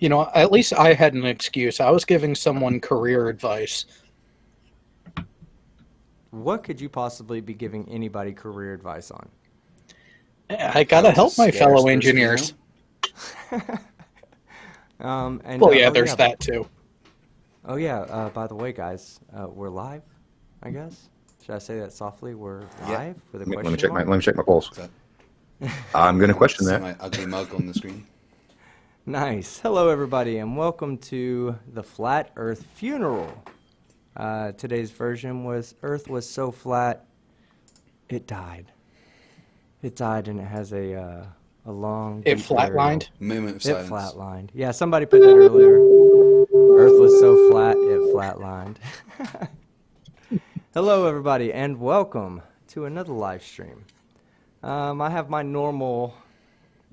At least I had an excuse. I was giving someone career advice. What could you possibly be giving anybody career advice on? I How gotta to help my scare fellow Spurs female. engineers. And Well, yeah, oh there's yeah, that too. oh yeah. By the way, guys, we're live. I guess. Should I say that softly? We're Yeah. live with a Let me question check my mark. let me check my pulse. So, I'm going to question see that. my ugly mug on the screen. Nice. Hello, everybody, and welcome to the Flat Earth Funeral. Today's version was Earth was so flat, it died. It died, and it has a long. It deep burial. flatlined. Moment of It silence. flatlined. Yeah, somebody put that earlier. Earth was so flat, it flatlined. Hello, everybody, and welcome to another live stream. I have my normal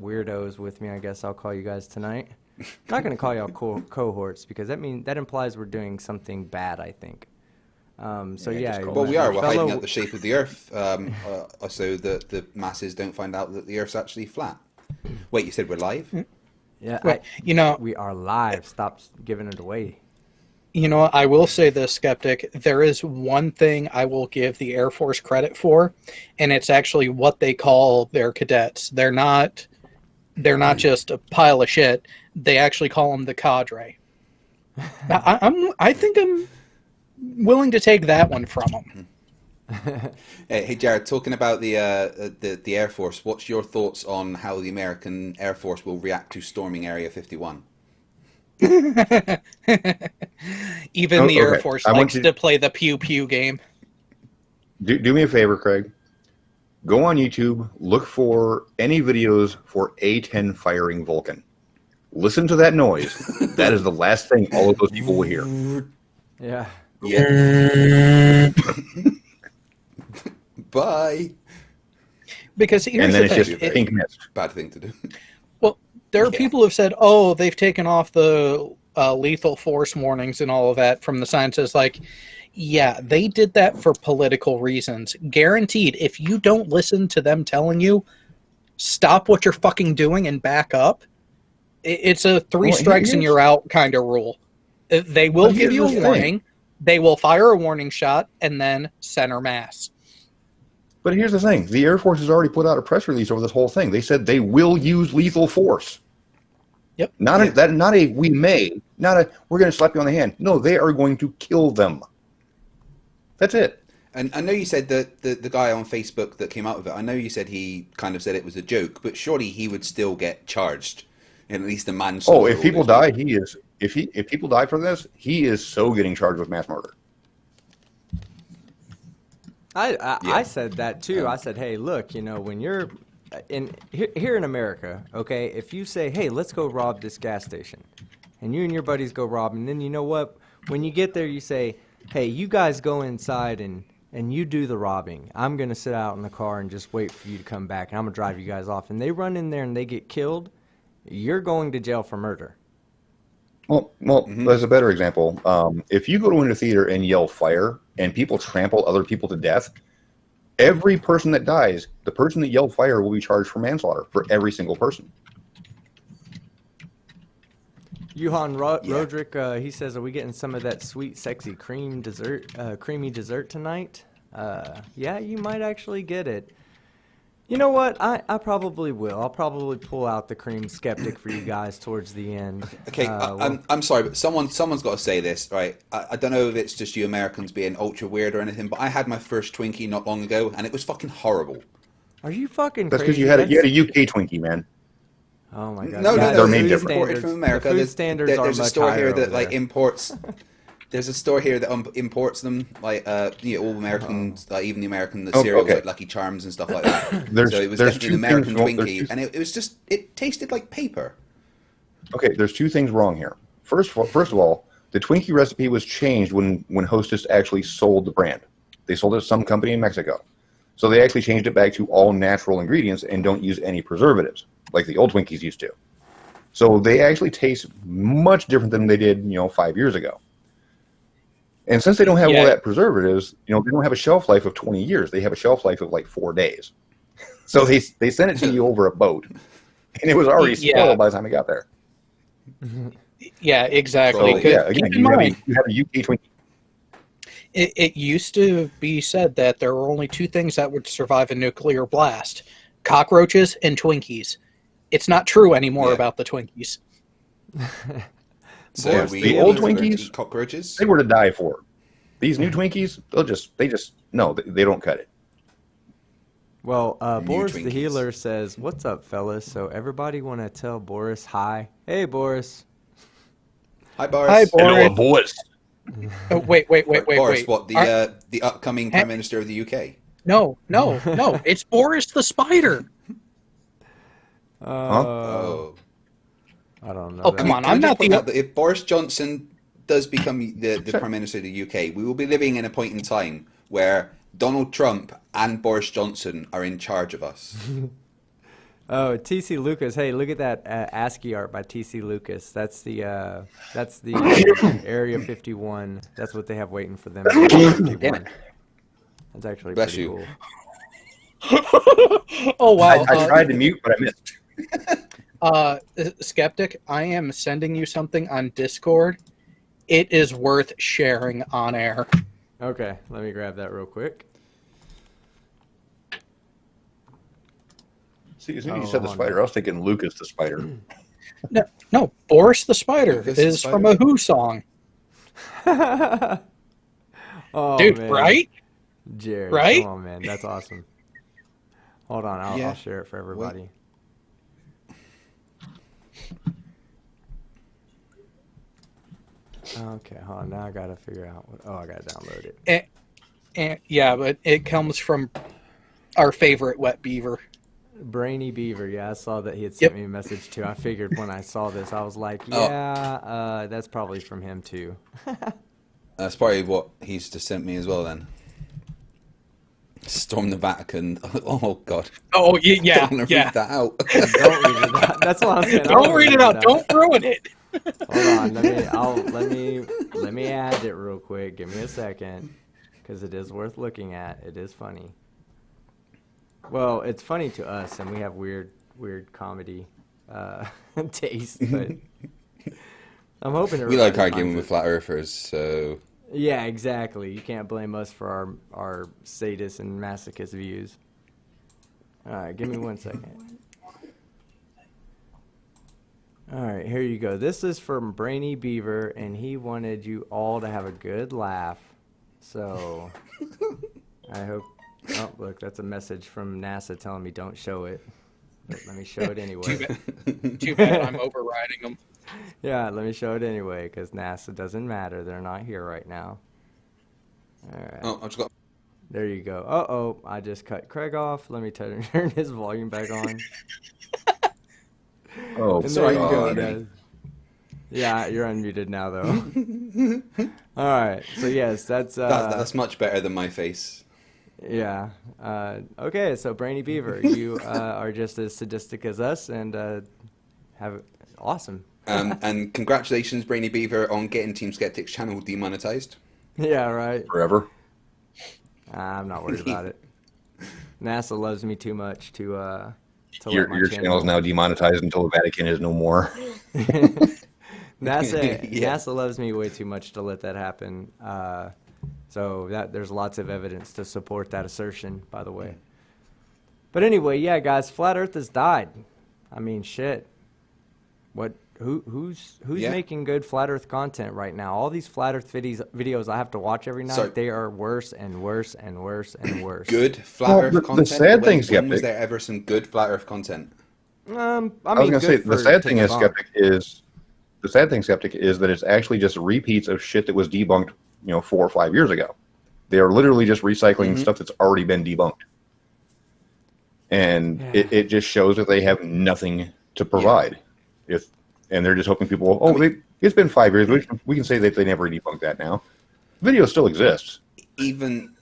weirdos with me, I guess I'll call you guys tonight. I'm not going to call y'all cohorts because that implies we're doing something bad, I think. So yeah, just call Well, them we are. We're hiding fellow- out the shape of the Earth, so that the masses don't find out that the Earth's actually flat. Wait, you said we're live? Yeah, Wait, we are live. Stop giving it away. I will say this, Skeptic. There is one thing I will give the Air Force credit for, and it's actually what they call their cadets. They're not just a pile of shit. They actually call them the cadre. I think I'm willing to take that one from them. Hey, Jared, talking about the Air Force, what's your thoughts on how the American Air Force will react to storming Area 51? Even the Air Okay. Force I want likes you to play the pew pew game. do me a favor, Craig. Go on YouTube, look for any videos for A-10 firing Vulcan. Listen to that noise. That is the last thing all of those people will hear. Yeah. Yeah. Bye. Because here's And then the it's thing. just pink mist. Bad thing to do. Well, there are Yeah. people who have said, "Oh, they've taken off the lethal force warnings and all of that from the scientists." Like, yeah, they did that for political reasons. Guaranteed, if you don't listen to them telling you, stop what you're fucking doing and back up, it's a three Well, strikes and here's- you're out kind of rule. They will But give here's you a the thing. warning. They will fire a warning shot and then center mass. But here's the thing. The Air Force has already put out a press release over this whole thing. They said they will use lethal force. Yep. Not Yeah. not a we may, not a we're going to slap you on the hand. No, they are going to kill them. That's it. And I know you said that the guy on Facebook that came out of it, I know you said he kind of said it was a joke, but surely he would still get charged in at least a manslaughter. Oh, if or people whatever. die, he is. If people die for this, he is so getting charged with mass murder. I said that too. I said, hey, look, when you're here in America, okay, if you say, hey, let's go rob this gas station, and you and your buddies go rob, and then you know what? When you get there, you say, hey, you guys go inside and you do the robbing. I'm going to sit out in the car and just wait for you to come back, and I'm going to drive you guys off. And they run in there and they get killed, you're going to jail for murder. Well, there's a better example. If you go to a theater and yell fire, and people trample other people to death, every person that dies, the person that yelled fire will be charged for manslaughter for every single person. Johan Roderick, he says, are we getting some of that sweet, sexy creamy dessert tonight? Yeah, you might actually get it. You know what? I probably will. I'll probably pull out the cream Skeptic for you guys towards the end. Okay, I'm sorry, but someone's got to say this, right? I don't know if it's just you Americans being ultra weird or anything, but I had my first Twinkie not long ago, and it was fucking horrible. Are you fucking That's crazy? because you had a UK Twinkie, man. Oh my god! No, Yeah, no, the made food different. imported from America. The food standards are there's a much store higher here that over like there. imports. There's a store here that imports them, like all Americans, like even the American cereals, okay. like Lucky Charms and stuff like that. There's- so it was there's definitely an two American things wrong- there's Twinkie, two- and it tasted like paper. Okay, there's two things wrong here. First of all, the Twinkie recipe was changed when Hostess actually sold the brand. They sold it to some company in Mexico. So they actually changed it back to all natural ingredients and don't use any preservatives, like the old Twinkies used to. So they actually taste much different than they did, 5 years ago. And since they don't have all that preservatives, they don't have a shelf life of 20 years. They have a shelf life of like 4 days. So they sent it to you over a boat, and it was already spoiled by the time it got there. Yeah, exactly. So, yeah, Keep again, in mind, you have a UK Twinkie. it used to be said that there were only two things that would survive a nuclear blast: cockroaches and Twinkies. It's not true anymore yeah. about the Twinkies. So Boris we the The old Healer. learn to eat Twinkies, cockroaches. they were to die for. These new Twinkies, no, they don't cut it. Well, New Boris the Twinkies. Healer says, "What's up, fellas?" So everybody want to tell Boris hi. Hey, Boris. Hi, Boris. Hi, Boris. boys. Oh, wait. Boris, what Are- the upcoming Ha- Prime Minister of the UK? no. It's Boris the Spider. Oh, I don't know. Oh, that. come on. Can we I'm just not point the. out that if Boris Johnson does become the Prime Minister of the UK, we will be living in a point in time where Donald Trump and Boris Johnson are in charge of us. Oh, TC Lucas. Hey, look at that ASCII art by TC Lucas. That's the Area 51. That's what they have waiting for them. Area 51. That's actually Bless pretty you. cool. Oh, wow. I tried to mute, but I missed. Skeptic, I am sending you something on Discord. It is worth sharing on air. Okay, let me grab that real quick. See, as soon as you said the spider, I was thinking Lucas the spider. No, Boris the Spider Lucas the is Spider? from a Who song. Oh, Dude, man. right? Jared, Right? come on, man. That's awesome. Hold on, I'll share it for everybody. Okay, hold on. Now I gotta figure out what. Oh, I gotta download it. And yeah, but it comes from our favorite wet beaver. Brainy Beaver. Yeah, I saw that he had Yep. sent me a message too. I figured when I saw this, I was like, Oh. yeah, that's probably from him too. That's probably what he's just sent me as well. Then storm the Vatican. Oh God. Oh, yeah, Don't want to yeah. read that out. Don't read it out. That's what I'm saying. I Don't wanna read it out. Don't ruin it. Hold on. Let me add it real quick. Give me a second, because it is worth looking at. It is funny. Well, it's funny to us, and we have weird comedy taste, but I'm hoping We like everybody arguing finds with it. flat earthers, so Yeah, exactly. You can't blame us for our sadist and masochist views. All right, give me 1 second. All right, here you go. This is from Brainy Beaver, and he wanted you all to have a good laugh. So I hope. Oh, look, that's a message from NASA telling me don't show it. But let me show it anyway. Too bad I'm overriding them. Yeah, let me show it anyway, because NASA doesn't matter. They're not here right now. All right. oh, I've just got. There you go. Uh-oh, I just cut Craig off. Let me turn his volume back on. Oh, And Sorry, there you go, God. guys. Yeah, you're unmuted now, though. All right. So, yes, that's Much better than my face. yeah. Okay, so Brainy Beaver, you are just as sadistic as us and have awesome. And congratulations, Brainy Beaver, on getting Team Skeptic's channel demonetized. Yeah, right. forever. I'm not worried about it. NASA loves me too much to let Your my channel is now demonetized until the Vatican is no more. NASA Yeah. NASA loves me way too much to let that happen. So there's lots of evidence to support that assertion, by the way. But anyway, yeah, guys, flat Earth has died. I mean, shit. Who's Yeah. making good flat Earth content right now? All these flat Earth videos I have to watch every night, So- they are worse and worse and worse and worse. Good flat Well, Earth the content. sad thing, when was Skeptic- there ever some good flat Earth content? I mean, I was going to say good the for sad to thing is debunk. Skeptic is that it's actually just repeats of shit that was debunked, 4 or 5 years ago. They are literally just recycling stuff that's already been debunked, and Yeah. it just shows that they have nothing to provide. And they're just hoping people. It's been 5 years. We can say that they never debunked that now. The video still exists. Even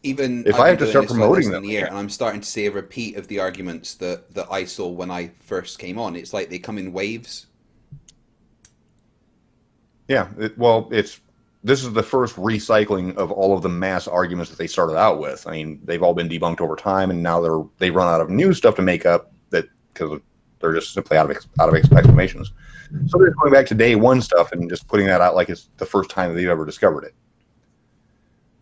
If I've I have been to doing start this for promoting less than them, a year, yeah. and I'm starting to see a repeat of the arguments that I saw when I first came on. It's like they come in waves. Yeah, this is the first recycling of all of the mass arguments that they started out with. I mean, they've all been debunked over time, and now they run out of new stuff to make up that because They're just simply out of exclamations. So they're going back to day one stuff and just putting that out like it's the first time they've ever discovered it.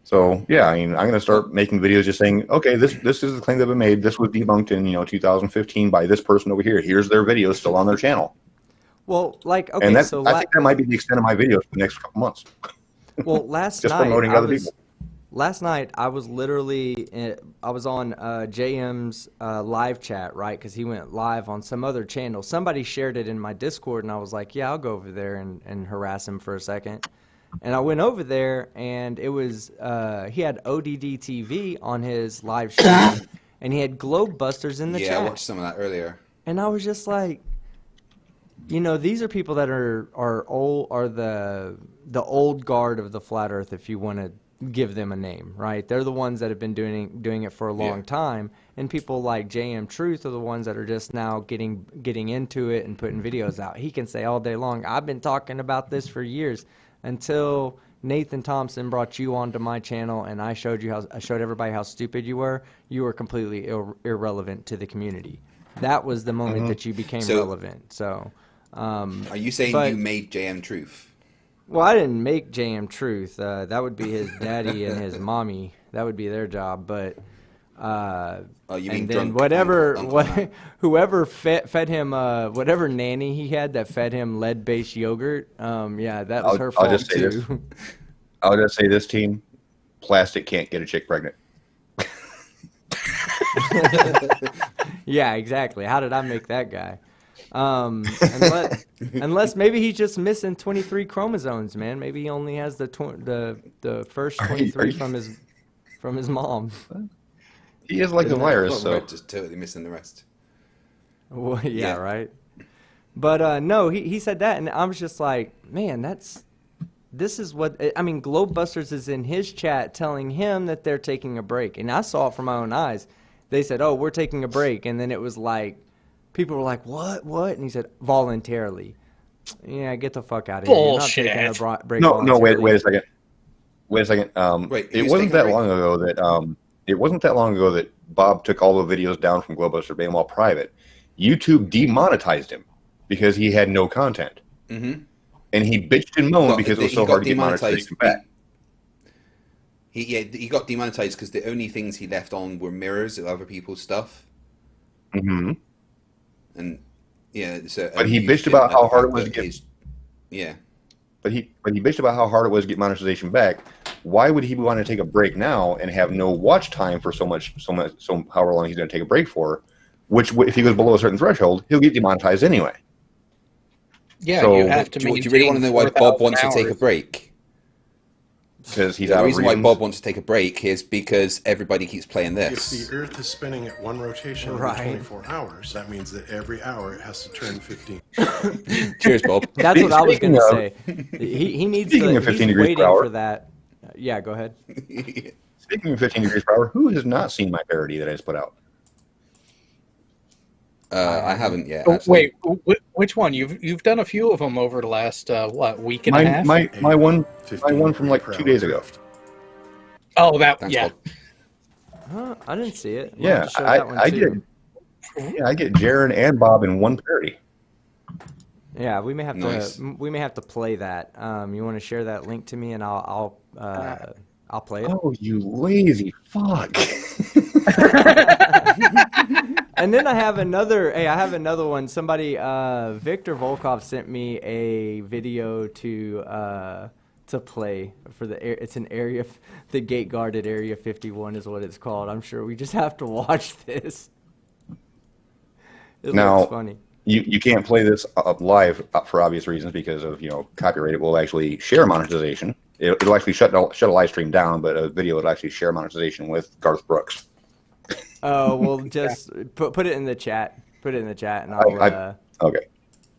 So yeah, I mean, I'm going to start making videos just saying, okay, this is the claim that been made. This was debunked in 2015 by this person over here. Here's their video still on their channel. Well, like, okay, And I think that might be the extent of my videos for the next couple months. Well, last just night promoting other people. Last night I was literally I was on JM's live chat, right? Because he went live on some other channel. Somebody shared it in my Discord, and I was like, yeah, I'll go over there and harass him for a second. And I went over there, and it was he had ODD TV on his live stream, and he had Globe Busters in the chat. Yeah, I watched some of that earlier. And I was just like, these are people that are old, are the old guard of the flat Earth, if you want to give them a name, right? They're the ones that have been doing it for a long time, and people like JM Truth are the ones that are just now getting into it and putting videos out. He can say all day long, I've been talking about this for years, until Nathan Thompson brought you onto my channel, and I showed everybody how stupid you were. You were completely irrelevant to the community. That was the moment that you became relevant. So, are you saying you made JM Truth? Well, I didn't make JM Truth. That would be his daddy and his mommy. That would be their job. But you mean and then drunk whoever fed him whatever nanny he had that fed him lead-based yogurt. Yeah, that was her fault too. I'll just say this, team: plastic can't get a chick pregnant. Yeah, exactly. How did I make that guy? Unless maybe he's just missing 23 chromosomes, man. Maybe he only has the first 23 from his mom. He is like a virus, so just totally missing the rest. Well, yeah, right. But no, he said that, and I was just like, man, this is what I mean. Globebusters is in his chat telling him that they're taking a break, and I saw it from my own eyes. They said, "Oh, we're taking a break," and then it was like, people were like, "What? What?" And he said, "Voluntarily." Yeah, get the fuck out of here. Bullshit. You're not taking a break. No, wait a second. It wasn't that long ago that it wasn't that long ago that Bob took all the videos down from Globebuster Bane while private. YouTube demonetized him because he had no content, and he bitched and moaned because it was so hard to get monetization back. He got demonetized because the only things he left on were mirrors of other people's stuff. Mm-hmm. And yeah, so but he bitched about how hard it was to get. Yeah. But he bitched about how hard it was to get monetization back. Why would he want to take a break now and have no watch time for so however long he's going to take a break for? Which, if he goes below a certain threshold, he'll get demonetized anyway. Yeah, so, you have to. Do you really want to know why Bob wants to take a break? Because he's the out reason of why Bob wants to take a break is because everybody keeps playing this. If the Earth is spinning at one rotation every 24 hours, that means that every hour it has to turn 15. Cheers, Bob. That's what I was going to say. He needs to. Speaking of 15 degrees waiting per hour, for that. Yeah, go ahead. Speaking of 15 degrees per hour, who has not seen my parody that I just put out? I haven't yet. Wait, which one? You've done a few of them over the last week and a half. My one from like 2 days ago. Oh, Thanks, yeah. Bob. I didn't see it. Yeah, I get Jaron and Bob in one parody. Yeah, we may have to play that. You want to share that link to me, and I'll play it. Oh, you lazy fuck! And then I have another. Hey, I have another one. Somebody, Victor Volkov sent me a video to play for it's an area, the gate guarded Area 51 is what it's called. I'm sure we just have to watch this. It looks funny. You can't play this live for obvious reasons because of copyright. It will actually share monetization. It'll actually shut a live stream down, but a video will actually share monetization with Garth Brooks. Oh, well, just put it in the chat. Put it in the chat, and I'll. Okay.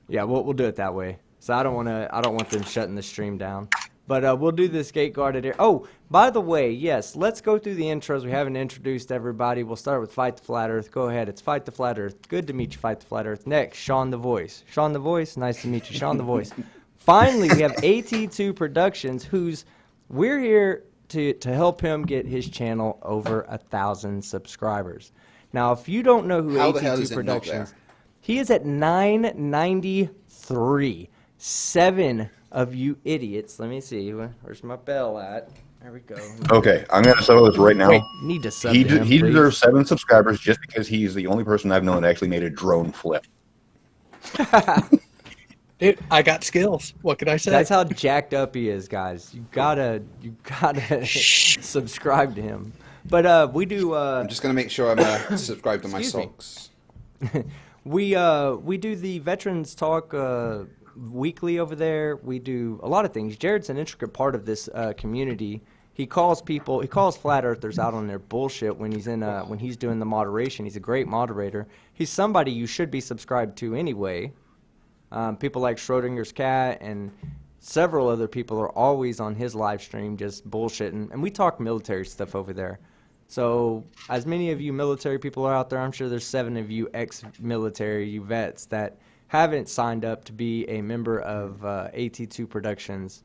Yeah, we'll do it that way. So I don't want them shutting the stream down. But we'll do this gate guarded area. Oh, by the way, yes, let's go through the intros. We haven't introduced everybody. We'll start with Fight the Flat Earth. Go ahead. It's Fight the Flat Earth. Good to meet you, Fight the Flat Earth. Next, Sean the Voice. Sean the Voice, nice to meet you, Sean the Voice. Finally, we have AT2 Productions, we're here to help him get his channel over 1,000 subscribers. Now, if you don't know who How the hell AT2 is it not Productions, there? He is at 993. 7 of you idiots. Let me see. Where's my bell at? There we go. Okay, I'm going to settle this right now. Wait, need to sub to him, He please. deserves 7 subscribers just because he's the only person I've known that actually made a drone flip. Dude, I got skills. What can I say? That's how jacked up he is, guys. You gotta subscribe to him. But we do. I'm just going to make sure I'm subscribed to my Excuse me. socks. We do the Veterans Talk weekly over there. We do a lot of things. Jared's an intricate part of this community. He calls flat earthers out on their bullshit when he's doing the moderation. He's a great moderator. He's somebody you should be subscribed to anyway. People like Schrodinger's cat and several other people are always on his live stream just bullshitting. And we talk military stuff over there. So as many of you military people are out there, I'm sure there's 7 of you ex-military, you vets that haven't signed up to be a member of AT2 Productions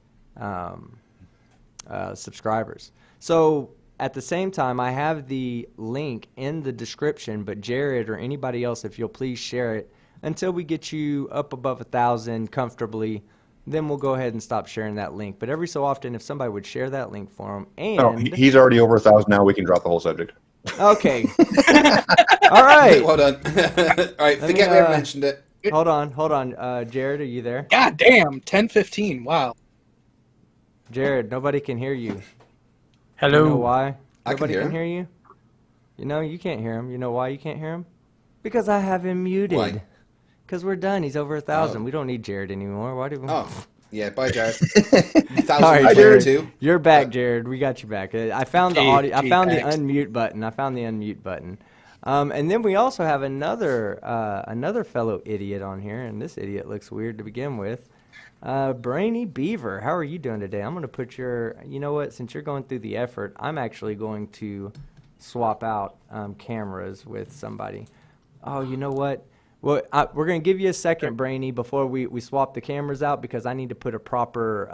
subscribers. So at the same time, I have the link in the description, but Jared or anybody else, if you'll please share it until we get you up above 1,000 comfortably, then we'll go ahead and stop sharing that link. But every so often, if somebody would share that link for him, and No, he's already over 1,000 now. We can drop the whole subject. okay, all right, Hold on. All right, forget we ever mentioned it. hold on, Jared, are you there? God damn, 10:15. Wow. Jared, nobody can hear you. Hello. You know why? I can Nobody hear can him. hear you? You know, you can't hear him. You know why you can't hear him? Because I have him muted. Why? Because we're done. He's over 1,000. Oh. We don't need Jared anymore. Why do we? Oh, yeah, bye, Jared. All right, Jared. 1,022. You're back, Jared. We got you back. I found the audio. I found the thanks. unmute button. And then we also have another fellow idiot on here, and this idiot looks weird to begin with. Brainy Beaver, how are you doing today? I'm going to put you know what, since you're going through the effort, I'm actually going to swap out cameras with somebody. Oh, you know what? Well, we're going to give you a second, Brainy, before we swap the cameras out because I need to put a proper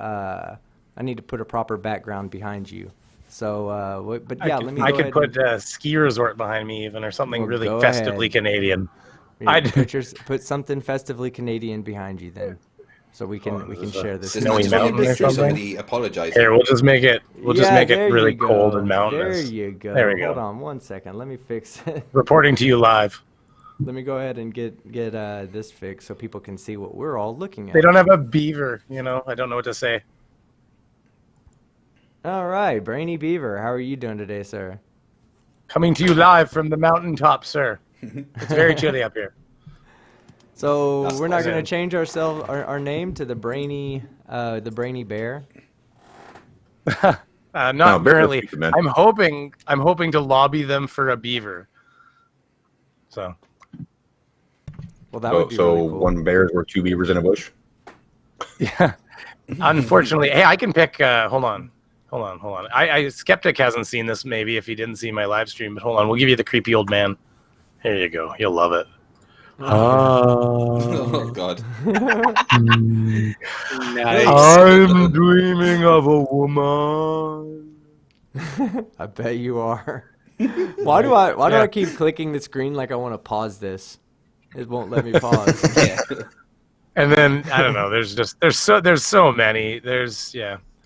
background behind you. So, but yeah, let me. I go could ahead put a ski resort behind me, even, or something Well, really go festively ahead. Canadian. and put something festively Canadian behind you then, so we can share this. This is Snowy not mountain or just something? somebody apologizing. Here, we'll just make it. We'll just make it there really you go. cold and mountainous. There you go. There we Hold go. on 1 second. Let me fix it. Reporting to you live. Let me go ahead and get this fixed so people can see what we're all looking at. They don't have a beaver, you know. I don't know what to say. All right, Brainy Beaver, how are you doing today, sir? Coming to you live from the mountaintop, sir. It's very chilly up here. So That's we're not going to awesome. change our name to the Brainy Bear. Not No, bear currently. doesn't speak to men. I'm hoping to lobby them for a beaver. So Well, that So, would be really cool. 1 bear is worth 2 beavers in a bush. yeah. Unfortunately, hey, I can pick. Hold on. I Skeptic hasn't seen this. Maybe if he didn't see my live stream, but hold on. We'll give you the creepy old man. Here you go. You'll love it. Oh, God. Nice. I'm dreaming of a woman. I bet you are. Why do I keep clicking the screen like I want to pause this? It won't let me pause. Yeah. And then I don't know. There's so many.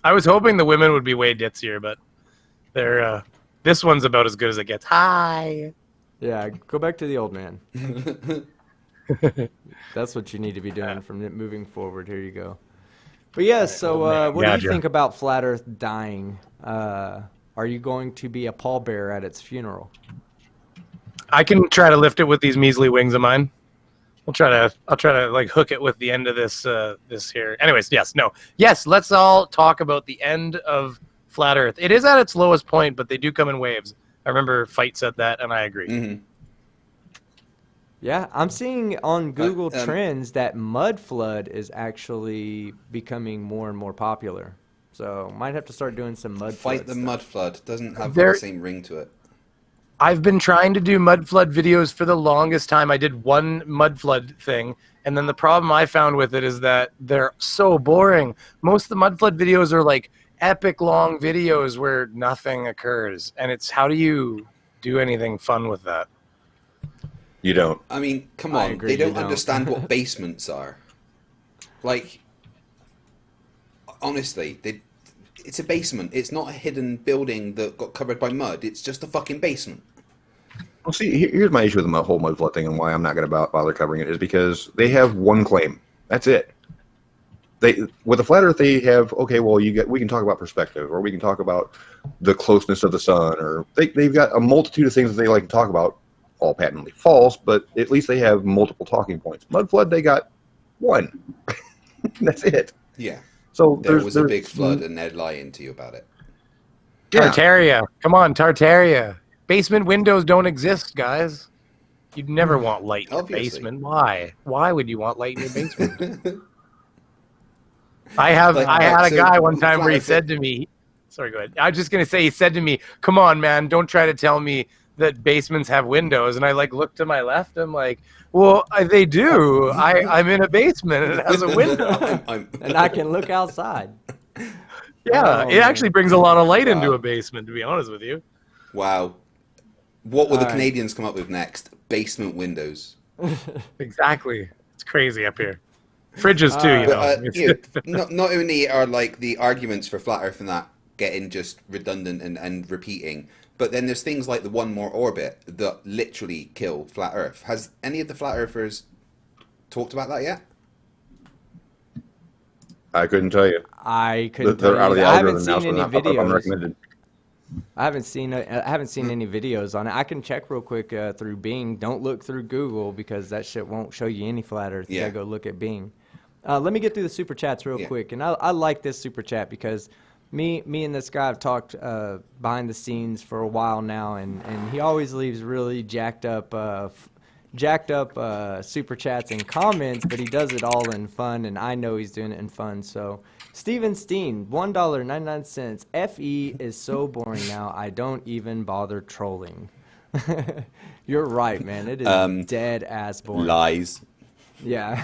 I was hoping the women would be way ditzier, but they're this one's about as good as it gets. Hi. Yeah, go back to the old man. That's what you need to be doing from moving forward. Here you go. But yes, so what do you Gotcha. think about Flat Earth dying? Are you going to be a pallbearer at its funeral? I can try to lift it with these measly wings of mine. I'll try to like hook it with the end of this here. Anyways, yes. Let's all talk about the end of Flat Earth. It is at its lowest point, but they do come in waves. I remember Fight said that, and I agree. Mm-hmm. Yeah, I'm seeing on Google um, Trends that mud flood is actually becoming more and more popular. So might have to start doing some mud Fight flood the stuff. Mud Flood doesn't have There- the same ring to it. I've been trying to do mud flood videos for the longest time. I did one mud flood thing, and then the problem I found with it is that they're so boring. Most of the mud flood videos are like epic long videos where nothing occurs, and it's how do you do anything fun with that? You don't. I mean, come I on. agree, They don't you don't. understand what basements are. Like, honestly, it's a basement. It's not a hidden building that got covered by mud. It's just a fucking basement. Well, see, here's my issue with the whole mud flood thing and why I'm not going to bother covering it is because they have one claim. That's it. With the flat Earth, they have okay. Well, we can talk about perspective, or we can talk about the closeness of the sun, or they've got a multitude of things that they like to talk about, all patently false. But at least they have multiple talking points. Mud flood, they got one. That's it. Yeah. So There was a big flood and they're lying to you about it. Yeah. Tartaria. Come on, Tartaria. Basement windows don't exist, guys. You'd never want light in your Obviously. basement. Why? Why would you want light in your basement? I had a so guy one time where he flat said to me, sorry, go ahead. I was just going to say, he said to me, come on, man, don't try to tell me that basements have windows. And I looked to my left. I'm like, well, they do. I'm in a basement and it has a window. And I can look outside. Yeah, Oh, it actually brings a lot of light into Wow. a basement, to be honest with you. Wow. What will the All right. Canadians come up with next? Basement windows. Exactly. It's crazy up here. Fridges too, you know. But not only are like the arguments for flat Earth and that getting just redundant and repeating, but then there's things like the one more orbit that literally kill flat Earth. Has any of the flat Earthers talked about that yet? I couldn't tell you. I couldn't They're tell out of you. the I haven't algorithm now, seen so any they're not up videos. unrecommended. I haven't seen any videos on it. I can check real quick through Bing. Don't look through Google because that shit won't show you any flat Earth. You Yeah. gotta go look at Bing. Let me get through the super chats real Yeah. quick, and I like this super chat because me and this guy have talked behind the scenes for a while now, and he always leaves really jacked up super chats and comments, but he does it all in fun, and I know he's doing it in fun. So Steven Steen, $1.99. FE is so boring now, I don't even bother trolling. You're right, man. It is dead ass boring. Lies. Yeah.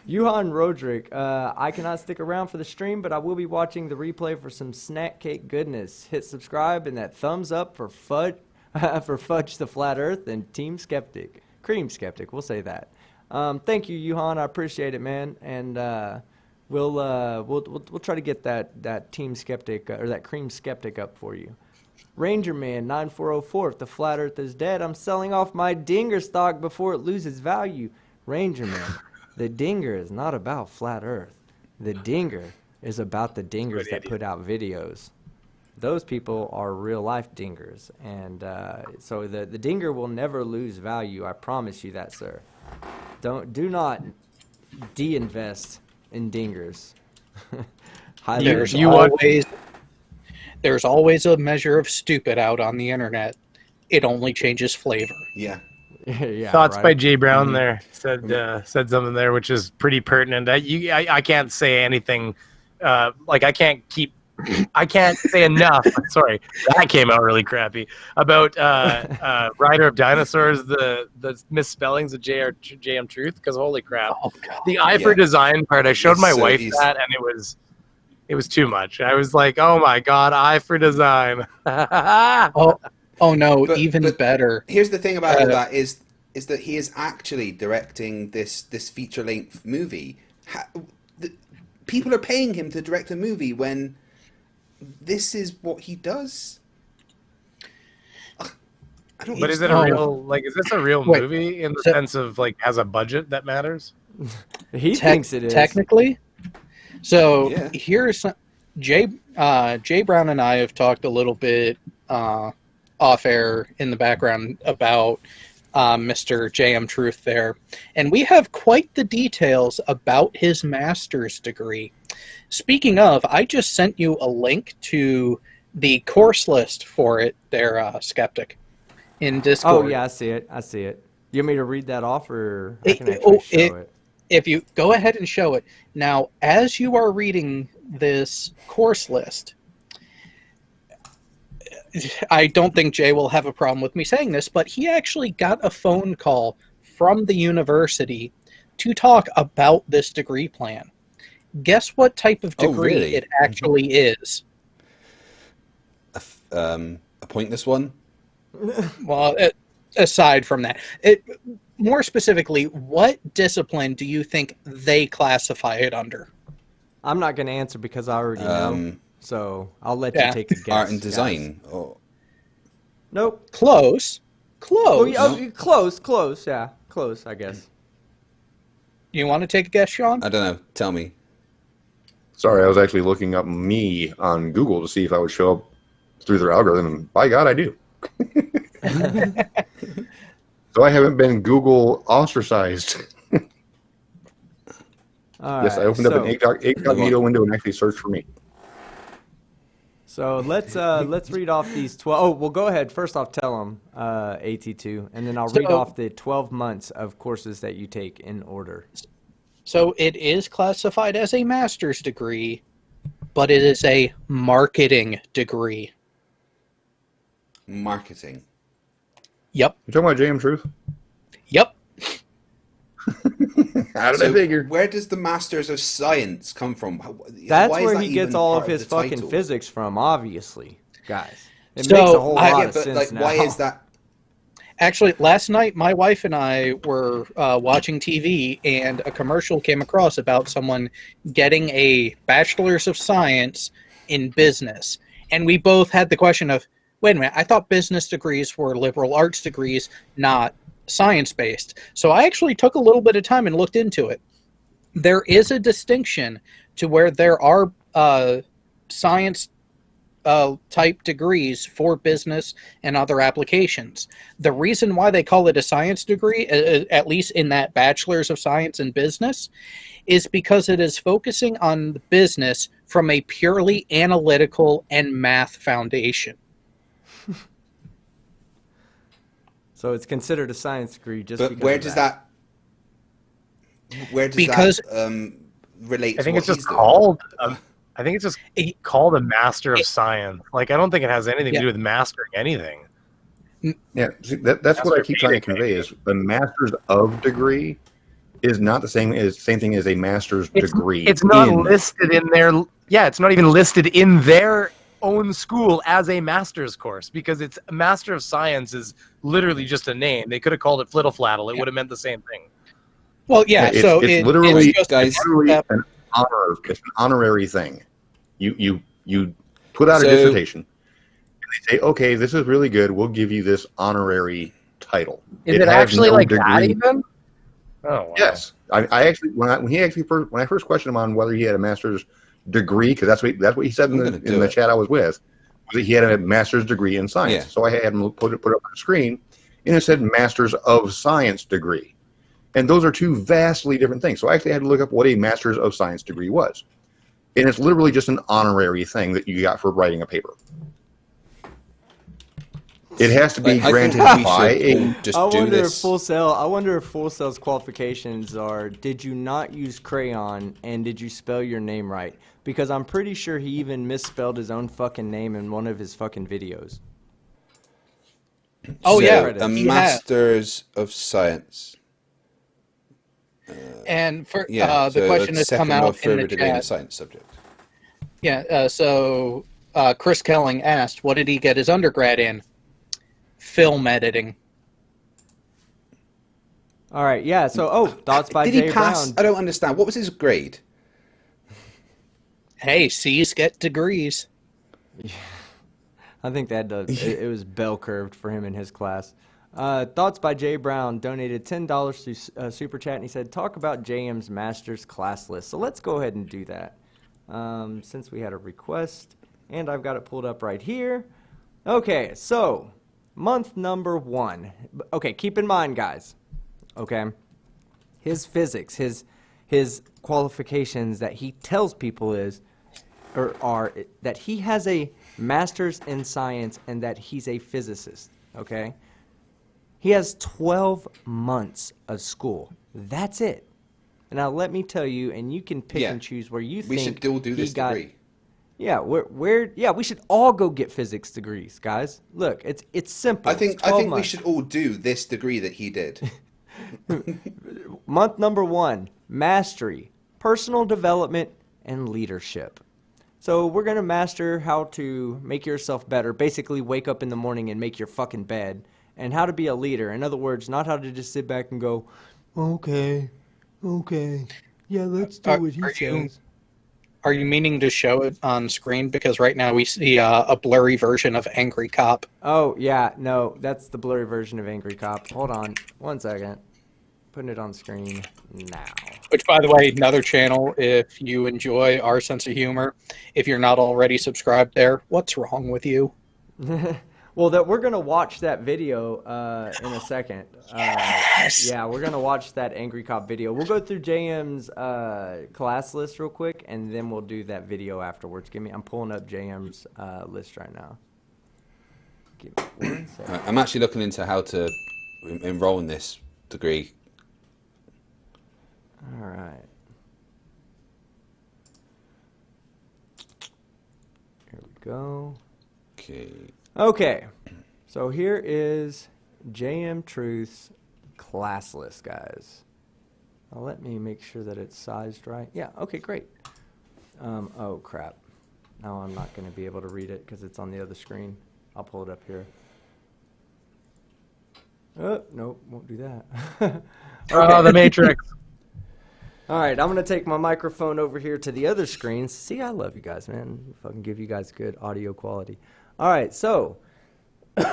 Yuhan Roderick, I cannot stick around for the stream, but I will be watching the replay for some snack cake goodness. Hit subscribe and that thumbs up for Fudge, for Fudge the Flat Earth and Team Skeptic. Cream Skeptic, we'll say that. Thank you, Yuhan. I appreciate it, man. And we'll try to get that Team Skeptic or that Cream Skeptic up for you. Ranger Man 9404. If the flat Earth is dead, I'm selling off my Dinger stock before it loses value. Ranger Man, the Dinger is not about flat Earth. The Dinger is about the dingers that put out videos. Those people are real life dingers, and so the Dinger will never lose value. I promise you that, sir. Do not de-invest in dingers. There's always a measure of stupid out on the internet. It only changes flavor. Yeah. Yeah, Thoughts right? by Jay Brown there said something there which is pretty pertinent. I can't say anything. I can't say enough. Sorry, that came out really crappy about Rider of Dinosaurs. The misspellings of JM Truth, because holy crap, the eye for design part. I showed my wife that, and it was too much. I was like, oh my god, eye for design. Oh no, But even better. Here's the thing about all that is that he is actually directing this feature length movie. People are paying him to direct a movie when this is what he does. I don't. But is it a real is this a real movie in the sense of has a budget that matters? He thinks it is. Technically. So Yeah. here's Jay Brown and I have talked a little bit off air in the background about Mr. JM Truth there, and we have quite the details about his master's degree. Speaking of, I just sent you a link to the course list for it there, Skeptic, in Discord. Oh yeah, I see it. You want me to read that off, or I can actually show it? If you go ahead and show it. Now, as you are reading this course list, I don't think Jay will have a problem with me saying this, but he actually got a phone call from the university to talk about this degree plan. Guess what type of degree really? it actually is? A pointless one. Well, aside from that, more specifically, what discipline do you think they classify it under? I'm not going to answer because I already know. So I'll let you Yeah. take a guess. Art and guys. design. Oh, Nope. Close. Well, Close. close. Yeah, close. I guess. You want to take a guess, Sean? I don't know. Tell me. Sorry, I was actually looking up me on Google to see if I would show up through their algorithm, and by God, I do. So I haven't been Google ostracized. All Yes, I right, opened up an incognito window and actually searched for me. So let's read off these 12. Oh, well, go ahead. First off, tell them AT2, and then I'll read off the 12 months of courses that you take in order. So it is classified as a master's degree, but it is a marketing degree. Marketing. Yep. You talking about JM Truth? Yep. How did I figure? Where does the Masters of Science come from? That's Why is where that he gets even all part of his the fucking title? physics from, obviously, guys. It So, makes a whole lot Yeah, of but sense like, now. why is that? Actually, last night, my wife and I were watching TV, and a commercial came across about someone getting a bachelor's of science in business. And we both had the question of, wait a minute, I thought business degrees were liberal arts degrees, not science-based. So I actually took a little bit of time and looked into it. There is a distinction to where there are science type degrees for business and other applications. The reason why they call it a science degree, at least in that bachelor's of science in business, is because it is focusing on the business from a purely analytical and math foundation. So it's considered a science degree just But because where of does that? Where does Because- that relate I to think what it's just he's doing? called. I think it's just called a Master of Science. Like I don't think it has anything Yeah. to do with mastering anything. Yeah, see, that's what I keep trying to convey is the master's of degree is not the same thing as a master's degree. It's not in. listed in their. Yeah, it's not even listed in their own school as a master's course because it's a Master of Science is literally just a name. They could have called it Fliddle Fladdle. It would have meant the same thing. Well, yeah, It's so literally, it's just guys. literally an honor. It's an honorary thing. You put out a So- dissertation, and they say, okay, this is really good. We'll give you this honorary title. Is it has actually no like that degree. even? Oh, wow. Yes, I actually when I first questioned him on whether he had a master's degree, because that's what he said I'm in gonna the do it. chat I was with, was that he had a master's degree in science. Yeah. So I had him put it up on the screen, and it said Master's of Science degree, and those are two vastly different things. So I actually had to look up what a Master's of Science degree was, and it's literally just an honorary thing that you got for writing a paper. It has to be Like, I granted think we by should a. all just I do wonder if this. I wonder if Full Sail's qualifications are: did you not use crayon and did you spell your name right? Because I'm pretty sure he even misspelled his own fucking name in one of his fucking videos. Oh, So, yeah, a he Masters of Science. and for Yeah, the so question a has come second or out in further the degree in a chat. science subject. Yeah, so Chris Kelling asked, what did he get his undergrad in? Film editing. All right, yeah. So, thoughts by Did Jay he pass? Brown. I don't understand. What was his grade? Hey, C's get degrees. I think that it was bell curved for him in his class. Thoughts by Jay Brown donated $10 to Super Chat, and he said, talk about JM's master's class list. So let's go ahead and do that. Since we had a request, and I've got it pulled up right here. Okay, so month number 1. Okay, keep in mind, guys. Okay, his physics, his qualifications that he tells people are that he has a master's in science and that he's a physicist. Okay, he has 12 months of school. That's it. Now let me tell you, and you can pick and choose where you We think should all do he this got. degree. Yeah, we should all go get physics degrees, guys. Look, it's simple. I think It's 12 we months. should all do this degree that he did. Month number 1, mastery, personal development, and leadership. So we're going to master how to make yourself better. Basically, wake up in the morning and make your fucking bed and how to be a leader. In other words, not how to just sit back and go, okay, yeah, let's do what he says. Are you meaning to show it on screen? Because right now we see a blurry version of Angry Cop. Oh, yeah, no, that's the blurry version of Angry Cop. Hold on, 1 second. Putting it on screen now. Which, by the way, another channel, if you enjoy our sense of humor, if you're not already subscribed there, what's wrong with you? Well, we're going to watch that video in a second. Yes! Yeah, we're going to watch that Angry Cop video. We'll go through JM's class list real quick, and then we'll do that video afterwards. I'm pulling up JM's list right now. Give me 1 second. I'm actually looking into how to enroll in this degree. All right. Here we go. Okay. So here is JM Truth's class list, guys. Now let me make sure that it's sized right. Yeah, okay, great. Oh, crap. Now I'm not going to be able to read it because it's on the other screen. I'll pull it up here. Oh, nope, won't do that. Okay. Oh, the Matrix. All right, I'm going to take my microphone over here to the other screen. See, I love you guys, man. Fucking give you guys good audio quality. All right, so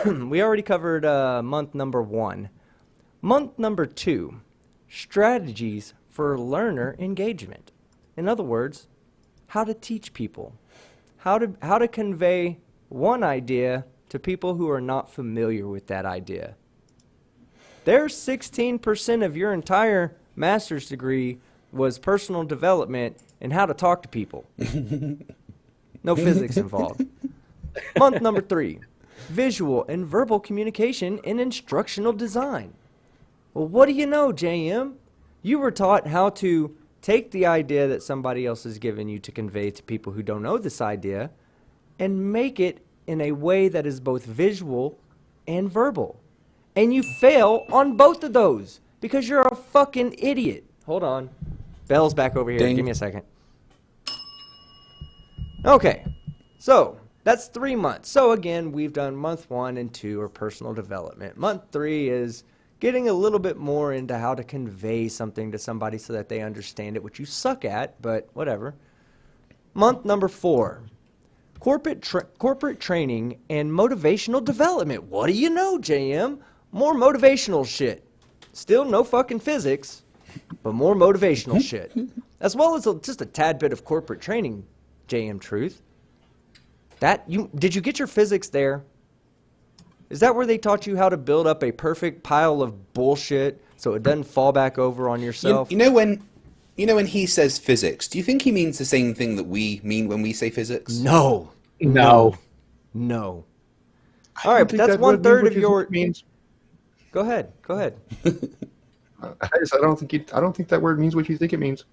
we already covered month number 1. Month number 2, strategies for learner engagement. In other words, how to teach people, how to convey one idea to people who are not familiar with that idea. There's 16% of your entire master's degree was personal development and how to talk to people. No physics involved. Month number 3, visual and verbal communication in instructional design. Well, what do you know, JM? You were taught how to take the idea that somebody else has given you to convey to people who don't know this idea and make it in a way that is both visual and verbal. And you fail on both of those because you're a fucking idiot. Hold on. Bell's back over here. Ding. Give me a second. Okay. So, that's 3 months. So, again, we've done month 1 and 2 are personal development. Month 3 is getting a little bit more into how to convey something to somebody so that they understand it, which you suck at, but whatever. Month number 4, corporate training and motivational development. What do you know, JM? More motivational shit. Still no fucking physics, but more motivational shit. As well as just a tad bit of corporate training, JM Truth. Did you get your physics there? Is that where they taught you how to build up a perfect pile of bullshit so it doesn't fall back over on yourself? You know when he says physics, do you think he means the same thing that we mean when we say physics? No. No. All right, but that's 1/3 of your means. Go ahead. I don't think that word means what you think it means.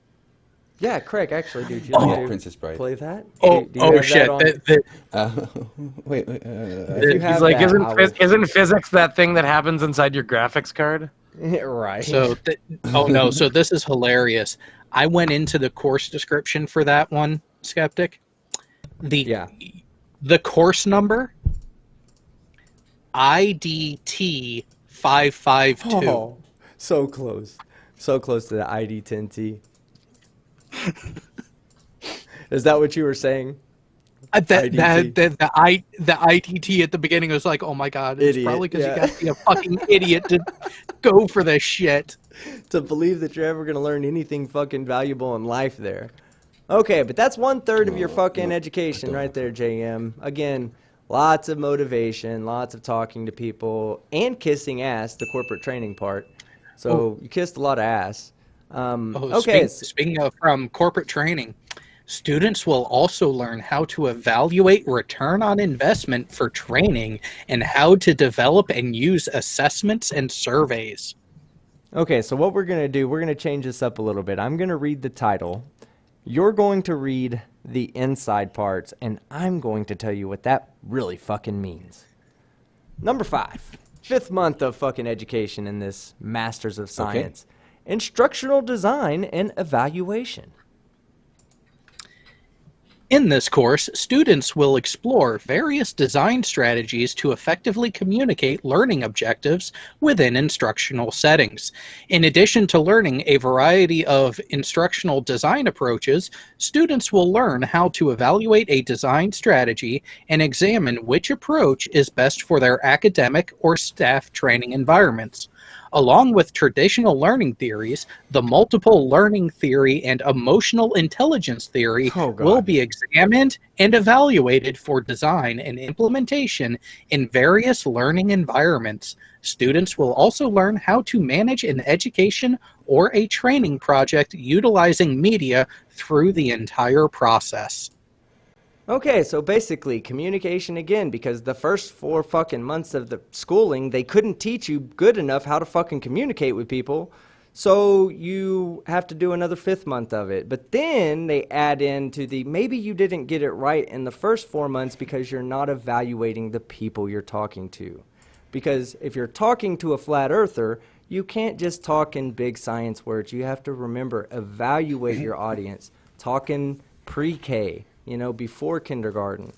Yeah, Craig, actually, dude, you Oh, to Princess Bride. play that? Oh, Do you have shit. that Wait. If you have He's like, that, isn't physics that thing that happens inside your graphics card? right. So, no. So this is hilarious. I went into the course description for that one, Skeptic. The course number, IDT 552. Oh, so close. So close to the ID10T. Is that what you were saying? The ITT at the beginning was like, oh my god, it's Idiot, probably because yeah. you got to be a fucking idiot to go for this shit. To believe that you're ever going to learn anything fucking valuable in life there. Okay, but that's 1/3 of your fucking education right there, JM. Again, lots of motivation, lots of talking to people, and kissing ass, the corporate training part. So you kissed a lot of ass. Okay. Speaking of from corporate training, students will also learn how to evaluate return on investment for training and how to develop and use assessments and surveys. Okay, so what we're going to do, we're going to change this up a little bit. I'm going to read the title. You're going to read the inside parts, and I'm going to tell you what that really fucking means. Number 5, 5th month of fucking education in this Masters of Science. Instructional design and evaluation. In this course, students will explore various design strategies to effectively communicate learning objectives within instructional settings. In addition to learning a variety of instructional design approaches, students will learn how to evaluate a design strategy and examine which approach is best for their academic or staff training environments. Along with traditional learning theories, the multiple learning theory and emotional intelligence theory will be examined and evaluated for design and implementation in various learning environments. Students will also learn how to manage an education or a training project utilizing media through the entire process. Okay, so basically communication again, because the first 4 fucking months of the schooling, they couldn't teach you good enough how to fucking communicate with people. So you have to do another 5th month of it. But then they add into the, maybe you didn't get it right in the first 4 months because you're not evaluating the people you're talking to. Because if you're talking to a flat earther, you can't just talk in big science words. You have to remember, evaluate your audience. Talk in pre-K. Before kindergarten.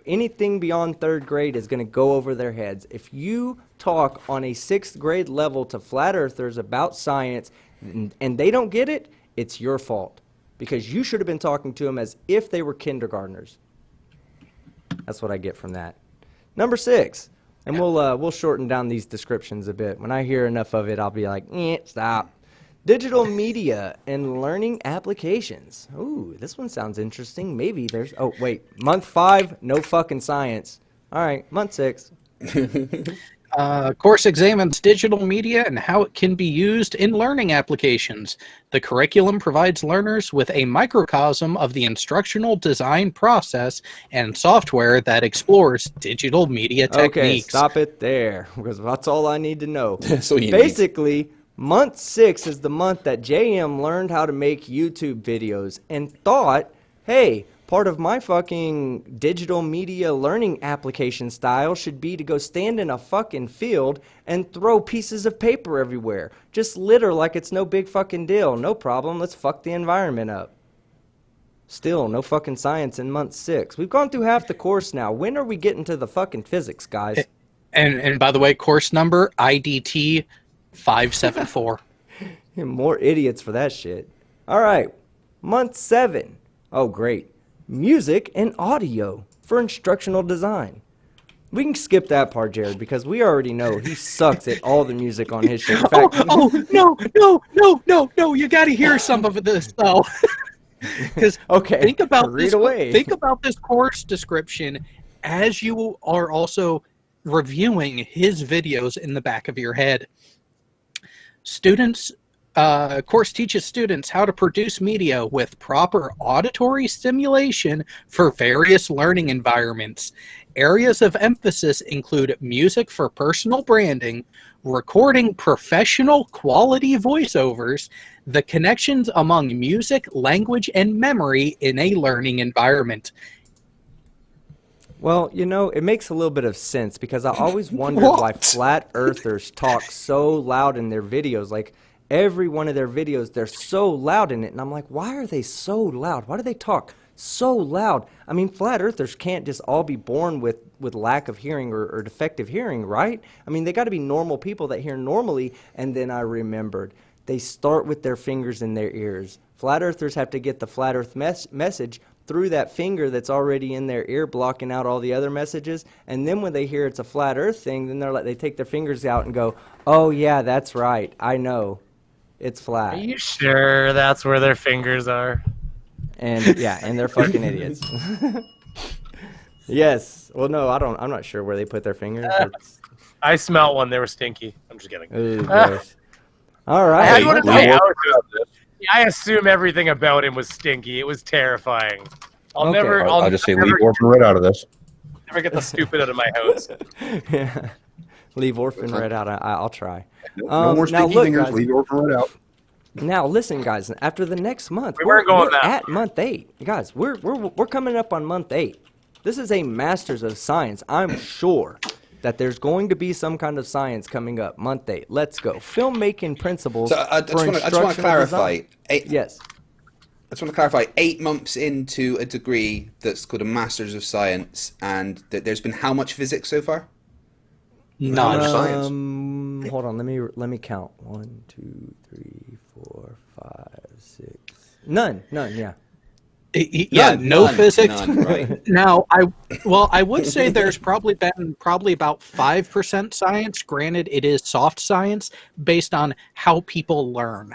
Anything beyond 3rd grade is going to go over their heads. If you talk on a 6th grade level to flat earthers about science and they don't get it, it's your fault. Because you should have been talking to them as if they were kindergartners. That's what I get from that. Number 6, and we'll shorten down these descriptions a bit. When I hear enough of it, I'll be like, stop. Digital media and learning applications. Ooh, this one sounds interesting. Maybe there's... Oh, wait. Month 5, no fucking science. All right, month 6. Course examines digital media and how it can be used in learning applications. The curriculum provides learners with a microcosm of the instructional design process and software that explores digital media techniques. Okay, stop it there, because that's all I need to know. That's all you need. Basically... Month 6 is the month that JM learned how to make YouTube videos and thought, hey, part of my fucking digital media learning application style should be to go stand in a fucking field and throw pieces of paper everywhere. Just litter like it's no big fucking deal. No problem. Let's fuck the environment up. Still, no fucking science in month 6. We've gone through half the course now. When are we getting to the fucking physics, guys? And by the way, course number IDT 574. More idiots for that shit. All right, month 7. Oh, great. Music and audio for instructional design. We can skip that part, Jared, because we already know he sucks at all the music on his shit. In fact, No, you got to hear some of this, though. Because okay, think about this course description as you are also reviewing his videos in the back of your head. Course teaches students how to produce media with proper auditory stimulation for various learning environments. Areas of emphasis include music for personal branding, recording professional quality voiceovers, the connections among music, language, and memory in a learning environment. Well, it makes a little bit of sense because I always wondered why flat earthers talk so loud in their videos. Like, every one of their videos, they're so loud in it. And I'm like, why are they so loud? Why do they talk so loud? I mean, flat earthers can't just all be born with lack of hearing or defective hearing, right? I mean, they got to be normal people that hear normally. And then I remembered, they start with their fingers in their ears. Flat earthers have to get the flat earth message through that finger that's already in their ear, blocking out all the other messages. And then when they hear it's a flat earth thing, then they take their fingers out and go, oh yeah, that's right, I know, it's flat. Are you sure that's where their fingers are? And yeah, and they're fucking idiots. Yes. Well, no, I'm not sure where they put their fingers. I smelt one. They were stinky. I'm just kidding. Ooh, gross. All right. I assume everything about him was stinky. It was terrifying. I'll just say leave Orphan Red out of this. Never get the stupid out of my house. Yeah. Leave Orphan Red out. I'll try. No more stinky fingers. Guys, leave Orphan Red out. Now listen, guys. After the next month, we're at month 8. Guys, we're coming up on month 8. This is a Masters of Science. I'm sure that there's going to be some kind of science coming up. Month 8. Let's go. Filmmaking principles. So I just want to clarify. Yes. just want to clarify, 8 months into a degree that's called a Master's of Science, and that there's been how much physics so far? How much None. science? Hold on, let me count. 1, 2, 3, 4, 5, 6. None. Yeah. Yeah, None, no none, physics. none, right. Now, I would say there's probably been about 5% science. Granted, it is soft science based on how people learn.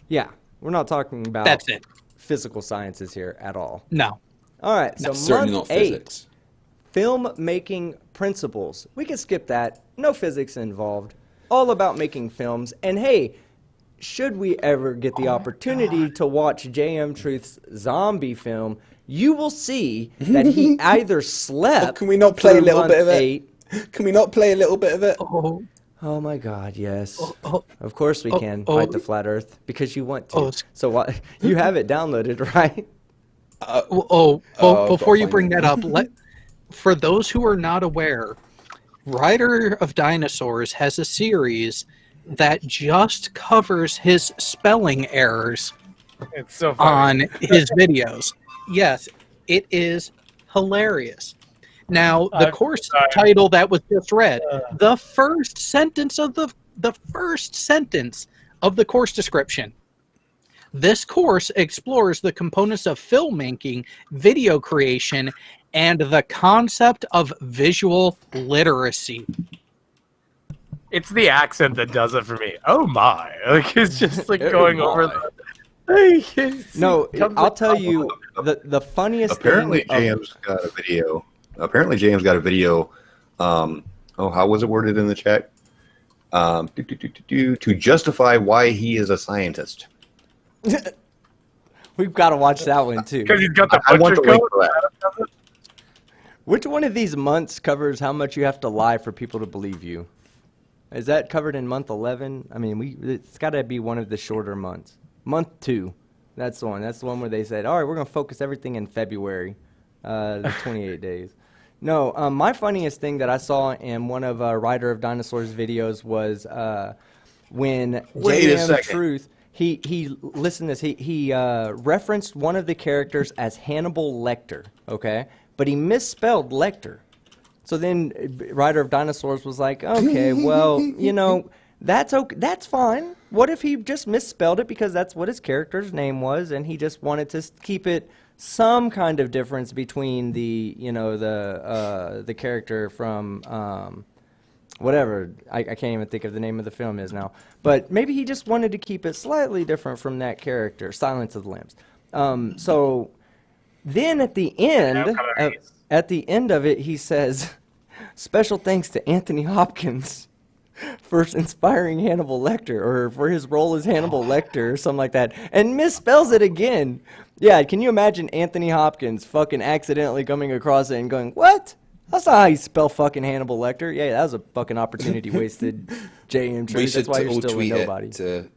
Yeah, we're not talking about That's it. physical sciences here at all. No. All right, so Certainly month not 8, physics. filmmaking principles. We can skip that. No physics involved. All about making films. And hey, should we ever get the opportunity to watch J.M. Truth's zombie film, you will see that he either slept. Can we not play a through little month bit of it? 8. Can we not play a little bit of it? Oh, Oh my God, yes. oh, Of course we can oh, fight the flat Earth because you want to. oh, So what? You have it downloaded, right? before you find bring it. that up, for those who are not aware, Writer of Dinosaurs has a series that just covers his spelling errors It's so funny. on his videos. Yes, it is hilarious. Now, the course sorry. title that was just read, the first sentence of the course description. This course explores the components of filmmaking, video creation, and the concept of visual literacy. It's the accent that does it for me. Oh my! Like it's just like Oh going my. over the. No, I'll tell you the funniest Apparently, thing. James got a video. How was it worded in the chat? To justify why he is a scientist. We've got to watch that one too. Because he's got the I want butcher the link coat. for that. Which one of these months covers how much you have to lie for people to believe you? Is that covered in month 11? I mean, it's got to be one of the shorter months. Month 2, that's the one. That's the one where they said, all right, we're going to focus everything in February, the 28 days. No, my funniest thing that I saw in one of Writer of Dinosaurs' videos was when Wait a J.M. second. Truth, he listen to this, he referenced one of the characters as Hannibal Lecter, okay? But he misspelled Lecter. So then Writer of Dinosaurs was like, okay, well, you know, that's okay, that's fine. What if he just misspelled it because that's what his character's name was and he just wanted to keep it some kind of difference between the, you know, the character from whatever, I can't even think of the name of the film is now. But maybe he just wanted to keep it slightly different from that character, Silence of the Lambs. So then at the end of it, he says, special thanks to Anthony Hopkins for inspiring Hannibal Lecter, or for his role as Hannibal Lecter, or something like that, and misspells it again. Yeah, can you imagine Anthony Hopkins fucking accidentally coming across it and going, what? That's not how you spell fucking Hannibal Lecter. Yeah, that was a fucking opportunity wasted, J.M. We Truth. should That's why you're all still a tweet nobody. it to.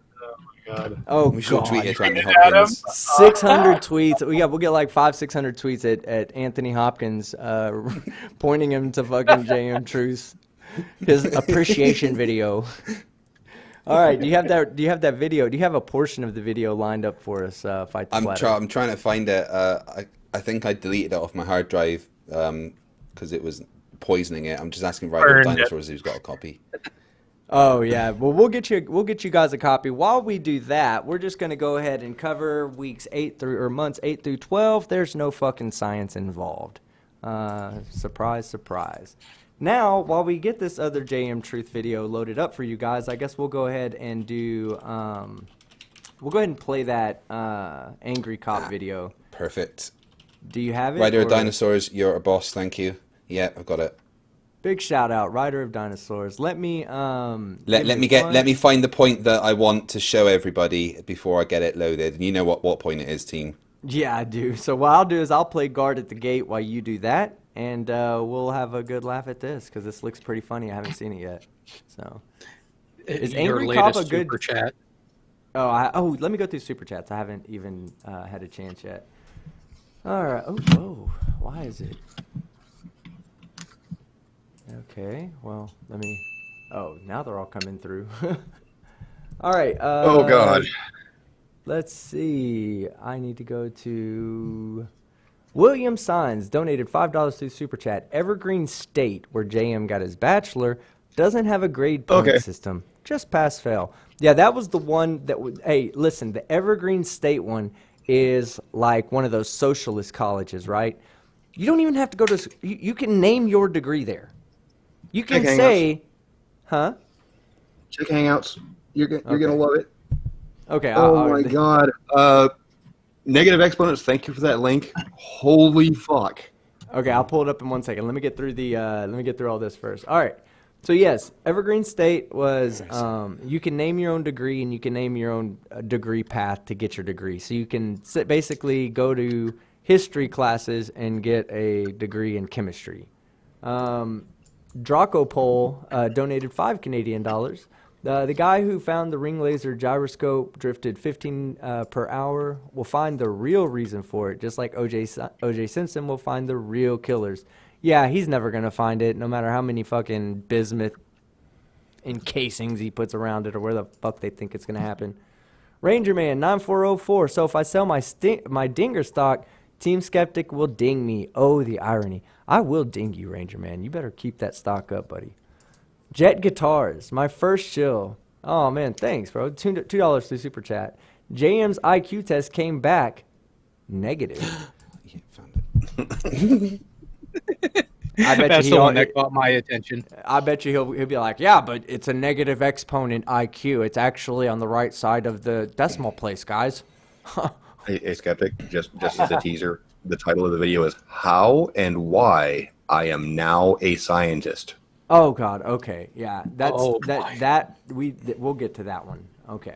God. Oh, We should all tweet it to Anthony Adam? Hopkins. 600 tweets. We'll get like 500-600 tweets at Anthony Hopkins, pointing him to fucking J.M. Truth, his appreciation video. All right, do you have that video? Do you have a portion of the video lined up for us? Fight the I'm Flat Earth? I'm trying to find it. I think I deleted it off my hard drive because it was poisoning it. I'm just asking Writer of Burned it. Dinosaurs who's got a copy. Oh yeah, well we'll get you guys a copy. While we do that, we're just gonna go ahead and cover months 8 through 12. There's no fucking science involved. Surprise, surprise. Now, while we get this other JM Truth video loaded up for you guys, I guess we'll go ahead and do we'll go ahead and play that angry cop video. Perfect. Do you have it? Writer of or- Dinosaurs, you're a boss. Thank you. Yeah, I've got it. Big shout out, Writer of Dinosaurs. Let me Let me find the point that I want to show everybody before I get it loaded. And you know what point it is, team. Yeah, I do. So what I'll do is I'll play guard at the gate while you do that, and we'll have a good laugh at this because this looks pretty funny. I haven't seen it yet. So is Your Angry Cop latest a good super chat. Oh, let me go through super chats. I haven't even had a chance yet. All right. Oh, whoa. Why is it? Okay. Well, let me. Oh, now they're all coming through. All right. Oh God. Let's see. I need to go to William Signs donated $5 through Super Chat. Evergreen State, where JM got his bachelor, doesn't have a grade point system. Just pass fail. Yeah, that was the one that would. Hey, listen, the Evergreen State one is like one of those socialist colleges, right? You don't even have to go to. You can name your degree there. You can Check say, huh? Check Hangouts. You're gonna love it. Okay. Oh my god. Negative exponents. Thank you for that link. Holy fuck. Okay, I'll pull it up in 1 second. Let me get through the. Let me get through all this first. All right. So yes, Evergreen State was. You can name your own degree and you can name your own degree path to get your degree. So you can basically go to history classes and get a degree in chemistry. Dracopole donated $5 Canadian. The guy who found the ring laser gyroscope drifted 15 per hour will find the real reason for it, just like O.J. Simpson will find the real killers. Yeah, he's never going to find it, no matter how many fucking bismuth encasings he puts around it or where the fuck they think it's going to happen. Ranger Man 9404. So if I sell my dinger stock, Team Skeptic will ding me. Oh, the irony. I will ding you, Ranger Man. You better keep that stock up, buddy. Jet Guitars, my first chill. Oh, man, thanks, bro. $2 through Super Chat. JM's IQ test came back negative. Yeah, found it. I bet That's you the one that caught my attention. I bet you he'll be like, yeah, but it's a negative exponent IQ. It's actually on the right side of the decimal place, guys. Hey, Skeptic, just as a teaser, the title of the video is How and Why I Am Now a Scientist. Oh God, okay, yeah, we'll get to that one. Okay,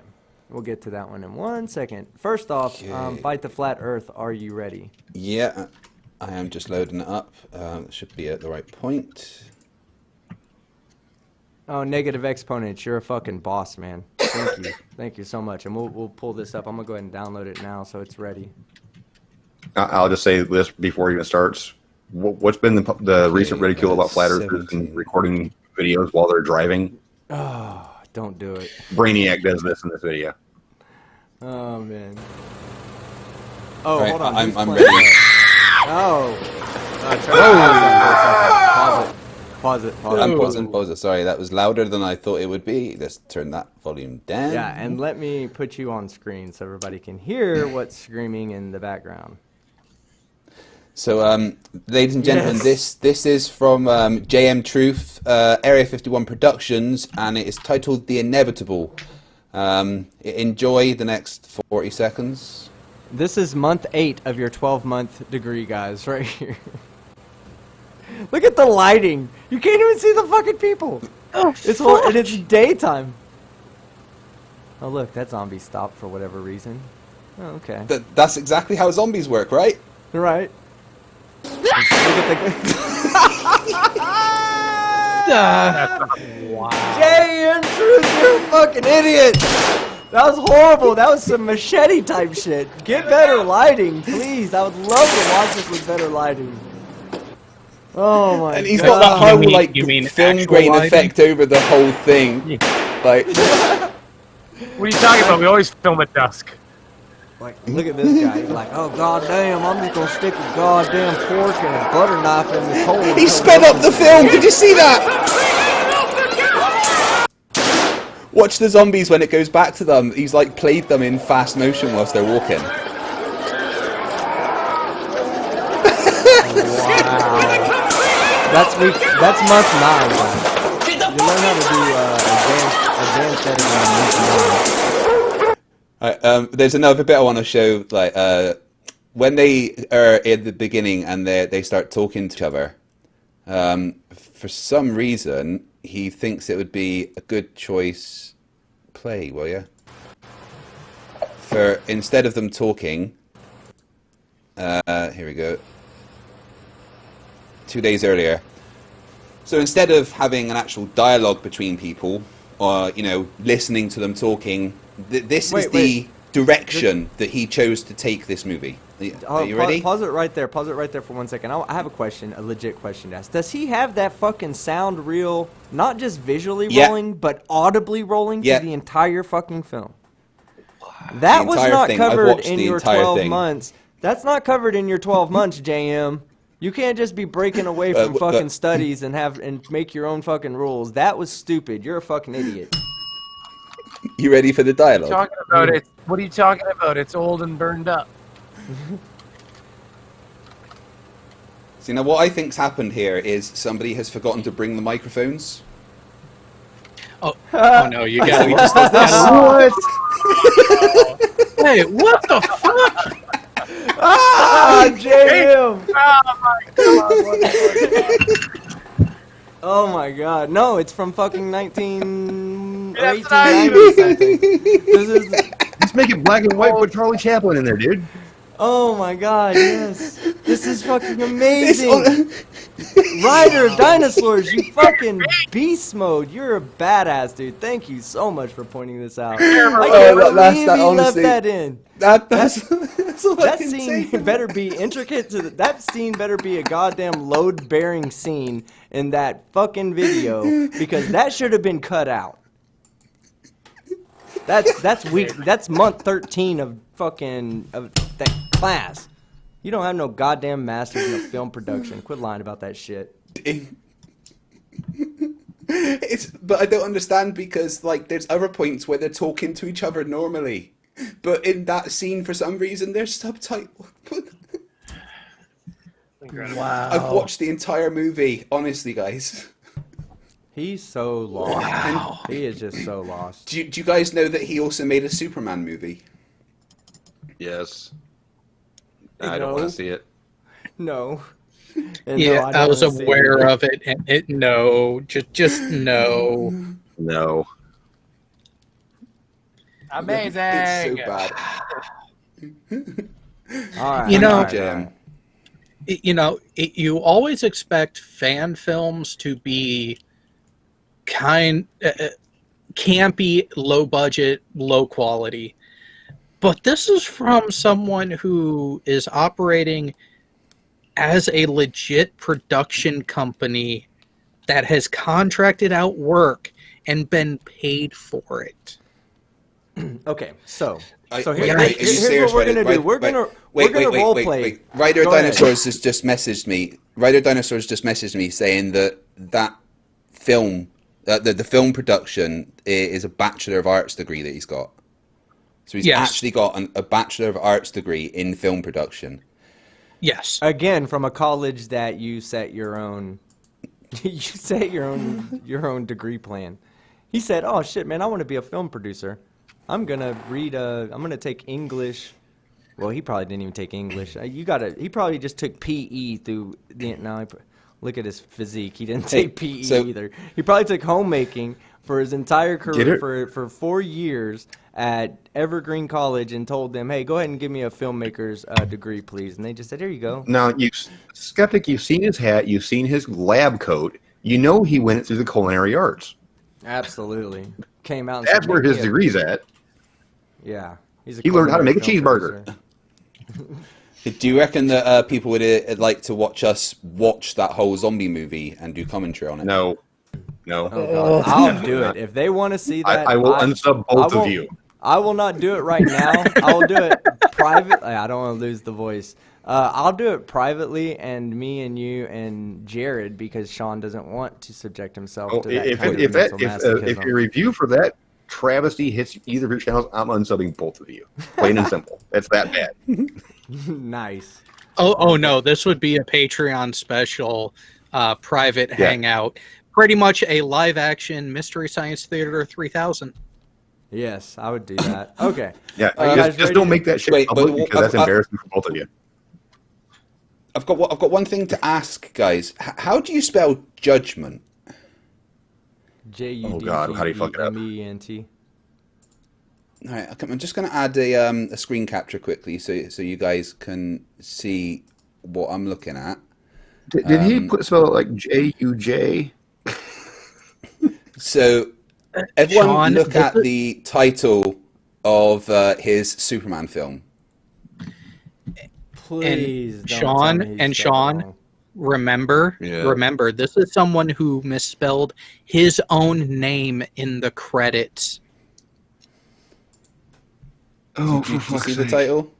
we'll get to that one in 1 second. First off, Fight the Flat Earth. Are you ready? Yeah, I am just loading it up. It should be at the right point. Oh, negative exponents. You're a fucking boss, man. Thank you, thank you so much. And we'll pull this up. I'm gonna go ahead and download it now, so it's ready. I'll just say this before it even starts. What's been the recent ridicule about flat earthers and recording videos while they're driving? Oh, don't do it. Brainiac does this in this video. Oh man. Oh, Right, hold on. I'm ready. Oh. Pause it. I'm pause it. Sorry, that was louder than I thought it would be. Let's turn that volume down. Yeah, and let me put you on screen so everybody can hear what's screaming in the background. So, ladies and gentlemen, this is from JM Truth, Area 51 Productions, and it is titled The Inevitable. Enjoy the next 40 seconds. This is month 8 of your 12-month degree, guys, right here. Look at the lighting. You can't even see the fucking people. And it's daytime. Oh, look, that zombie stopped for whatever reason. Oh, okay. That's exactly how zombies work, right? Right. Look at the... Wow. JM Truth, you're a fucking idiot. That was horrible. That was some machete type shit. Get better lighting, please. I would love to watch this with better lighting. Oh my god. And he's got that whole you mean film grain lighting? effect over the whole thing. Yeah. Like, What are you talking about? We always film at dusk. Like, look at this guy. He's like, oh goddamn, I'm just gonna stick a goddamn fork and a butter knife in this hole. he sped up the film. Did you see that? Watch the zombies when it goes back to them. He's like played them in fast motion whilst they're walking. Wow. That's month 9, man. You learn how to do advanced editing on month 9. There's another bit I want to show. Like when they are at the beginning and they start talking to each other. For some reason, he thinks it would be a good choice. Play, will you? For instead of them talking, here we go. 2 days earlier. So instead of having an actual dialogue between people, or listening to them talking, this is the direction that he chose to take this movie. Are you ready? Pause it right there. Pause it right there for 1 second. I have a question, a legit question to ask. Does he have that fucking sound reel, not just visually rolling, but audibly rolling through the entire fucking film? That was entire not thing. I've covered watched in the your entire 12 thing. months. That's not covered in your 12 months, JM. You can't just be breaking away from fucking studies and make your own fucking rules. That was stupid. You're a fucking idiot. You ready for the What are you dialogue? talking about? What are you talking about? It's old and burned up. See, now what I think's happened here is somebody has forgotten to bring the microphones. Oh no, you got He just does this. What? Hey, what the fuck? Ah, JM! Oh my god! What the fuck? Oh my god. No, it's from fucking 19 or That's what I 1890 something. This is... Just make it black and white. Put Charlie Chaplin in there, dude. Oh my god, yes. This is fucking amazing. Rider of Dinosaurs, you fucking beast mode. You're a badass, dude. Thank you so much for pointing this out. I can't believe he left that in. That's all I That can scene say. better be intricate that scene better be a goddamn load-bearing scene in that fucking video, because that should have been cut out. That's month 13 of fucking that class. You don't have no goddamn masters in film production. Quit lying about that shit. But I don't understand, because like there's other points where they're talking to each other normally, but in that scene for some reason there's subtitles. Wow. I've watched the entire movie, honestly, guys. He's so lost. Wow. He is just so lost. Do you guys know that he also made a Superman movie? Yes. I don't want to see it. No. And Yeah, no, I was don't wanna see aware of it, and just no. No. Amazing. It's so bad. All right. You know- all right, Jam. all right. You always expect fan films to be campy, low budget, low quality. But this is from someone who is operating as a legit production company that has contracted out work and been paid for it. Okay, so Are you here's serious, what we're Ryder? gonna do. We're gonna role play. Rider Go ahead. Dinosaurs has just messaged me. Rider Dinosaurs just messaged me saying that film, the film production is a Bachelor of Arts degree that he's got. So he's actually got a Bachelor of Arts degree in film production. Yes. Again, from a college that you set your own, your own degree plan. He said, "Oh shit, man, I want to be a film producer. I'm gonna take English." Well, he probably didn't even take English. He probably just took PE through the. Now, look at his physique. He didn't take PE either. He probably took homemaking for his entire career for 4 years at Evergreen College, and told them, "Hey, go ahead and give me a filmmaker's degree, please." And they just said, "Here you go." Now, Skeptic, you've seen his hat, you've seen his lab coat. You know he went through the culinary arts. Absolutely, came out. And That's said, where "Make his me a-" degree's at. Yeah, He learned how to make a culinary cheeseburger. film Do you reckon that people would like to watch us watch that whole zombie movie and do commentary on it? No. Oh, God. I'll do it if they want to see that. I will unsub both of you. I will not do it right now. I will do it privately. I don't want to lose the voice. I'll do it privately, and me and you and Jared, because Sean doesn't want to subject himself to that kind of mental masochism. If your review for that travesty hits either of your channels, I'm unsubbing both of you. Plain and simple. It's that bad. Nice. Oh no, this would be a Patreon special private hangout. Pretty much a live action Mystery Science Theater 3000. Yes, I would do that. Okay. Yeah, guys just don't make that shit public, because that's embarrassing for both of you. I've got one thing to ask, guys. How do you spell judgment? JUDGMENT. Oh, God, how do you fuck it up? All right, okay, I'm just going to add a screen capture quickly so you guys can see what I'm looking at. Did he spell it like JUJ? So everyone Sean, look at the title of his Superman film. Please And don't Sean, tell me he and spelled it Sean, wrong. remember, this is someone who misspelled his own name in the credits. Oh, Did you for fuck's see the sake. title?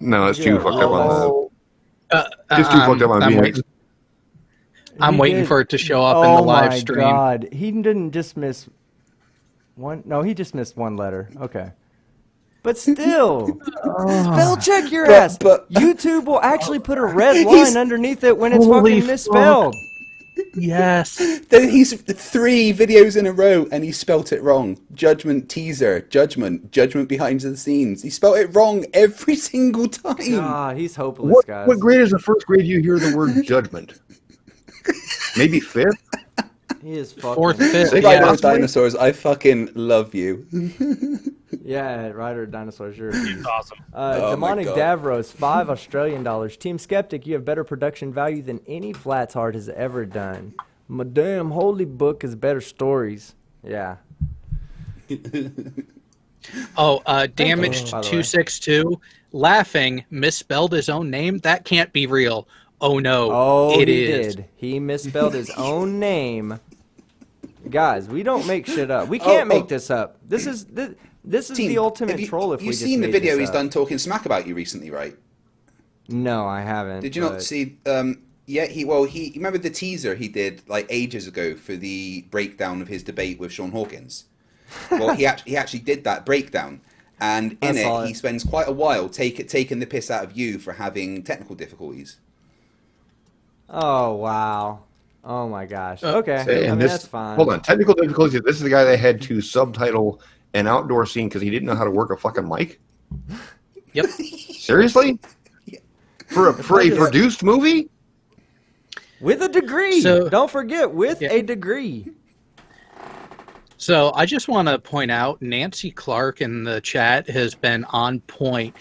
No, it's too Yeah, fucked up on the. Oh, It's too fucked up on I'm being. waiting. I'm He waiting did. for it to show up in the Oh live my stream. God, he didn't just miss one. No, he just missed one letter. Okay, but still, spell check your ass. But YouTube will actually put a red line he's underneath it when it's Holy fucking misspelled. Yes. then he's 3 videos in a row and he spelt it wrong. Judgment teaser, judgment behind the scenes. He spelt it wrong every single time. God, he's hopeless, guys. What grade is the first grade you hear the word judgment? Maybe fifth? He is Fourth, fucking. fifth, Rider yeah. of possibly? Dinosaurs, I fucking love you. Yeah, Rider Dinosaurs, you're a beast. Awesome. Oh my Demonic God. Davros, $5 Team Skeptic, you have better production value than any Flats Heart has ever done. Madame Holy Book is better stories. Yeah. Oh, by the way. Damaged262 laughing misspelled his own name. That can't be real. Oh no, Oh, it he is. did. He misspelled his own name. Guys, we don't make shit up. We can't make this up. This is Team, the ultimate have you, troll if we you've just seen the made video this he's up. done talking smack about you recently, right? No, I haven't. Did you but- not see? Yeah, he remember the teaser he did like ages ago for the breakdown of his debate with Sean Hawkins. Well, he actually did that breakdown, and I in saw it he spends quite a while taking the piss out of you for having technical difficulties. Oh, wow. Oh, my gosh. Okay. And I mean, this, that's fine. hold on, technical difficulties. This is the guy that had to subtitle an outdoor scene because he didn't know how to work a fucking mic. Yep. Seriously? For a just- produced movie? With a degree. So- Don't forget, with Yeah. a degree. So I just want to point out Nancy Clark in the chat has been on point.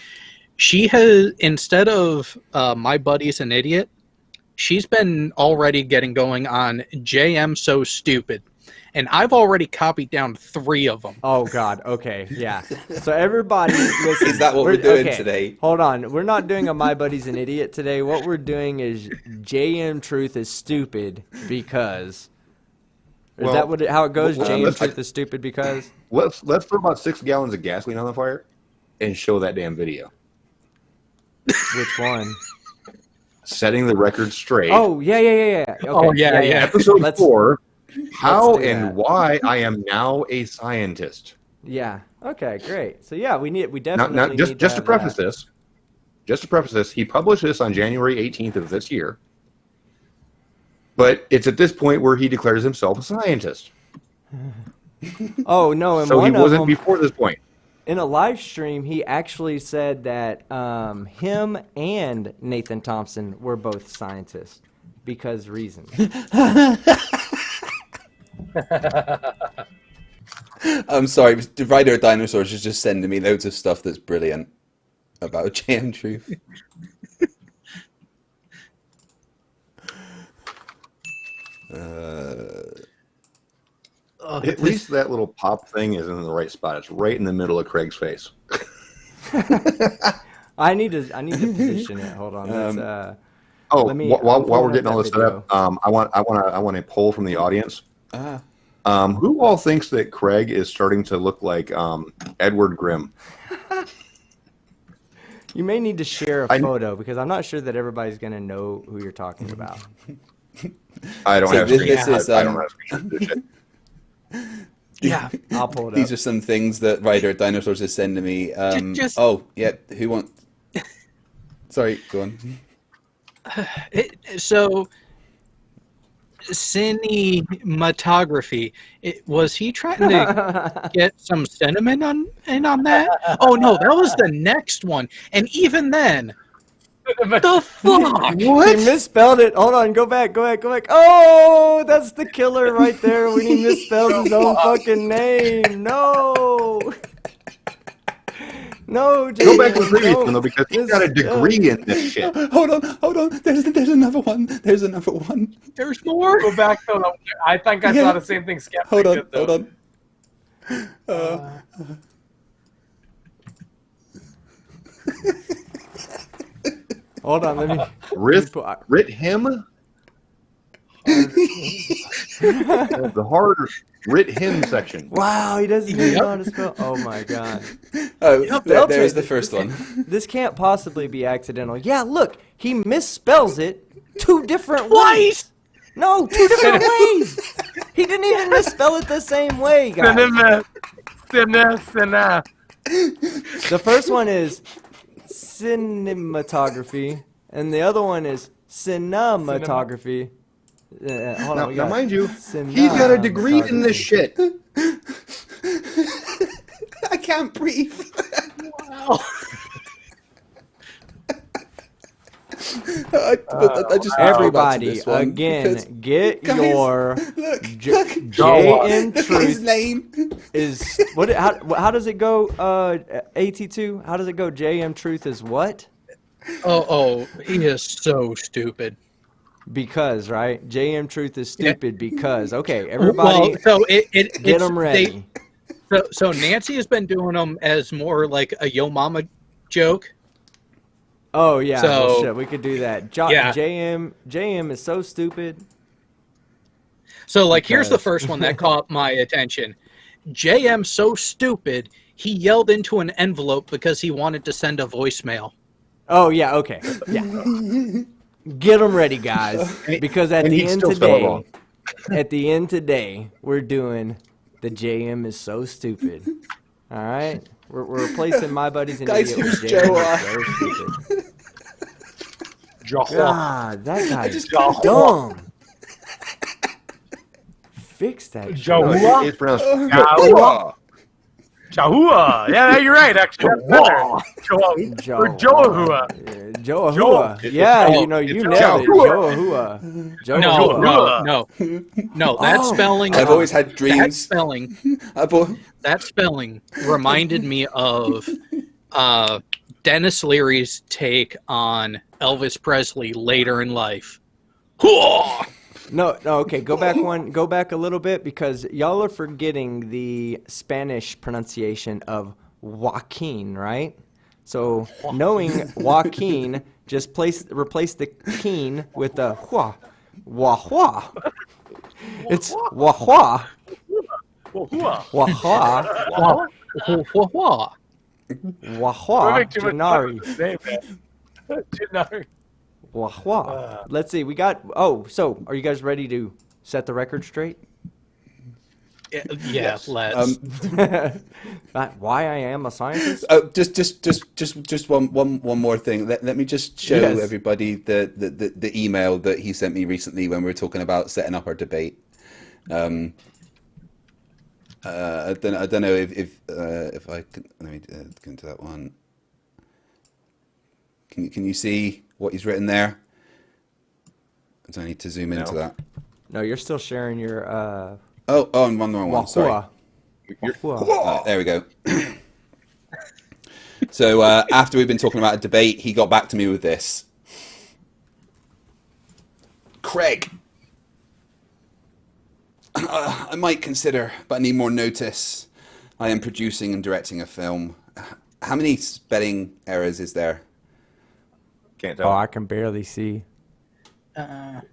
She has, instead of my buddy's an idiot, she's been already getting going on JM so stupid. And I've already copied down 3 of them. Oh, God. Okay. Yeah. So, everybody, listen. Is that what we're doing today? Hold on. We're not doing a My Buddy's an Idiot today. What we're doing is JM Truth is stupid because. Is Well, that how it goes? well, JM let's- Truth is stupid because. Let's throw about 6 gallons of gasoline on the fire and show that damn video. Which one? Setting the record straight. Oh, yeah. Okay. Oh, yeah. Episode Let's- 4, how do and that. why I am now a scientist. Yeah. Okay. Great. So yeah, we Now, definitely just need just to have preface that. this, he published this on January 18th of this year. But it's at this point where he declares himself a scientist. Oh no! And So he one of wasn't them, before this point. in a live stream, he actually said that him and Nathan Thompson were both scientists because reasons. I'm sorry, the Rider of Dinosaurs is just sending me loads of stuff that's brilliant about JM Truth. At least that little pop thing is in the right spot. It's right in the middle of Craig's face. I need to position it. Hold on. Let's, Oh, Let me- while I'm pulling we're getting up all that this set up, I want a poll from the audience. Who all thinks that Craig is starting to look like Edward Grimm? you may need to share a I- photo because I'm not sure that everybody's gonna know who you're talking about. I don't So have this screenshots. is, I don't have screenshots of this shit. Yeah. I'll pull it These up. are some things that Rider of Dinosaurs is sending me. Just- Oh, yeah, who wants... Sorry, go on. So, cinematography. Was he trying to get some sentiment on that? Oh no, that was the next one. And even then, the fuck? He misspelled it. Hold on, go back. Oh, that's the killer right there when he misspelled his own fucking name. No. No, Go back to the Jason, previous no. one though, because he's got a degree in this shit. Hold on. There's another one. There's another one. There's more. Go back though. I think I saw the same thing Skeptic Hold on, did, though. hold on. Hold on, let me. Rit him? The hard writ him section. Wow, he doesn't even know how to spell. Oh my god. Oh, They'll there's take the this. first one. This can't possibly be accidental. Yeah, look, he misspells it 2 different ways. No, 2 different ways. He didn't even misspell it the same way, guys. The first one is cinematography, and the other one is cinematography. Hold on, Now, mind you, he's got a degree in this shit. I can't breathe. Wow. I just Everybody, again, get guys, your look, JM his Truth name is what? How does it go? AT2. How does it go? JM Truth is what? Oh, he is so stupid. Because right, JM Truth is stupid because. Okay, everybody, Well, so get them ready. So Nancy has been doing them as more like a yo mama joke. Oh yeah, well So- shit, we could do that. Yeah. JM is so stupid. So like here's the Because- first one that caught my attention. JM so stupid, he yelled into an envelope because he wanted to send a voicemail. Oh yeah, okay, yeah. Get them ready, guys, because at And the he'd end still spell it today, wrong. at the end today, we're doing the JM is so stupid. All right, we're replacing my buddies an Guys, idiot with who's JM Joe? is so stupid. Jahua. God, that guy's Jahua. dumb. Fix that. shit. No, Jahua. it's pronounced Jahua. Jahua. Yeah, you're right. Actually, that's better. Jahua. Or Joahua. Joahua. Yeah, Oh, you know, you it's nailed it. Joahua. Joahua. No. That Oh. spelling. I've always had That dreams. spelling. I've al- That spelling reminded me of Dennis Leary's take on Elvis Presley later in life. No, okay, go back a little bit because y'all are forgetting the Spanish pronunciation of Joaquin, right? So knowing Joaquin, just replace the keen with the hua. Wahua. It's wahua. Wahua. Wahua. Janari. Janari. Wahua. Let's see. We got. Oh, so are you guys ready to set the record straight? Yeah, let's. Why I am a scientist? just one more thing. Let me just show Yes. everybody the email that he sent me recently when we were talking about setting up our debate. I don't know if I can. Let me go into that one. Can you see what he's written there? Do I need to zoom into that? No, you're still sharing your Oh, I'm on the wrong one. Sorry. Wahua. There we go. So after we've been talking about a debate, he got back to me with this. Craig, I might consider, but I need more notice. I am producing and directing a film. How many spelling errors is there? Can't Oh, tell. I can barely see. VMix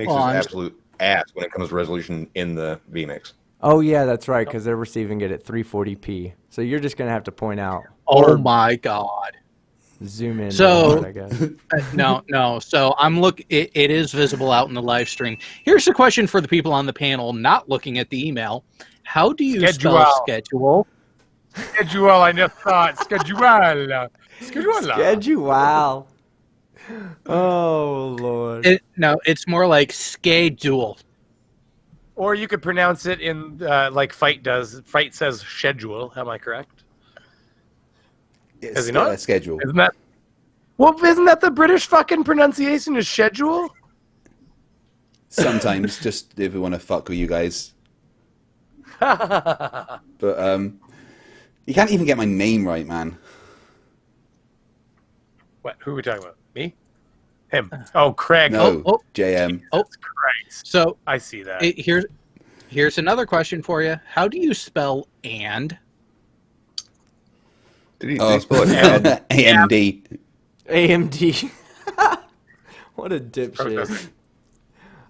Well, is absolute ass when it comes to resolution in the VMix. Oh yeah, that's right, because they're receiving it at 340p. So you're just gonna have to point out. Oh or my god. Zoom in. So- I guess. No. So it is visible out in the live stream. Here's a question for the people on the panel not looking at the email. How do you spell schedule? Schedule, I just thought. Schedule. Schedule. Oh Lord. No, it's more like schedule. Or you could pronounce it in like Fight does. Fight says schedule. Am I correct? Is he not? Schedule. Isn't that? Well, isn't that the British fucking pronunciation? Is schedule? Sometimes, just if we want to fuck with you guys. But you can't even get my name right, man. What? Who are we talking about? Me? Him? Oh, Craig. No, oh. JM. Oh, Christ. so I see that. here's another question for you. How do you spell and? Did he spell it? AMD. AMD. What a dipshit.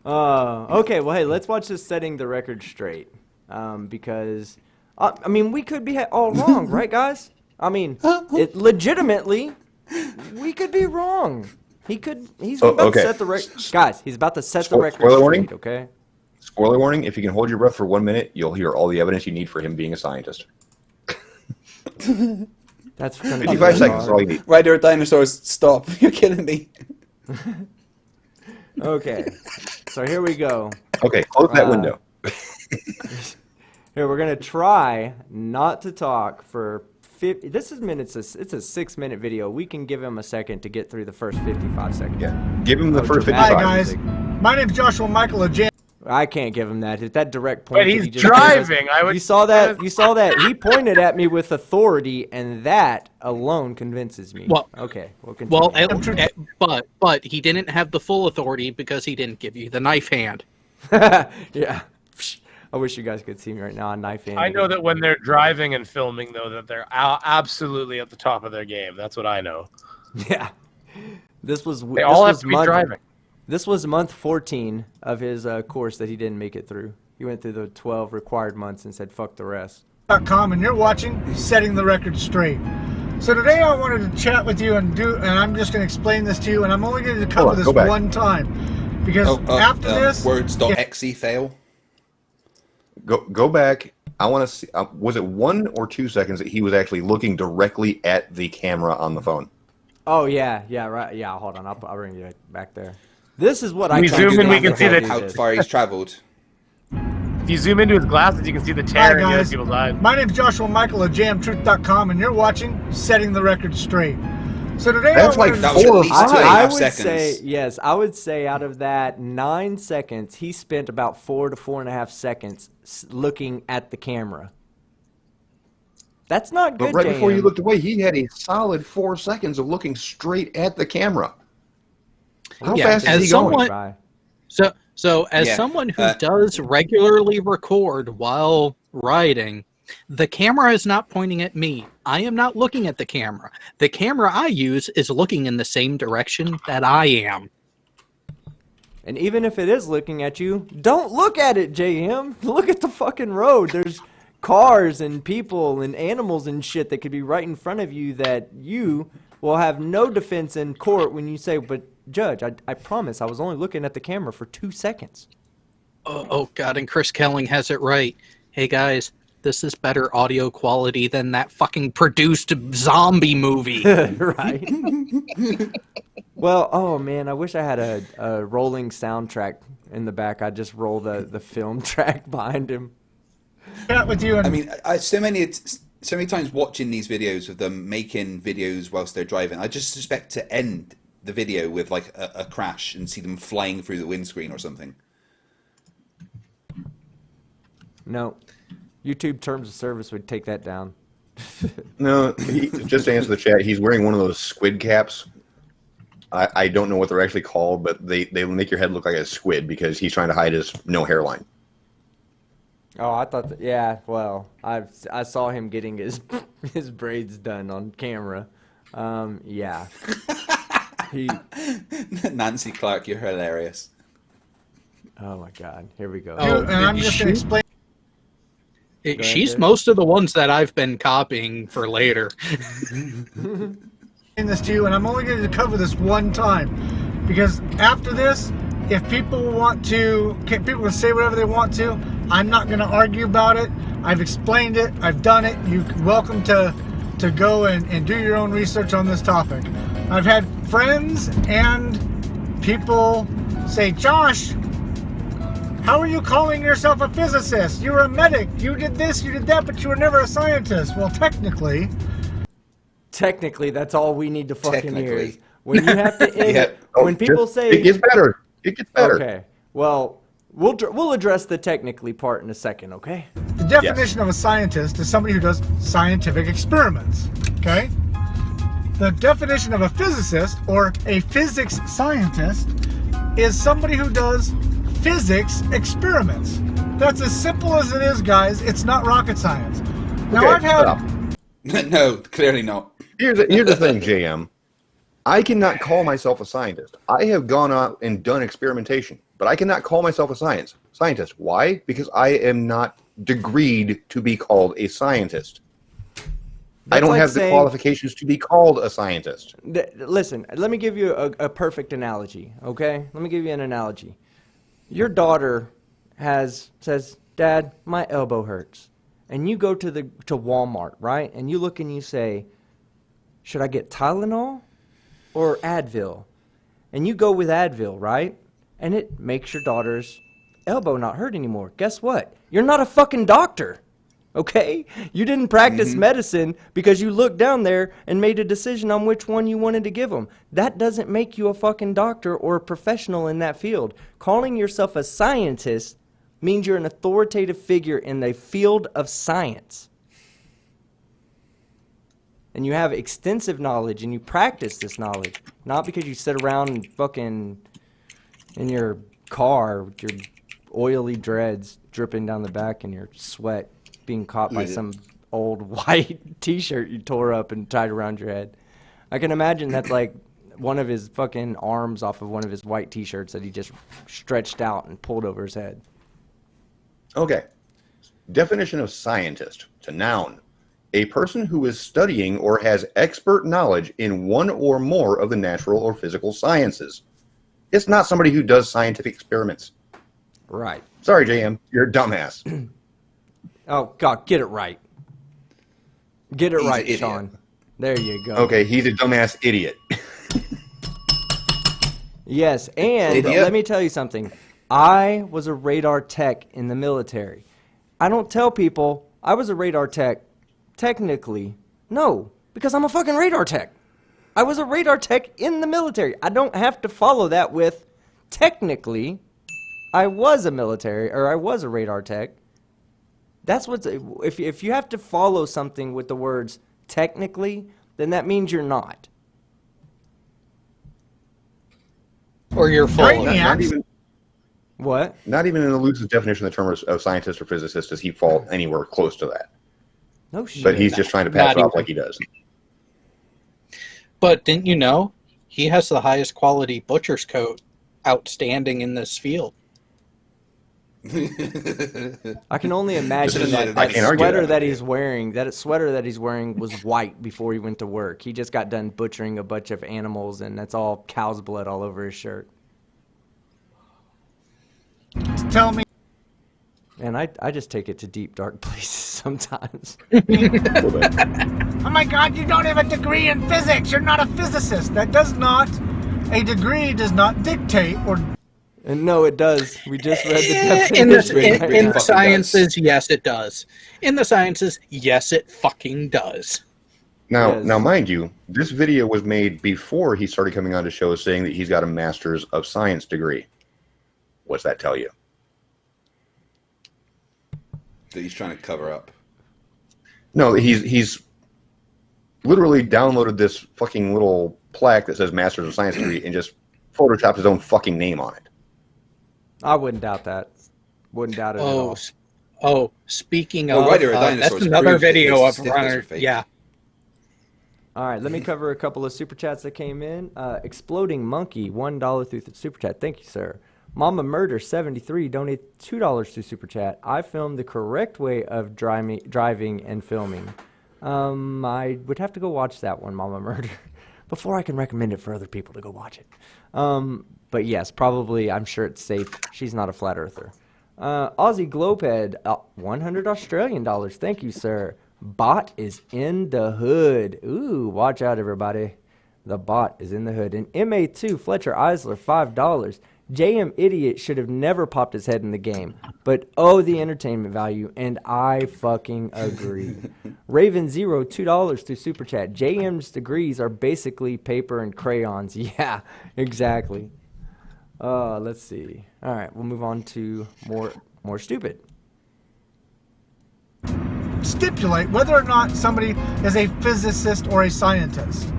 Okay, well, hey, let's watch this setting the record straight. Because, I mean, we could be all wrong, right, guys? I mean, it legitimately, we could be wrong. He's about to set the record. Guys, he's about to set the record spoiler straight, warning? okay? Spoiler warning, if you can hold your breath for 1 minute, you'll hear all the evidence you need for him being a scientist. That's going to be 55 seconds is all you need. Why there are dinosaurs? Stop. You're kidding me. Okay, so here we go. Okay, close that window. Here, we're going to try not to talk for 50. This is minutes. It's a 6-minute video. We can give him a second to get through the first 55 seconds. Yeah, give him the first dramatic 55. Hi, guys. My name's Joshua Michael of Jam. I can't give him that. That direct point. But that he's he just gave us- driving. I would. You saw that? You saw that? He pointed at me with authority, and that alone convinces me. Well- okay, we'll continue. But he didn't have the full authority because he didn't give you the knife hand. Yeah. I wish you guys could see me right now on knife hand. I know that when they're driving and filming, though, that they're absolutely at the top of their game. That's what I know. Yeah. This was. They all have to be driving. This was month 14 of his course that he didn't make it through. He went through the 12 required months and said, fuck the rest. .com, and you're watching Setting the Record Straight. So today I wanted to chat with you and I'm just going to explain this to you, and I'm only going to cover this one time. Because after this... Words.exe fail. Go back. I want to see, was it 1 or 2 seconds that he was actually looking directly at the camera on the phone? Oh, yeah, right. Yeah, hold on. I'll bring you back there. This is what I We zoom in, we can see how far he's traveled. If you zoom into his glasses, you can see the tear in the other people's eyes. My name's Joshua Michael of JamTruth.com, and you're watching Setting the Record Straight. So today That's like 4 or 5 I would seconds. say, yes, I would say out of that 9 seconds, he spent about 4 to 4.5 seconds looking at the camera. That's not good, But right before JM. you looked away, he had a solid 4 seconds of looking straight at the camera. How fast is he going? So as someone who does regularly record while riding, the camera is not pointing at me. I am not looking at the camera. The camera I use is looking in the same direction that I am. And even if it is looking at you, don't look at it, JM. Look at the fucking road. There's cars and people and animals and shit that could be right in front of you that you will have no defense in court when you say, but Judge, I promise I was only looking at the camera for 2 seconds. Oh God, and Chris Kelling has it right. Hey guys, this is better audio quality than that fucking produced zombie movie. Right? Well, oh man, I wish I had a rolling soundtrack in the back. I'd just roll the film track behind him. Chat with you. I mean, so many times watching these videos of them making videos whilst they're driving, I just suspect to end the video with like a crash and see them flying through the windscreen or something. No, YouTube terms of service would take that down. No, just to answer the chat, he's wearing one of those squid caps. I don't know what they're actually called, but they make your head look like a squid because he's trying to hide his no hairline. Oh, I thought that, yeah, well, I saw him getting his braids done on camera. Yeah. Nancy Clark, you're hilarious. Oh my God, here we go. And I'm just going to explain. She's most of the ones that I've been copying for later. This to you, and I'm only going to cover this one time, because after this, if people people can say whatever they want to. I'm not going to argue about it. I've explained it. I've done it. You're welcome to go and do your own research on this topic. I've had friends and people say, Josh, how are you calling yourself a physicist? You're a medic. You did this, you did that, but you were never a scientist. Well, technically, that's all we need to fucking hear. Is when you have to end, when people say it gets better. It gets better. Okay. Well, we'll address the technically part in a second, okay? the definition of a scientist is somebody who does scientific experiments. Okay? The definition of a physicist or a physics scientist is somebody who does physics experiments. That's as simple as it is, guys. It's not rocket science. Now, I've had... No, clearly not. Here's the thing, JM. I cannot call myself a scientist. I have gone out and done experimentation. but I cannot call myself a scientist. Why? Because I am not degreed to be called a scientist. I don't have the qualifications to be called a scientist. Listen, let me give you a perfect analogy, okay? Let me give you an analogy. Your daughter says, Dad, my elbow hurts. And you go to Walmart, right? And you look and you say, should I get Tylenol or Advil? And you go with Advil, right? And it makes your daughter's elbow not hurt anymore. Guess what? You're not a fucking doctor. Okay? You didn't practice medicine because you looked down there and made a decision on which one you wanted to give them. That doesn't make you a fucking doctor or a professional in that field. Calling yourself a scientist means you're an authoritative figure in the field of science. And you have extensive knowledge and you practice this knowledge. Not because you sit around and fucking in your car with your oily dreads dripping down the back and your sweat being caught by some old white t-shirt you tore up and tied around your head. I can imagine that's like one of his fucking arms off of one of his white t-shirts that he just stretched out and pulled over his head. Okay. Definition of scientist to noun. A person who is studying or has expert knowledge in one or more of the natural or physical sciences. It's not somebody who does scientific experiments. Right. Sorry, JM. You're a dumbass. Oh, God, get it right. Get it right, Sean. There you go. Okay, he's a dumbass idiot. Yes, and let me tell you something. I was a radar tech in the military. I don't tell people I was a radar tech technically. No, because I'm a fucking radar tech. I was a radar tech in the military. I don't have to follow that with technically I was a military or I was a radar tech. That's what's if you have to follow something with the words technically, then that means you're not. Or you're full. Not even. What? Not even in the loosest definition of the term of scientist or physicist does he fall anywhere close to that. No shit. But he's just trying to pass it off like he does. But didn't you know he has the highest quality butcher's coat outstanding in this field? I can only imagine that sweater that he's wearing. That sweater that he's wearing was white before he went to work. He just got done butchering a bunch of animals, and that's all cow's blood all over his shirt. Tell me. And I just take it to deep, dark places sometimes. Oh my God, you don't have a degree in physics. You're not a physicist. A degree does not dictate or... And no, it does. We just read the definition. In the sciences, yes, it does. In the sciences, yes, it fucking does. Now, mind you, this video was made before he started coming on to shows saying that he's got a Master's of Science degree. What's that tell you? That he's trying to cover up. No, he's literally downloaded this fucking little plaque that says Master's of Science degree and just photoshopped his own fucking name on it. I wouldn't doubt that. Wouldn't doubt it at all. Oh, speaking of, that's another video of Runner. Yeah. All right, let me cover a couple of super chats that came in. Exploding Monkey, $1 through the super chat. Thank you, sir. Mama Murder 73 donated $2 to super chat. I filmed the correct way of driving and filming. I would have to go watch that one, Mama Murder, before I can recommend it for other people to go watch it. But yes, probably, I'm sure it's safe. She's not a flat earther. Aussie Gloped, 100 Australian dollars. Thank you, sir. Bot is in the hood. Ooh, watch out, everybody. The bot is in the hood. And MA2, Fletcher Eisler, $5. JM Idiot should have never popped his head in the game, but the entertainment value, and I fucking agree. Raven Zero, $2 through Super Chat. JM's degrees are basically paper and crayons. Yeah, exactly. Let's see. All right, we'll move on to more stupid. Stipulate whether or not somebody is a physicist or a scientist.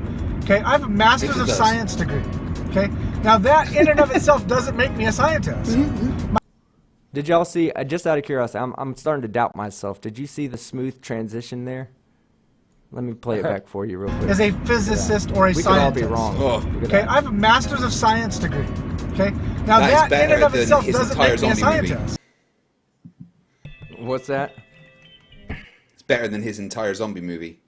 Okay, I have a Master's of Science degree. Okay, now that in and of itself doesn't make me a scientist. Did y'all see? Just out of curiosity, I'm starting to doubt myself. Did you see the smooth transition there? Let me play it back for you real quick. As a physicist or a scientist. We could all be wrong. Okay, I have a Master's of Science degree. Okay. Now That is that in and of better itself than his doesn't entire make me a zombie movie. scientist. What's that? It's better than his entire zombie movie.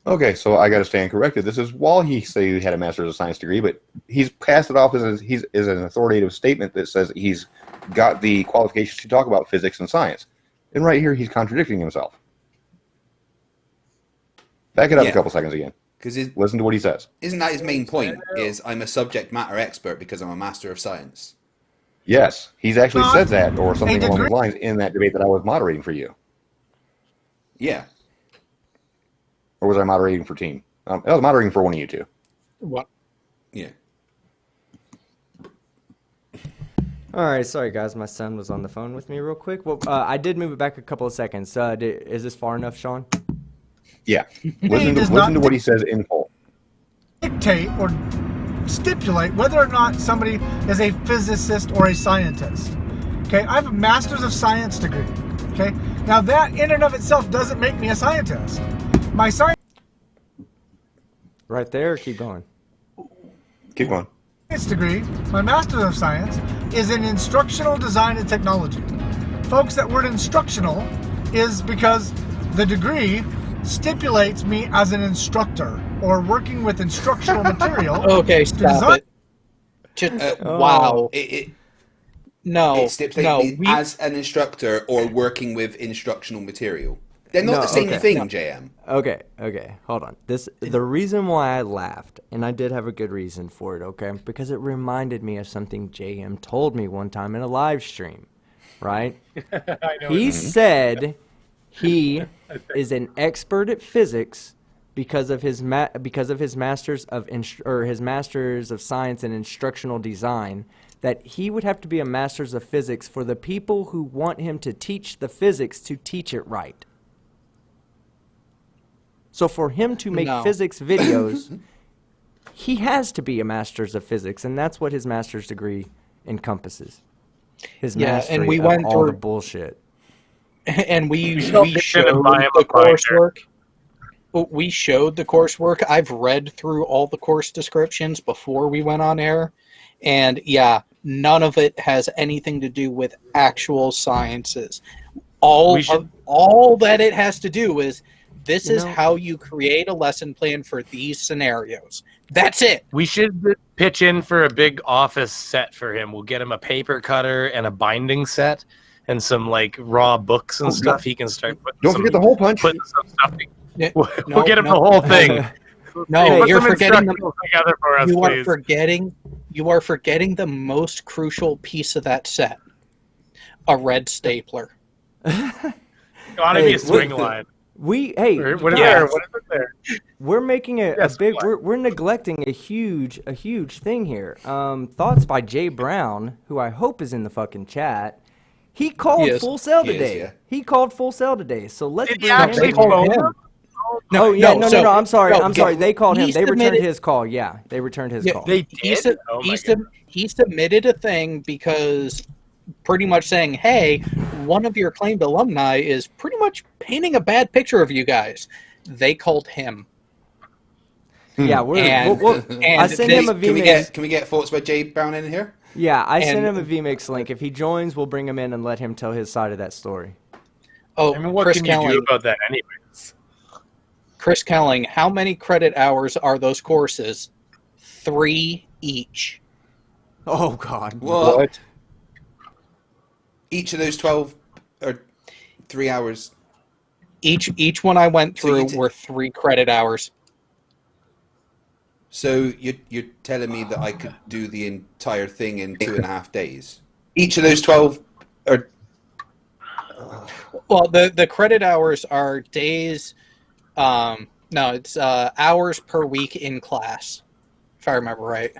Okay, so I got to stand corrected. This is while he say he had a master's of science degree, but he's passed it off as an authoritative statement that says he's got the qualifications to talk about physics and science. And right here, he's contradicting himself. Back it up a couple seconds again. Listen to what he says. Isn't that his main point? Is I'm a subject matter expert because I'm a master of science. Yes, he's actually said that or something along those lines in that debate that I was moderating for you. Yeah. Or was I moderating for team? I was moderating for one of you two. What? Yeah. All right, sorry guys, my son was on the phone with me real quick. Well, I did move it back a couple of seconds. Is this far enough, Sean? Yeah. Listen to what he says in full. Dictate or stipulate whether or not somebody is a physicist or a scientist. Okay, I have a master's of science degree. Okay, now that in and of itself doesn't make me a scientist. My science Right there, keep going. Keep going. degree, my master's of science, is in instructional design and technology. Folks, that word instructional is because the degree stipulates me as an instructor or working with instructional material. Okay, stop it. Wow. No, It stipulates me as an instructor or working with instructional material. They're not the same thing, JM. Okay, hold on. The reason why I laughed, and I did have a good reason for it, okay? Because it reminded me of something JM told me one time in a live stream, right? He said he is an expert at physics because of his masters of science and instructional design, that he would have to be a master's of physics for the people who want him to teach the physics to teach it right. So for him to make physics videos, he has to be a master's of physics, and that's what his master's degree encompases. His mastery and we of went all through the bullshit. And we showed the coursework. We showed the coursework. I've read through all the course descriptions before we went on air, and yeah, none of it has anything to do with actual sciences. All that it has to do is this is how you create a lesson plan for these scenarios. That's it. We should pitch in for a big office set for him. We'll get him a paper cutter and a binding set and some like raw books and stuff. He can start putting. Don't forget the hole punch. Putting some stuff. We'll get him the whole thing. No, you're forgetting together for us, you are forgetting the most crucial piece of that set. A red stapler. Gotta be a swing line. What is there? We're making we're neglecting a huge thing here. Thoughts by Jay Brown, who I hope is in the fucking chat. He called Full Sail today. He called Full Sail today. So let's bring him in. No, I'm sorry. They called him. They returned his call. Yeah, they returned his call. They did? He submitted a thing because pretty much saying, hey, one of your claimed alumni is pretty much painting a bad picture of you guys. They called him. Yeah, I sent him a VMix. Can we get thoughts by Jay Brown in here? Yeah, I sent him a VMix link. If he joins, we'll bring him in and let him tell his side of that story. Oh, I mean, what can you do about that anyways? Chris Kelling, how many credit hours are those courses? 3 each. Oh, God. What? Each of those 12 are 3 hours. Each one I went through were 3 credit hours. So you're telling me that I could do the entire thing in 2.5 days? Each of those 12 are... Well, the credit hours are days... it's hours per week in class, if I remember right.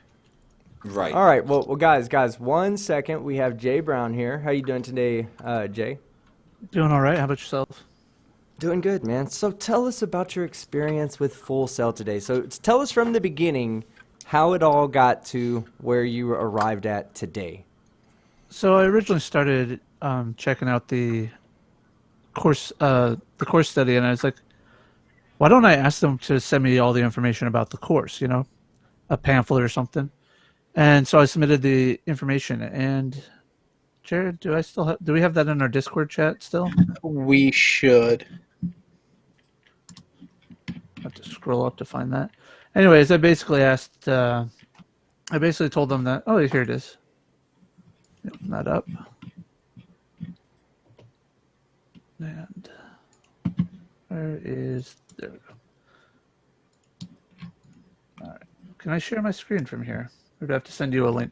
Right. All right. Well, guys, 1 second. We have Jay Brown here. How you doing today, Jay? Doing all right. How about yourself? Doing good, man. So tell us about your experience with Full Sail today. So tell us from the beginning how it all got to where you arrived at today. So I originally started checking out the course study, and I was like, why don't I ask them to send me all the information about the course, a pamphlet or something? And so I submitted the information. And Jared, do we have that in our Discord chat still? We should. I have to scroll up to find that. Anyways, I basically told them that, oh, here it is. Open that up. And there we go. All right. Can I share my screen from here? Or do I have to send you a link?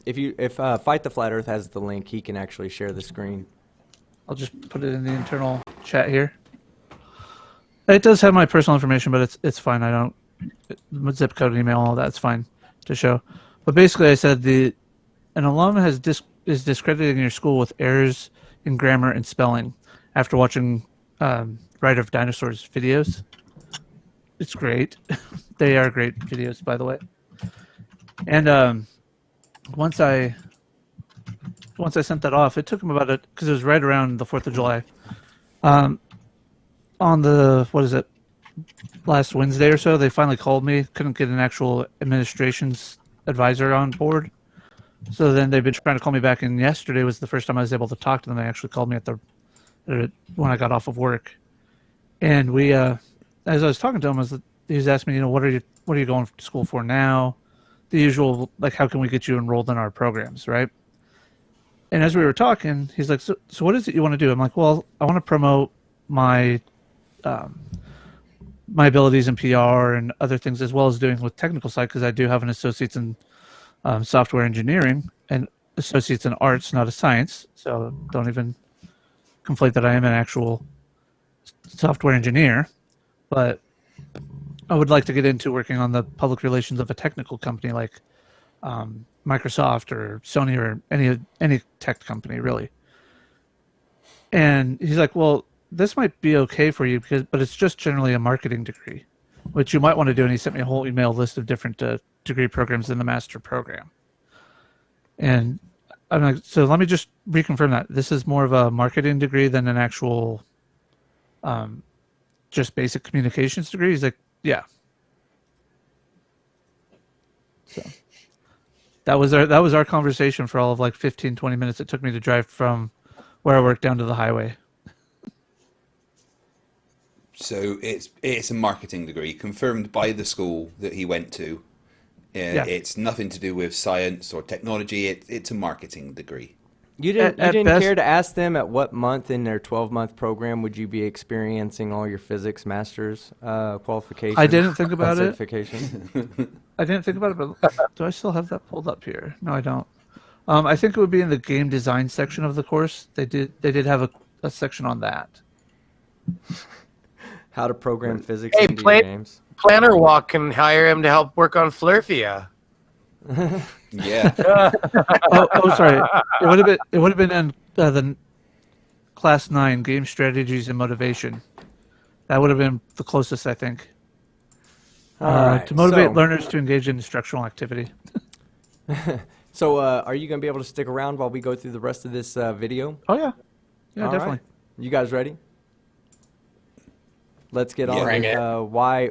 If Fight the Flat Earth has the link, he can actually share the screen. I'll just put it in the internal chat here. It does have my personal information, but it's fine. I don't zip code, email, all that's fine to show. But basically, I said an alum is discrediting your school with errors in grammar and spelling after watching Ride of Dinosaurs videos. It's great. They are great videos, by the way. And once I sent that off, it took them about it because it was right around the 4th of July. On the, last Wednesday or so, they finally called me. Couldn't get an actual administration's advisor on board. So then they've been trying to call me back, and yesterday was the first time I was able to talk to them. They actually called me when I got off of work. And we, as I was talking to him, he was asking me, what are you going to school for now? The usual, like, how can we get you enrolled in our programs, right? And as we were talking, he's like, so what is it you want to do? I'm like, well, I want to promote my abilities in PR and other things, as well as doing with technical side, because I do have an associate's in software engineering and associate's in arts, not a science. So don't even conflate that I am an actual software engineer. But I would like to get into working on the public relations of a technical company like Microsoft or Sony or any tech company, really. And he's like, well, this might be okay for you but it's just generally a marketing degree, which you might want to do. And he sent me a whole email list of different degree programs in the master program. And I'm like, so let me just reconfirm that this is more of a marketing degree than an actual just basic communications degree. He's like, yeah. So that was our conversation for all of like 15, 20 minutes. It took me to drive from where I work down to the highway. So it's a marketing degree confirmed by the school that he went to. Yeah. It's nothing to do with science or technology. It's a marketing degree. You didn't care to ask them at what month in their 12-month program would you be experiencing all your physics master's qualifications? I didn't think about it. Certification? I didn't think about it, but do I still have that pulled up here? No, I don't. I think it would be in the game design section of the course. They did have a section on that. How to program physics into your games. Planner Walk can hire him to help work on Flurfia. Yeah. Sorry. It would have been in the class 9 game strategies and motivation. That would have been the closest, I think. Right, to motivate learners to engage in instructional activity. So, are you going to be able to stick around while we go through the rest of this video? Oh yeah, definitely. Right. You guys ready? Let's get on with why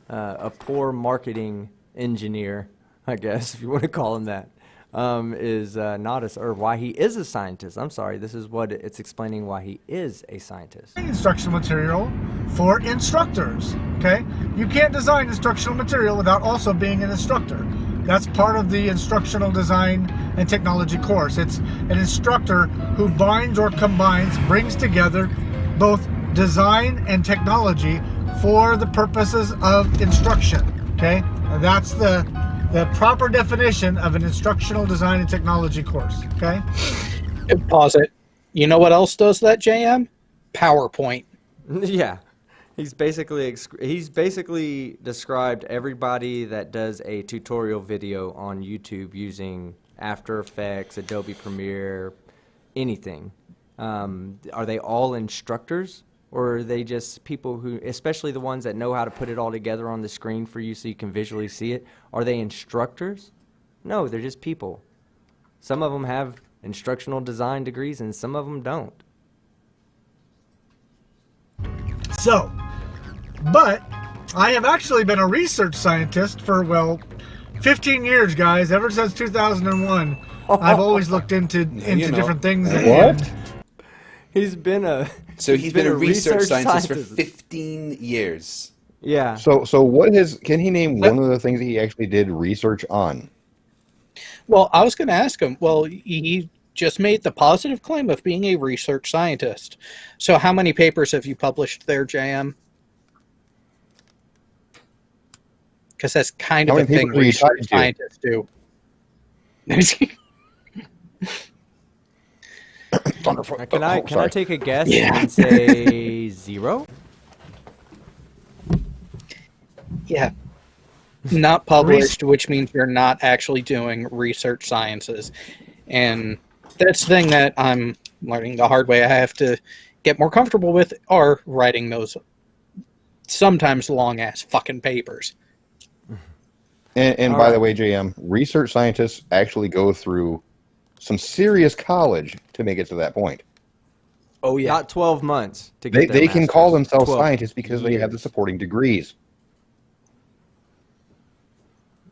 a poor marketing engineer, I guess, if you want to call him that, is not or why he is a scientist. I'm sorry, this is what it's explaining why he is a scientist. Instructional material for instructors, okay? You can't design instructional material without also being an instructor. That's part of the instructional design and technology course. It's an instructor who binds or combines, brings together both design and technology for the purposes of instruction, okay? That's the proper definition of an instructional design and technology course, okay? Pause it. You know what else does that, JM? PowerPoint. Yeah. He's basically described everybody that does a tutorial video on YouTube using After Effects, Adobe Premiere, anything. Are they all instructors? Or are they just people who, especially the ones that know how to put it all together on the screen for you so you can visually see it, are they instructors? No, they're just people. Some of them have instructional design degrees and some of them don't. So, but I have actually been a research scientist for, well, 15 years, guys. Ever since 2001, I've always looked into different things. What? He's been a He's been a research scientist for scientist. 15 years. Yeah. So what is? Can he name one of the things that he actually did research on? Well, I was going to ask him. Well, he just made the positive claim of being a research scientist. So how many papers have you published there, JM? Because that's kind of How a many thing papers are you research talking to? scientists do. Thunderfoot. Can I sorry. take a guess Yeah. and say 0? Yeah. Not published, which means you're not actually doing research sciences. And that's the thing that I'm learning the hard way. I have to get more comfortable with are writing those sometimes long-ass fucking papers. And by the way, JM, research scientists actually go through some serious college to make it to that point. Oh, yeah. Not 12 months to get They their can call master's. themselves 12 scientists because they have the years. supporting degrees.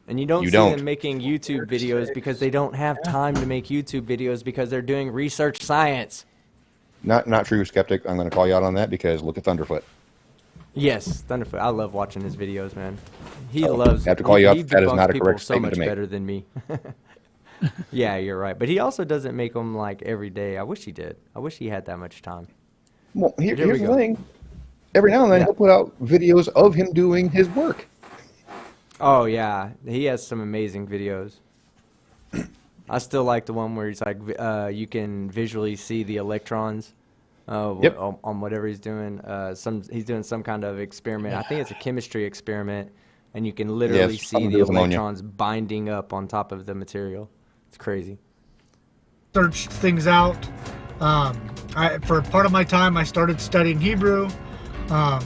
And you don't You see don't. them making YouTube videos because they don't have time to make YouTube videos because they're doing research science. Not true, Skeptic. I'm going to call you out on that because look at Thunderfoot. Yes, Thunderfoot. I love watching his videos, man. He Oh, loves. I have to call you out he that is debunks not a people correct so statement much to make. better than me. Yeah, you're right. But he also doesn't make them like every day. I wish he did. I wish he had that much time. Well, Here we here's the go. thing. Every now and then Yeah. he'll put out videos of him doing his work. Oh yeah, he has some amazing videos. I still like the one where he's like, you can visually see the electrons. Yep. On whatever he's doing. He's doing some kind of experiment. I think it's a chemistry experiment, and you can literally Yes, see something to the do with ammonia. electrons binding up on top of the material. It's crazy. Search things out. For part of my time, I started studying Hebrew. I've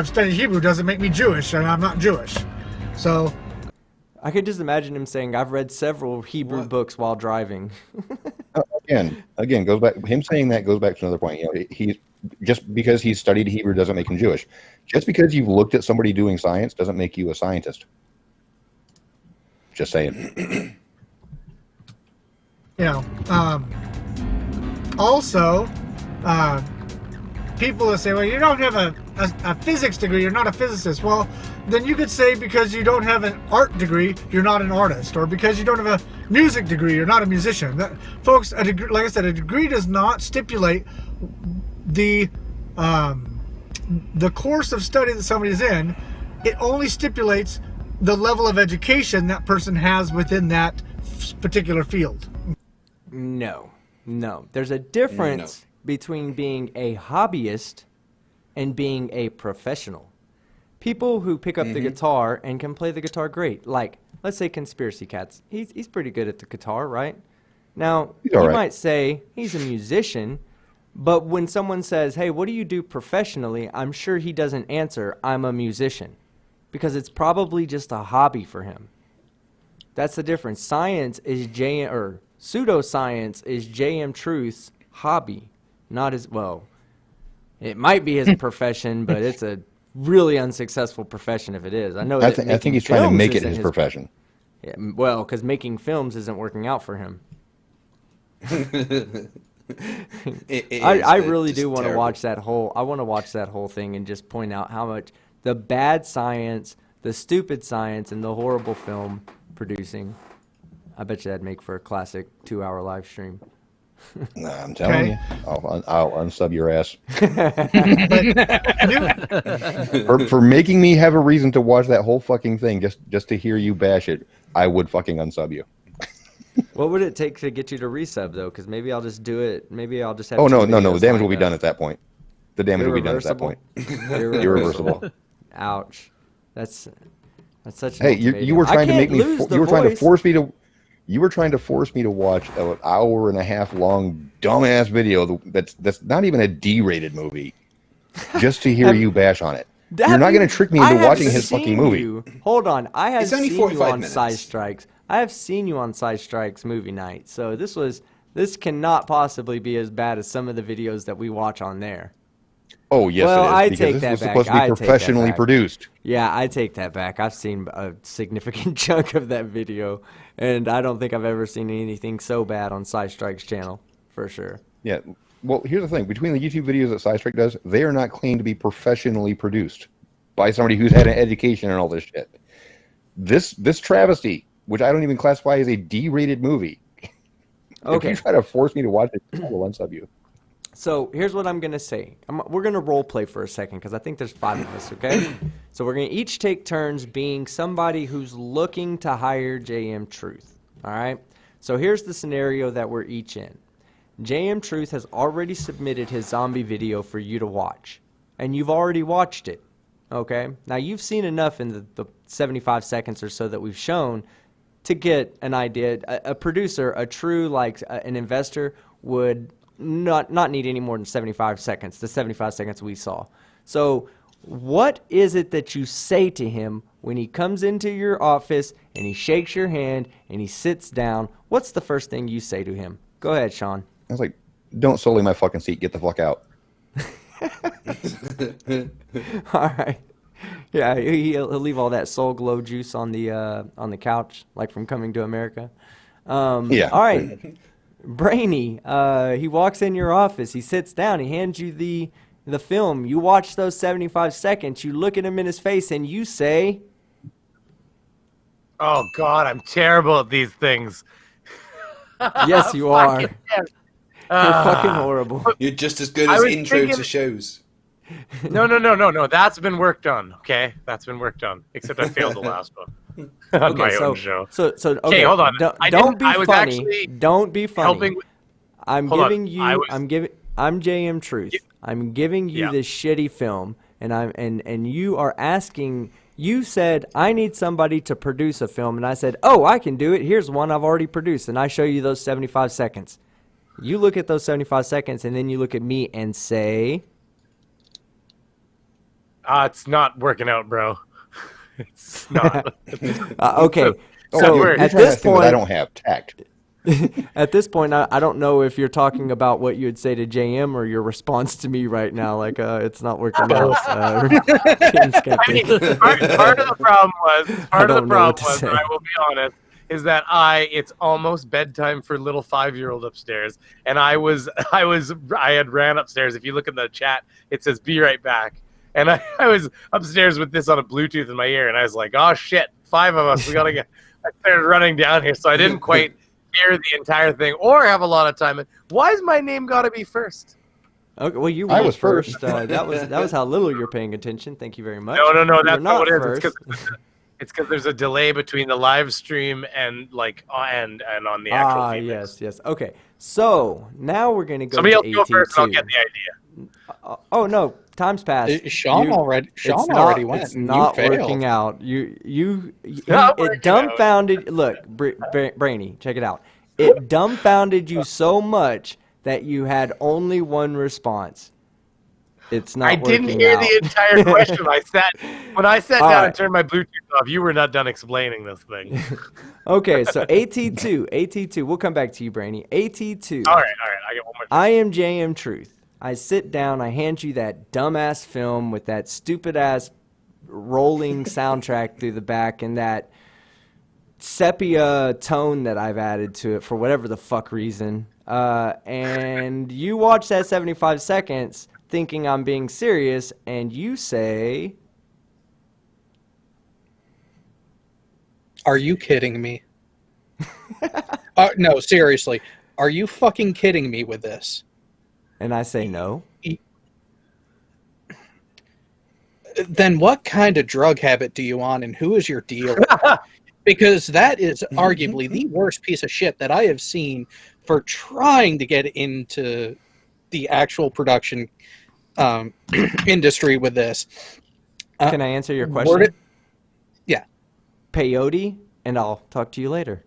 studied Hebrew doesn't make me Jewish, and I'm not Jewish. So I could just imagine him saying, "I've read several Hebrew books while driving." Again, goes back. Him saying that goes back to another point. You know, he just because he's studied Hebrew doesn't make him Jewish. Just because you've looked at somebody doing science doesn't make you a scientist. Just saying. you know, also, people will say, well, you don't have a physics degree, you're not a physicist. Well, then you could say because you don't have an art degree, you're not an artist. Or because you don't have a music degree, you're not a musician. Folks, a degree, like I said, a degree does not stipulate the course of study that somebody's in. It only stipulates the level of education that person has within that particular field. No. There's a difference between being a hobbyist and being a professional. People who pick up the guitar and can play the guitar great, like, let's say Conspiracy Cats. He's pretty good at the guitar, right? Now, He's you all right. might say he's a musician, but when someone says, hey, what do you do professionally? I'm sure he doesn't answer, I'm a musician, because it's probably just a hobby for him. That's the difference. Science is pseudoscience is J.M. Truth's hobby, not his, well, it might be his profession, but it's a really unsuccessful profession if it is. I know. I that think making he's trying to films make it isn't his profession. Yeah, well, because making films isn't working out for him. I really do want to watch that whole. I want to watch that whole thing and just point out how much the bad science, the stupid science, and the horrible film producing. I bet you that'd make for a classic 2-hour live stream. Nah, I'm telling you, I'll unsub your ass for making me have a reason to watch that whole fucking thing just to hear you bash it. I would fucking unsub you. What would it take to get you to resub though? Because maybe I'll just do it. Maybe I'll just have. Oh two no! The videos damage will lined be done up. at that point. The damage will be done at that point. Irreversible. Ouch. That's such. An Hey, you were trying to make me. You were trying to force me to. You were trying to force me to watch an hour-and-a-half long dumbass video that's not even a D-rated movie, just to hear you bash on it. You're not going to trick me into watching his fucking movie. Hold on, I have It's only seen 45 you on minutes. Side Strikes. I have seen you on Side Strikes movie night. So this cannot possibly be as bad as some of the videos that we watch on there. Oh, yes, Well, it is. I Because take this that was back. supposed to I be take that professionally back. produced. Yeah, I take that back. I've seen a significant chunk of that video, and I don't think I've ever seen anything so bad on Strike's channel, for sure. Yeah. Well, here's the thing. Between the YouTube videos that SciStrike does, they are not claimed to be professionally produced by somebody who's had an education and all this shit. This travesty, which I don't even classify as a D-rated movie. If you try to force me to watch it, I will unsub you. So here's what I'm going to say. We're going to role play for a second because I think there's 5 of us, okay? So we're going to each take turns being somebody who's looking to hire JM Truth, all right? So here's the scenario that we're each in. JM Truth has already submitted his zombie video for you to watch, and you've already watched it, okay? Now, you've seen enough in the 75 seconds or so that we've shown to get an idea. A producer, a true, an investor would not need any more than 75 seconds, the 75 seconds we saw. So what is it that you say to him when he comes into your office and he shakes your hand and he sits down? What's the first thing you say to him? Go ahead, Sean. I was like, don't sully my fucking seat. Get the fuck out. All right. Yeah, he'll leave all that Soul Glow juice on the couch, like from Coming to America. Yeah. All right. Brainy, he walks in your office, he sits down, he hands you the film. You watch those 75 seconds, you look at him in his face, and you say, Oh, God, I'm terrible at these things. yes, you are. You're fucking horrible. You're just as good as intro to shows. No. That's been worked on. Okay, that's been worked on. Except I failed the last one on my own show. So okay, hold on. Don't be funny. Don't be funny. I'm JM Truth. I'm giving you this shitty film, and you are asking. You said I need somebody to produce a film, and I said, oh, I can do it. Here's one I've already produced, and I show you those 75 seconds. You look at those 75 seconds, and then you look at me and say, it's not working out, bro. It's not. Okay. So at this point, I don't have tact. At this point, I don't know if you're talking about what you would say to JM or your response to me right now. Like, it's not working out. I mean, part of the problem was, and I will be honest, is that it's almost bedtime for little 5-year-old upstairs, and I had ran upstairs. If you look in the chat, it says "Be right back." And I was upstairs with this on a Bluetooth in my ear, and I was like, oh, shit, 5 of us. We got to get... I started running down here, so I didn't quite hear the entire thing or have a lot of time. Why is my name got to be first? Okay, well, I was first. That was how little you're paying attention. Thank you very much. No, that's not what it is. It's because there's a delay between the live stream and and on the actual feed. Yes. Okay, so now we're going to go Somebody else to go first, and I'll get the idea. Oh no, time's passed. Sean already went. It's not working out. It dumbfounded. Look, Brainy, check it out. It dumbfounded you so much that you had only one response. It's not. I didn't hear the entire question. When I sat down and turned my Bluetooth off, you were not done explaining this thing. Okay, so AT2. We'll come back to you, Brainy. AT2. All right. I get one more. I am JM Truth. I sit down, I hand you that dumbass film with that stupid-ass rolling soundtrack through the back and that sepia tone that I've added to it for whatever the fuck reason. And you watch that 75 seconds thinking I'm being serious, and you say... Are you kidding me? No, seriously. Are you fucking kidding me with this? And I say no. Then what kind of drug habit do you on, and who is your dealer? Because that is arguably the worst piece of shit that I have seen for trying to get into the actual production industry with this. Can I answer your question? Yeah. Peyote, and I'll talk to you later.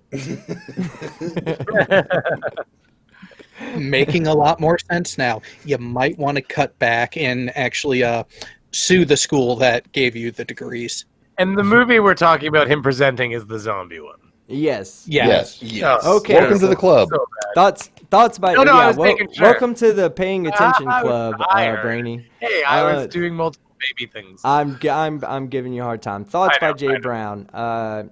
Making a lot more sense now. You might want to cut back and actually sue the school that gave you the degrees. And the movie we're talking about him presenting is the zombie one. Yes. Yes. Yes. Okay. Welcome to the club. So Thoughts by No, I was making sure. welcome to the paying attention I was club, tired. Brainy. Hey, I was doing multiple baby things. I'm giving you a hard time. Thoughts by Jay I know. Brown.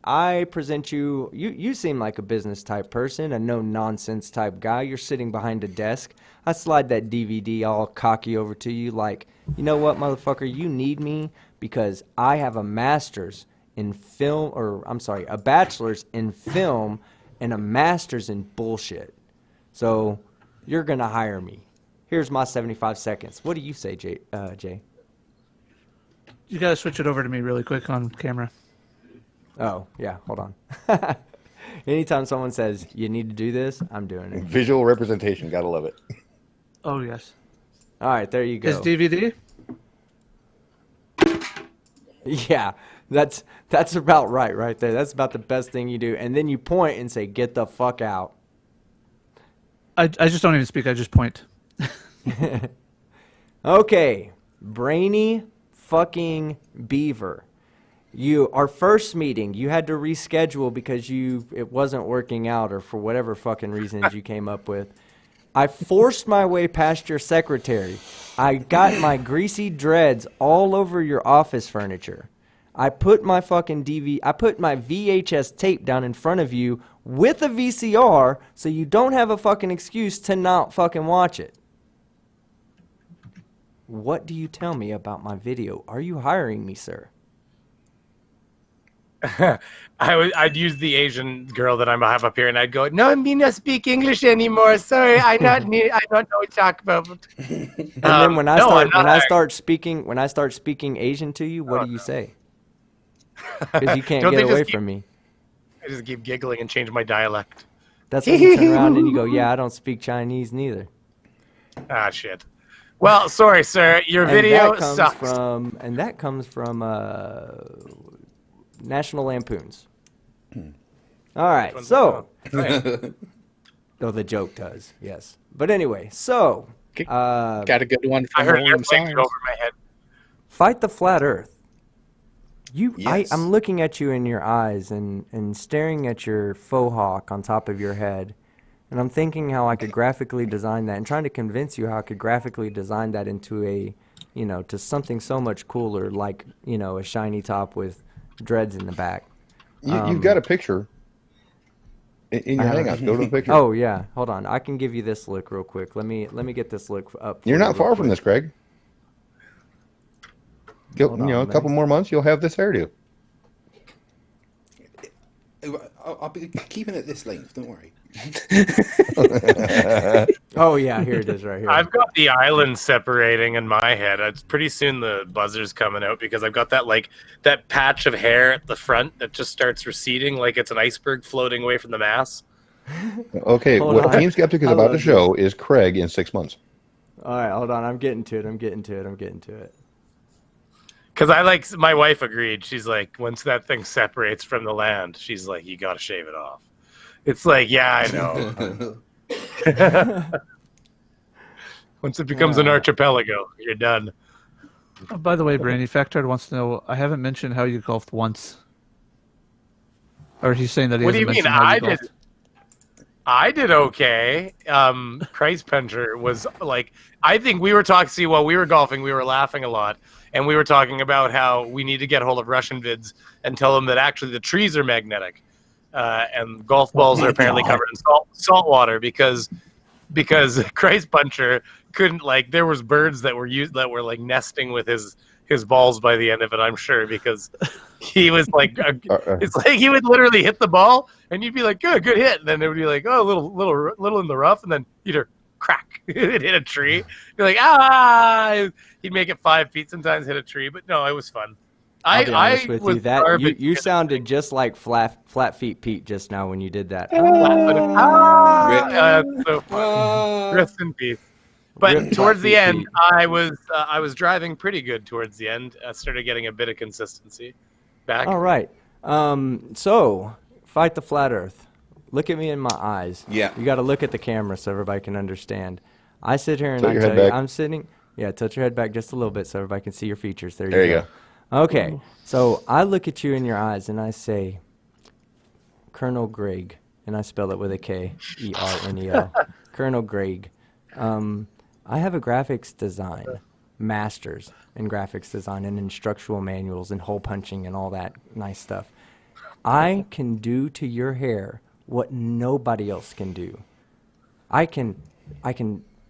I present you. You seem like a business type person, a no nonsense type guy. You're sitting behind a desk. I slide that DVD all cocky over to you, like, you know what, motherfucker, you need me because I have a master's in film, or I'm sorry, a bachelor's in film and a master's in bullshit. So you're gonna hire me. Here's my 75 seconds. What do you say, Jay? You gotta switch it over to me really quick on camera. Oh, yeah, hold on. Anytime someone says, you need to do this, I'm doing it. Visual representation. Gotta love it. Oh, yes. All right, there you go. Is DVD? Yeah, that's about right there. That's about the best thing you do. And then you point and say, get the fuck out. I just don't even speak. I just point. Okay, Brainy fucking Beaver. Our first meeting, you had to reschedule because it wasn't working out or for whatever fucking reasons you came up with. I forced my way past your secretary. I got my greasy dreads all over your office furniture. I put my VHS tape down in front of you with a VCR so you don't have a fucking excuse to not fucking watch it. What do you tell me about my video? Are you hiring me, sir? I'd use the Asian girl that I have up here, and I'd go, "No, me not speak English anymore. Sorry, I don't know what to talk about." And then when I start speaking Asian to you, what do you say? Because you can't get away from me. I just keep giggling and change my dialect. That's when you turn around and you go, "Yeah, I don't speak Chinese neither." Ah, shit. Well, sorry, sir. Your video sucks. And that comes from National Lampoons. All right, so. Oh, the joke does, yes. But anyway, so. Got a good one I from heard William airplane Science. over my head. Fight the flat Earth. Yes. I'm looking at you in your eyes and staring at your faux hawk on top of your head. And I'm thinking how I could graphically design that and trying to convince you how I could graphically design that into to something so much cooler, like, a shiny top with dreads in the back. You've got a picture in your Hangouts. Go to the picture. Oh, yeah. Hold on. I can give you this look real quick. Let me get this look up. You're not far from this, Craig. A couple more months, you'll have this hairdo. I'll be keeping it this length. Don't worry. Oh yeah, here it is right here. I've got the island separating in my head. It's pretty soon the buzzer's coming out because I've got that patch of hair at the front that just starts receding like it's an iceberg floating away from the mass. Okay, what Team Skeptic is about to show is Craig in 6 months. All right, hold on. I'm getting to it. Because my wife agreed. She's like, once that thing separates from the land, she's like, you got to shave it off. It's like, yeah, I know. Once it becomes an archipelago, you're done. Oh, by the way, Brandy, Factard wants to know, I haven't mentioned how you golfed once. Or he's saying that he hasn't mentioned how you golfed. I did okay. Christ Puncher was like, I think we were talking, see, while we were golfing, we were laughing a lot. And we were talking about how we need to get a hold of Russian vids and tell them that actually the trees are magnetic. And golf balls are apparently covered in salt water because Christ Puncher couldn't, like, there was birds that were like nesting with his balls by the end of it, I'm sure, because he was like, it's like he would literally hit the ball and you'd be like, good hit. And then it would be like, oh, little in the rough. And then you'd hear crack. It hit a tree. You're like, ah, he'd make it 5 feet, sometimes hit a tree, but no, it was fun. I'll be honest with you, that you sounded just like Flat Feet Pete just now when you did that. So funny. Rest in peace. But towards the end, I was driving pretty good towards the end. I started getting a bit of consistency back. All right. So, fight the flat Earth. Look at me in my eyes. Yeah. You got to look at the camera so everybody can understand. I sit here and I tell you, I'm sitting. Yeah, touch your head back just a little bit so everybody can see your features. There you go. Okay. So I look at you in your eyes and I say, Colonel Greg, and I spell it with a K, Ernel. Colonel Greg. I have a graphics design master's in graphics design and instructional manuals and hole punching and all that nice stuff. I can do to your hair what nobody else can do. I can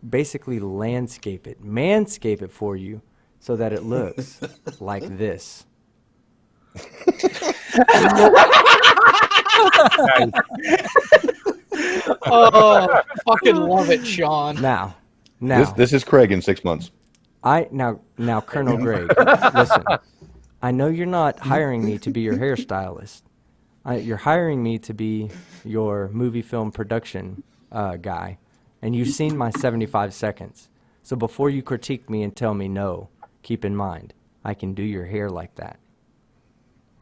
basically manscape it for you so that it looks like this. Oh, fucking love it, Sean. Now, This is Craig in 6 months. now, Colonel Greg, listen. I know you're not hiring me to be your hairstylist. You're hiring me to be your movie film production guy, and you've seen my 75 seconds. So before you critique me and tell me no, keep in mind, I can do your hair like that.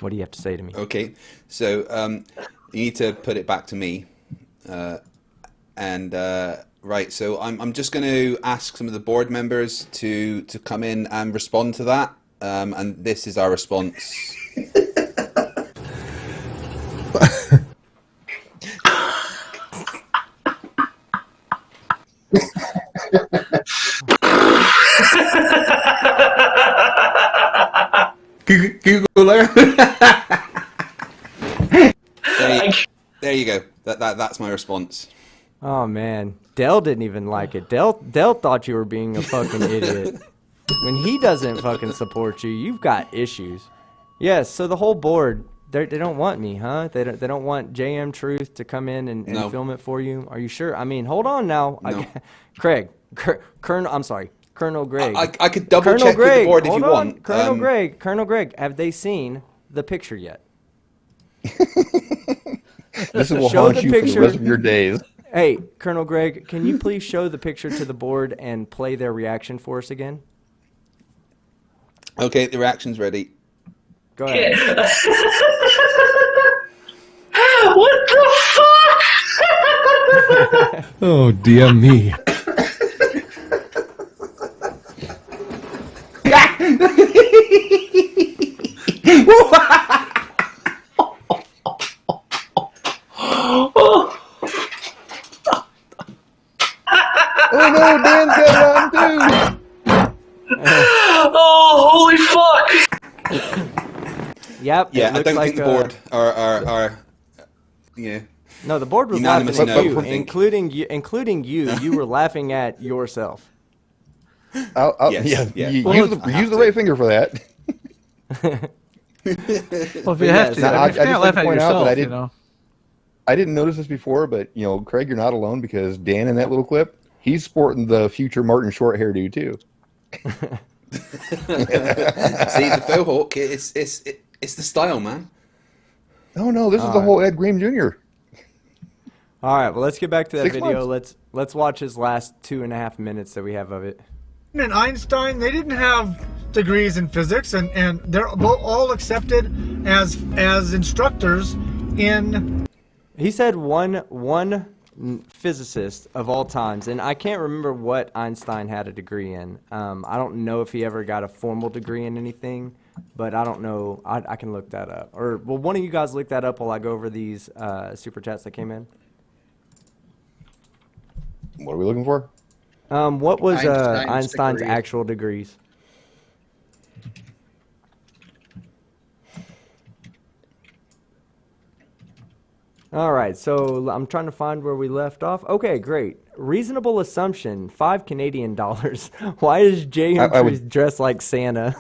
What do you have to say to me? Okay, so you need to put it back to me, right. So I'm just going to ask some of the board members to come in and respond to that, and this is our response. Google there you go. That's my response. Oh man, Dell didn't even like it. Dell thought you were being a fucking idiot. When he doesn't fucking support you, you've got issues. Yes, so the whole board, they don't want me, huh? They don't want JM Truth to come in and No. film it for you. Are you sure? I mean, hold on now. No. Colonel Greg. I could double Colonel check with Greg, the board if hold you on. want. Colonel Greg, have they seen the picture yet? This will Show haunt the you for the picture. rest of your days. Hey, Colonel Greg, can you please show the picture to the board and play their reaction for us again? Okay, the reaction's ready. Go ahead. What the fuck? Oh, dear me. Oh no, Dan's got it on too. Oh, holy fuck! Yep. Yeah, it I looks don't like, think the board are yeah. No, the board was laughing Unanimous at no, you, I think. including you. You were laughing at yourself. Yes, yeah. Use the right finger for that. Well, if you have to, Now, I mean, if you can't laugh at point out yourself, that you know. I didn't notice this before, but Craig, you're not alone because Dan in that little clip, he's sporting the future Martin Short hairdo too. See, the faux hawk, it's the style, man. No, this is the whole Ed Graham Jr. All right, well, let's get back to that 6 video. months. Let's watch his last 2.5 minutes that we have of it. And Einstein, they didn't have degrees in physics, and they're all accepted as instructors in. He said one physicist of all times, and I can't remember what Einstein had a degree in. I don't know if he ever got a formal degree in anything, but I don't know. I can look that up. Or will one of you guys look that up while I go over these super chats that came in? What are we looking for? What was Einstein's Einstein's actual degrees? All right, so I'm trying to find where we left off. Okay, great. Reasonable assumption, $5 Canadian. Why is J.M. dressed like Santa?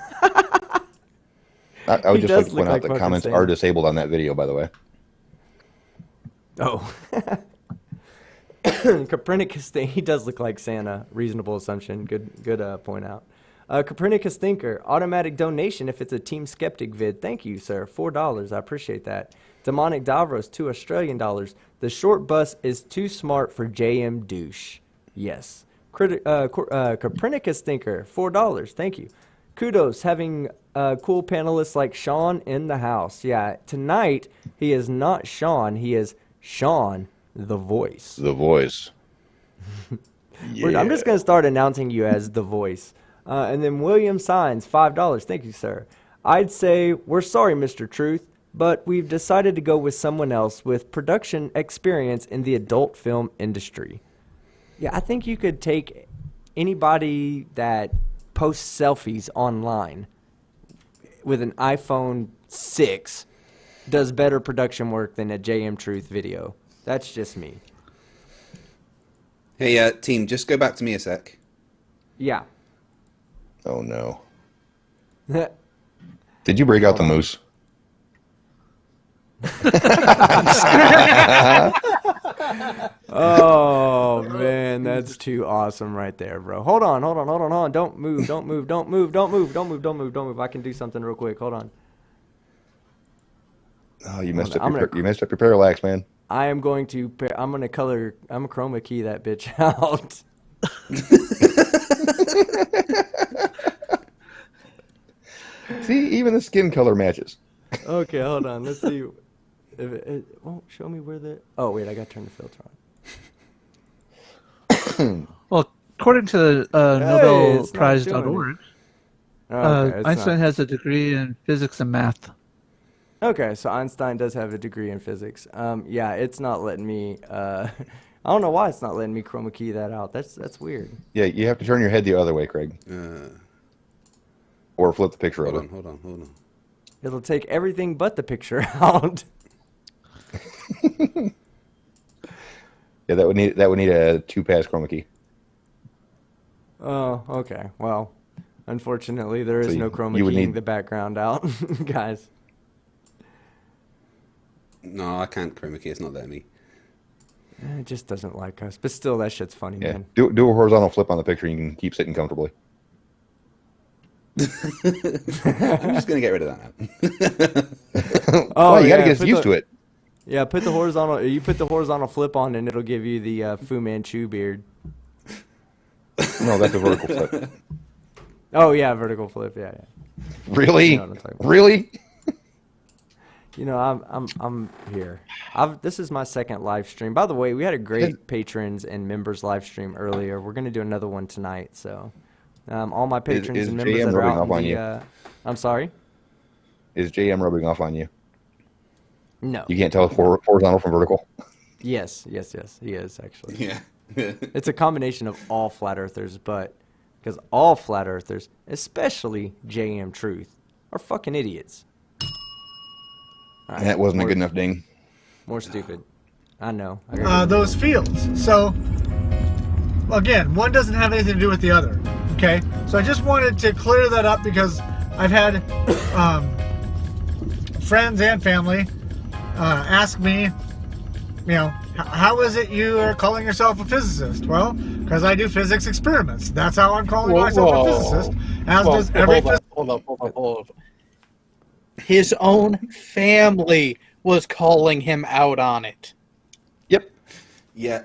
I would He just like does to look point out like that fucking comments Santa. are disabled on that video, by the way. Oh. Copernicus, he does look like Santa. Reasonable assumption. Good point out. Copernicus Thinker, automatic donation if it's a Team Skeptic vid. Thank you, sir. $4. I appreciate that. Demonic Davros, $2 Australian. The short bus is too smart for JM douche. Yes. Copernicus Thinker, $4. Thank you. Kudos, having cool panelists like Sean in the house. Yeah, tonight he is not Sean. He is Sean the Voice. The Voice. I'm just going to start announcing you as the Voice. And then William Signs, $5. Thank you, sir. I'd say, we're sorry, Mr. Truth. but we've decided to go with someone else with production experience in the adult film industry. Yeah, I think you could take anybody that posts selfies online with an iPhone 6 does better production work than a JM Truth video. That's just me. Hey, team, just go back to me a sec. Yeah. Oh no. Did you break out the moose? Oh man, that's too awesome right there, bro. Hold on. Don't move. I can do something real quick. Hold on. Oh, you messed up your parallax, man. I'm going to chroma key that bitch out. See, even the skin color matches. Okay, hold on. Let's see. If it won't show me where the. Oh wait, I got to turn the filter on. Well, according to the NobelPrize.org, Einstein has a degree in physics and math. Okay, so Einstein does have a degree in physics. Yeah, it's not letting me. I don't know why it's not letting me chroma key that out. That's weird. Yeah, you have to turn your head the other way, Craig. Or flip the picture over. Hold on. It'll take everything but the picture out. Yeah, that would need a 2-pass chroma key. Oh, okay. Well, unfortunately, there is no chroma keying the background out, guys. No, I can't chroma key. It's not letting me. It just doesn't like us. But still, that shit's funny, Yeah. man. Do a horizontal flip on the picture and you can keep sitting comfortably. I'm just going to get rid of that now. Oh, you got to get used to it. Yeah, put the horizontal flip on and it'll give you the Fu Manchu beard. No, that's a vertical flip. Oh, yeah, vertical flip. Yeah. Really? You know what I'm talking about. Really? You know, I'm here. This is my second live stream. By the way, we had a great patrons and members live stream earlier. We're going to do another one tonight. So, all my patrons and members that are out in the, I'm sorry? Is JM rubbing off on you? No. You can't tell horizontal from vertical? Yes, he is actually. Yeah. It's a combination of all flat earthers, but because all flat earthers, especially JM Truth, are fucking idiots. Right, that wasn't a good enough ding. More stupid. I know. Those fields. So, again, one doesn't have anything to do with the other. Okay? So I just wanted to clear that up because I've had friends and family ask me, how is it you are calling yourself a physicist? Well, because I do physics experiments. That's how I'm calling myself a physicist. As does every physicist. Hold up. His own family was calling him out on it. Yep. Yeah.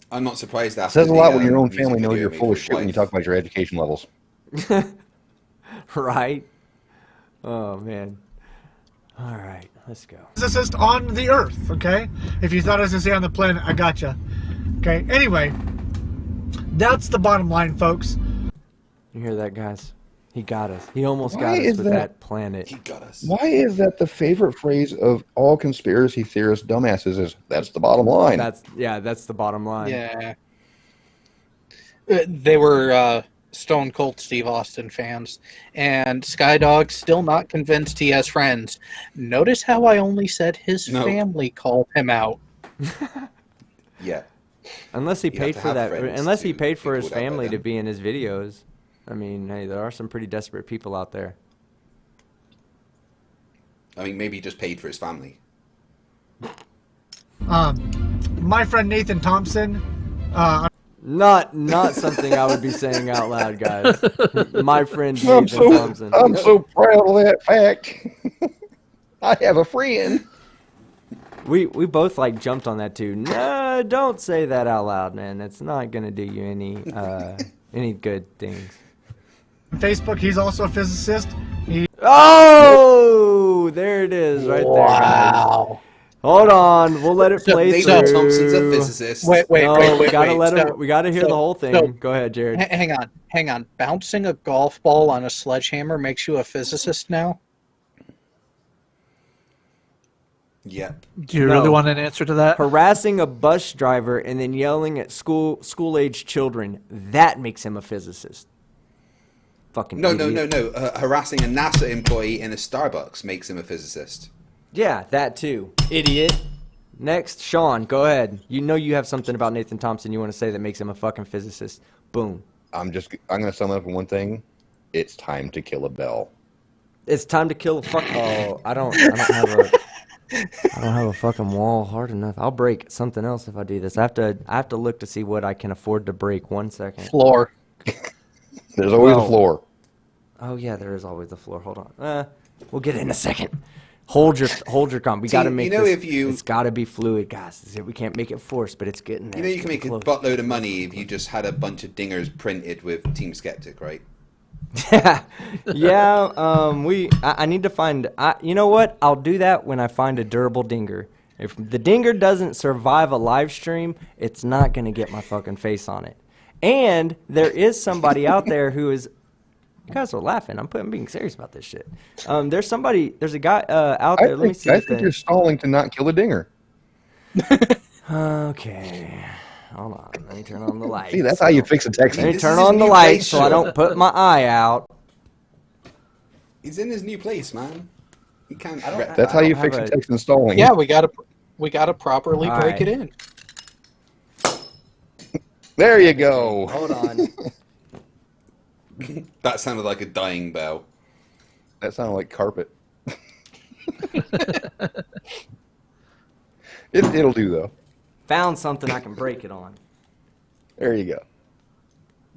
I'm not surprised after It says a lot when your own family knows you're full of shit when you talk about your education levels. Right? Oh, man. All right, let's go. Physicist on the Earth, okay? If you thought I was going to say on the planet, I gotcha. Okay, anyway, that's the bottom line, folks. You hear that, guys? He got us. He almost got us with that planet. He got us. Why is that the favorite phrase of all conspiracy theorist dumbasses is, that's the bottom line? That's the bottom line. Yeah. They were Stone Cold Steve Austin fans, and Skydog's still not convinced he has friends. Notice how I only said his family called him out. Yeah. Unless he paid for that. Unless he paid for his family to be in his videos. I mean, hey, there are some pretty desperate people out there. I mean, maybe he just paid for his family. My friend Nathan Thompson. Not something I would be saying out loud, guys. My friend Nathan Thompson. I'm so proud of that fact. I have a friend. We both jumped on that too. No, don't say that out loud, man. That's not gonna do you any good things. Facebook, he's also a physicist. Oh, there it is, right there. Wow. Hold on, we'll let it play Nathan through. Thompson's a physicist. Wait. We gotta let him. We gotta hear the whole thing. Go ahead, Jared. Hang on. Bouncing a golf ball on a sledgehammer makes you a physicist now? Yep. Do you really want an answer to that? Harassing a bus driver and then yelling at school-age children, that makes him a physicist. Fucking idiot. No. Harassing a NASA employee in a Starbucks makes him a physicist. Yeah, that too. Idiot. Next, Sean, go ahead. You know you have something about Nathan Thompson you want to say that makes him a fucking physicist. Boom. I'm going to sum it up in one thing. It's time to kill a bell. It's time to kill a fuck. Oh, I don't have a fucking wall hard enough. I'll break something else if I do this. I have to look to see what I can afford to break. 1 second. Floor. There's always a floor. Oh yeah, there is always the floor. Hold on. We'll get it in a second. Hold your calm. We got to make this. It's got to be fluid, guys. We can't make it forced, but it's getting there. You know you can make a buttload of money if you just had a bunch of dingers printed with Team Skeptic, right? Yeah. I need to find. You know what? I'll do that when I find a durable dinger. If the dinger doesn't survive a live stream, it's not gonna get my fucking face on it. And there is somebody out there who is. You guys are laughing. I'm being serious about this shit. There's a guy out there. Let me see. I think you're stalling to not kill a dinger. Okay. Hold on. Let me turn on the lights. See, that's how you fix a text. Let me turn on the lights so I don't put my eye out. He's in his new place, man. He can't. That's how you fix a text installing. Yeah, we gotta properly break it in. There you go. Hold on. That sounded like a dying bell. That sounded like carpet. It'll do, though. Found something I can break it on. There you go.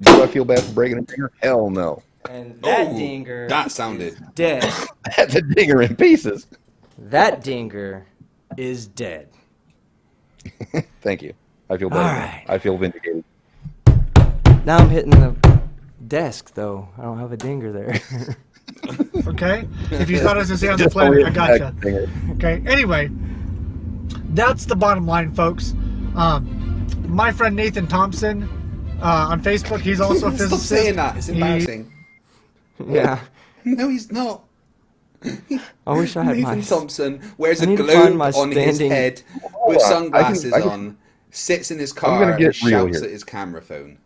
Do I feel bad for breaking a dinger? Hell no. And that dinger that sounded dead. That's a dinger in pieces. That dinger is dead. Thank you. I feel better. Right. I feel vindicated. Now I'm hitting the desk, though. I don't have a dinger there. Okay? If you thought I was going to say on the planet, I gotcha. Okay, anyway, that's the bottom line, folks. My friend Nathan Thompson on Facebook, he's also a physicist. Stop saying that. It's embarrassing. Yeah. No, he's not. I wish I had Nathan Thompson wears a need to globe find my on his standing- head with sunglasses on, sits in his car gonna and get real shouts here. at his camera phone.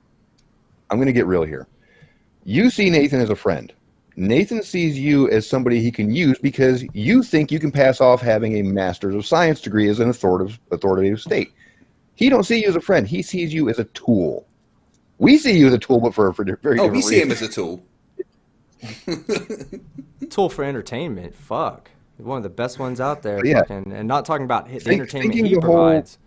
I'm going to get real here. You see Nathan as a friend. Nathan sees you as somebody he can use because you think you can pass off having a Master's of Science degree as an authoritative state. He don't see you as a friend. He sees you as a tool. We see you as a tool, but for very different we see him reasons. as a tool. Tool for entertainment. Fuck. One of the best ones out there. Yeah. Fucking, and not talking about the entertainment thinking he the whole- provides.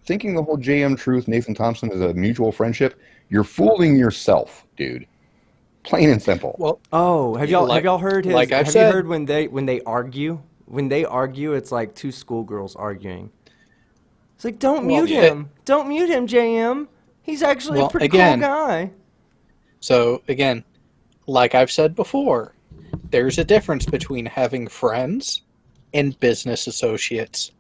Thinking the whole JM Truth, Nathan Thompson is a mutual friendship, you're fooling yourself, dude. Plain and simple. Well, Oh, have y'all heard his? like I've have said- you heard when they argue? When they argue, it's like two schoolgirls arguing. It's like, don't mute him. Don't mute him, JM. He's actually a pretty cool guy. So again, like I've said before, there's a difference between having friends and business associates.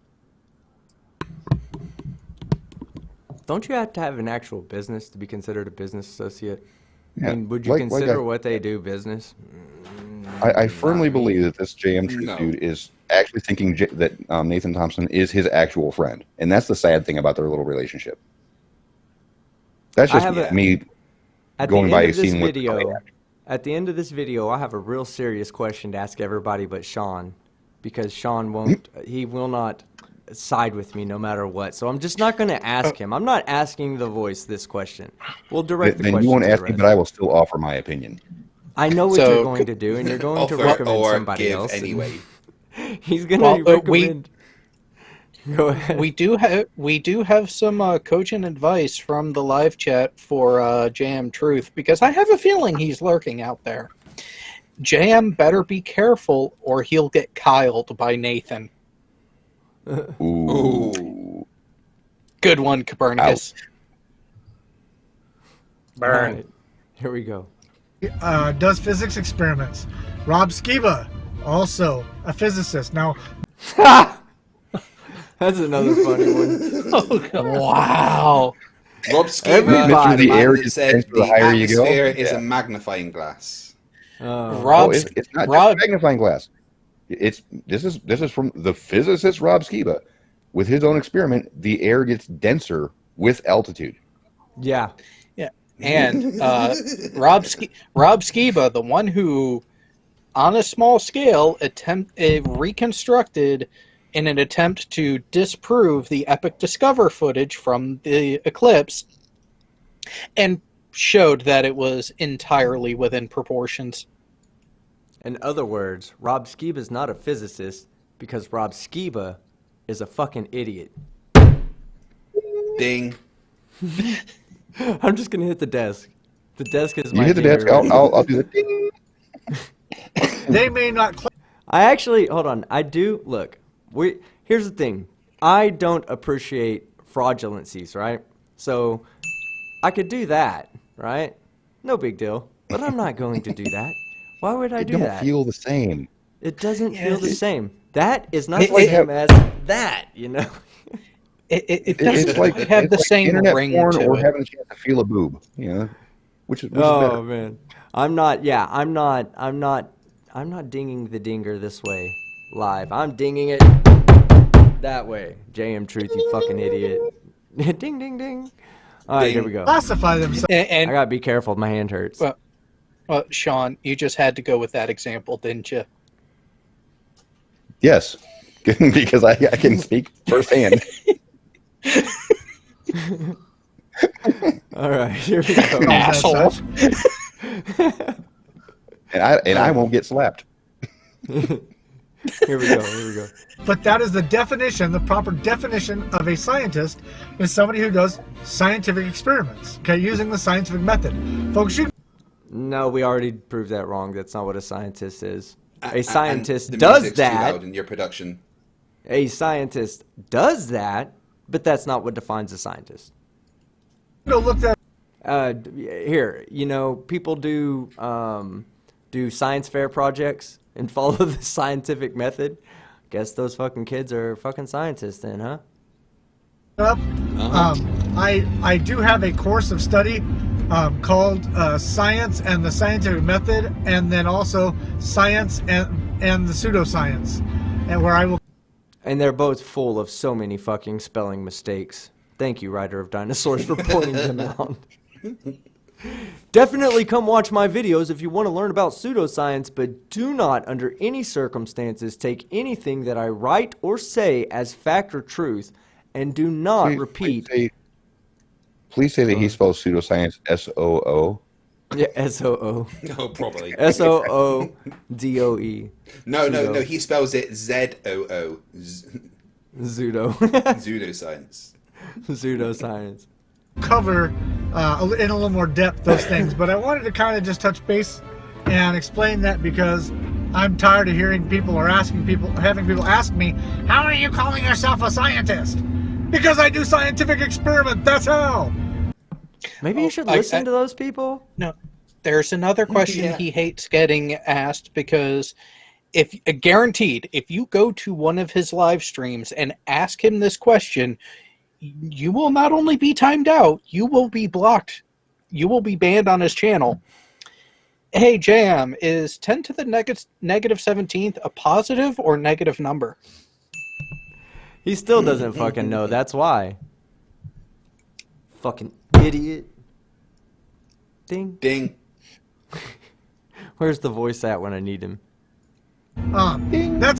Don't you have to have an actual business to be considered a business associate? Yeah, I mean, would you like consider what they do business? I firmly believe that this JM Truth No. dude is actually thinking that Nathan Thompson is his actual friend. And that's the sad thing about their little relationship. That's I just have me At going the by end of this seeing what video, at the end of this video, I have a real serious question to ask everybody but Sean, because Sean won't. He will not side with me no matter what. So I'm just not going to ask him. I'm not asking the voice this question. We'll direct the then question. you won't to the ask me, rest. but I will still offer my opinion. I know what So, you're going to do, and you're going to Offer recommend or somebody give else. and anyway. He's going to Well, recommend. Go ahead. We do have some cogent advice from the live chat for JM Truth, because I have a feeling he's lurking out there. JM better be careful or he'll get kyled by Nathan. Ooh. Good one, Copernicus. All right. Here we go. Does physics experiments. Rob Skiba, also a physicist. Now, That's another funny one. Wow. Rob Skiba, Everybody. the man air that just said tends to the the higher you go. atmosphere is Yeah. a magnifying glass. Oh, Rob's, it's not Rob, just a magnifying glass. This is from the physicist Rob Skiba. With his own experiment, the air gets denser with altitude. Yeah. Yeah. And Rob Skiba, the one who, on a small scale, reconstructed in an attempt to disprove the Epic Discover footage from the eclipse, and showed that it was entirely within proportions. In other words, Rob Skiba is not a physicist because Rob Skiba is a fucking idiot. Ding. I'm just gonna hit the desk. The desk is You my hit the dinger desk. right I'll do the ding. They may not. I actually hold on. I do look. Here's the thing. I don't appreciate fraudulencies, right? So I could do that, right? No big deal. But I'm not going to do that. Why would I It do don't that? feel the same. It doesn't feel the same. That is not It- the it- same as that, you know. It doesn't It's like quite have it's the like same internet ring porn to or it. having a chance to feel a boob. You know, which is Oh better. man, I'm not dinging the dinger this way live. I'm dinging it that way. JM Truth, you fucking idiot. Ding ding ding. All right, here we go. Classify themselves. I gotta be careful. My hand hurts. Well, Sean, you just had to go with that example, didn't you? Yes, because I can speak firsthand. All right, here we go. Asshole. and I won't get slapped. Here we go. But that is the definition, the proper definition of a scientist is somebody who does scientific experiments, okay, using the scientific method. Folks, you... No, we already proved that wrong. That's not what a scientist is. A scientist the does music's too that. loud in your production. A scientist does that, but that's not what defines a scientist. Go look that. Here, you know, people do science fair projects and follow the scientific method. Guess those fucking kids are fucking scientists then, huh? Up. I do have a course of study called Science and the Scientific Method, and then also Science and the Pseudoscience, and where I will. And they're both full of so many fucking spelling mistakes. Thank you, Writer of Dinosaurs, for pointing them out. Definitely come watch my videos if you want to learn about pseudoscience, but do not, under any circumstances, take anything that I write or say as fact or truth, and do not repeat. Please say that he spells pseudoscience S-O-O. Yeah, S-O-O. Oh, probably. S-O-O-D-O-E. No, he spells it Z-O-O. Pseudo. Pseudoscience. Pseudoscience. Cover in a little more depth those things, but I wanted to kind of just touch base and explain that because I'm tired of having people ask me, how are you calling yourself a scientist? Because I do scientific experiment, that's how. Maybe you should listen to those people. No, there's another question he hates getting asked because guaranteed, if you go to one of his live streams and ask him this question, you will not only be timed out, you will be blocked. You will be banned on his channel. Hey, JM, is 10 to the negative 17th a positive or negative number? He still doesn't fucking know. That's why. Fucking idiot. Ding. Ding. Where's the voice at when I need him? That's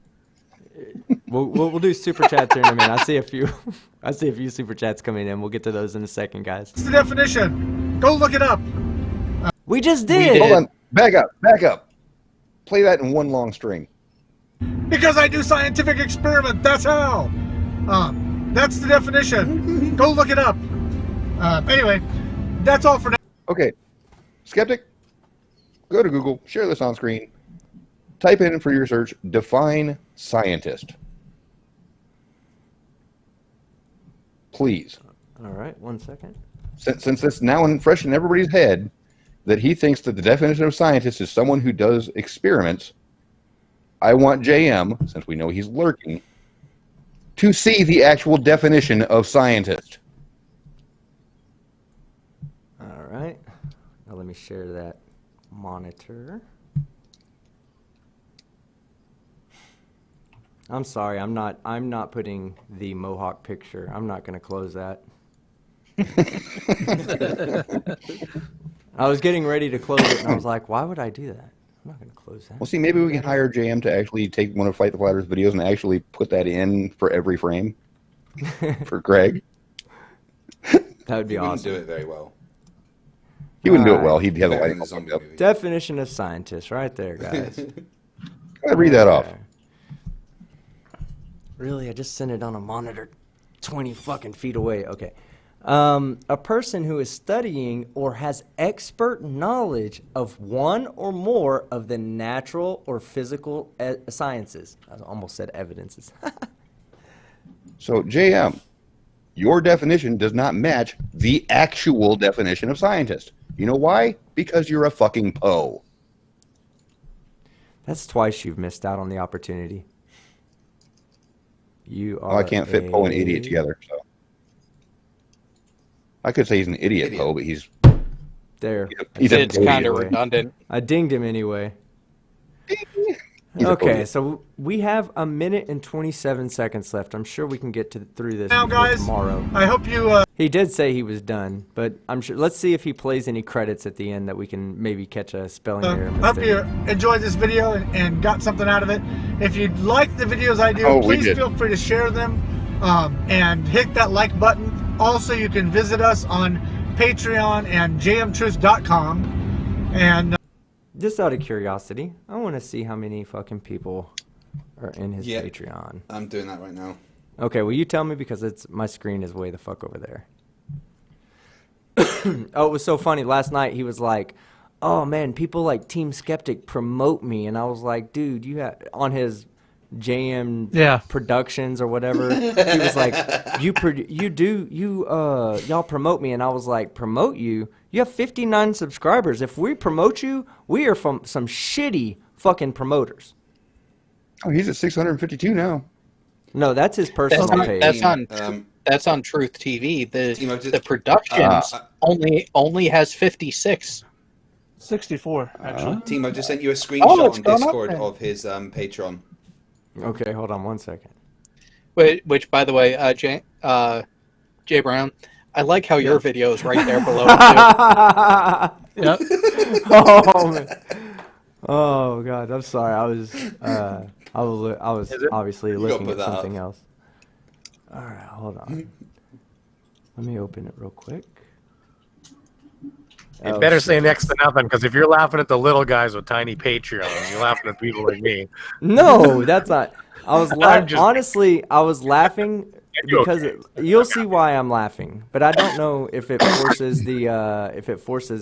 We'll do super chats here in a minute. I see a few super chats coming in. We'll get to those in a second, guys. the definition. Go look it up. We just did. Hold on. Back up. Play that in one long string. Because I do scientific experiment, that's how. That's the definition. Go look it up. Anyway, that's all for now. Okay. Skeptic, go to Google, share this on screen. Type in for your search, define scientist. Please. All right, 1 second. Since it's now fresh in everybody's head that he thinks that the definition of scientist is someone who does experiments, I want JM, since we know he's lurking, to see the actual definition of scientist. All right. Now let me share that monitor. I'm sorry. I'm not putting the Mohawk picture. I'm not going to close that. I was getting ready to close it, and I was like, why would I do that? I'm not going to close that. Well, see, maybe we can hire JM to actually take one of Fight the Flatters videos and actually put that in for every frame for Greg. That would be He wouldn't awesome. do it very well. He wouldn't do it Alright. well. He'd have the Better lighting than the all fucked zombie up. movie. Definition of scientist right there, guys. Go ahead, read that off. Okay. Really? I just sent it on a monitor 20 fucking feet away. Okay. A person who is studying or has expert knowledge of one or more of the natural or physical sciences. I almost said evidences. So, JM, your definition does not match the actual definition of scientist. You know why? Because you're a fucking Poe. That's twice you've missed out on the opportunity. You are Well, I can't fit Poe and idiot together, so. I could say he's an idiot. Poe, but he's There. he's It's a kind of anyway. redundant. I dinged him anyway. He's a Okay, idiot. so we have a minute and 27 seconds left. I'm sure we can get through this Now, before guys, tomorrow. I hope you. He did say he was done, but I'm sure. Let's see if he plays any credits at the end that we can maybe catch a spelling error. I hope mistake. you enjoyed this video and got something out of it. If you like the videos I do, Oh, we please did. feel free to share them and hit that like button. Also, you can visit us on Patreon and jmtruth.com. And Just out of curiosity, I want to see how many fucking people are in his Yeah. Patreon. I'm doing that right now. Okay, will you tell me because my screen is way the fuck over there. Oh, it was so funny. Last night he was like, "Oh man, people like Team Skeptic promote me," and I was like, "Dude, you have on his JM Productions or whatever." He was like, y'all promote me," and I was like, "Promote you? You have 59 subscribers. If we promote you, we are from some shitty fucking promoters." Oh, he's at 652 now. No, that's his personal page. That's on Truth TV. Timo, The Productions only has 56. 64 actually. Timo just sent you a Oh, screenshot it's on gone up Discord then. of his Patreon. Okay, hold on one second. Which, by the way, Jay Brown, I like how your video is right there below. Too. Yep. Oh man. Oh god, I'm sorry. I was obviously looking at something else. All right, hold on. Let me open it real quick. You better say next to nothing, because if you're laughing at the little guys with tiny Patreons, you're laughing at people like me. No, that's not. I was I'm just- honestly, I was laughing because you'll see why I'm laughing, but I don't know if it forces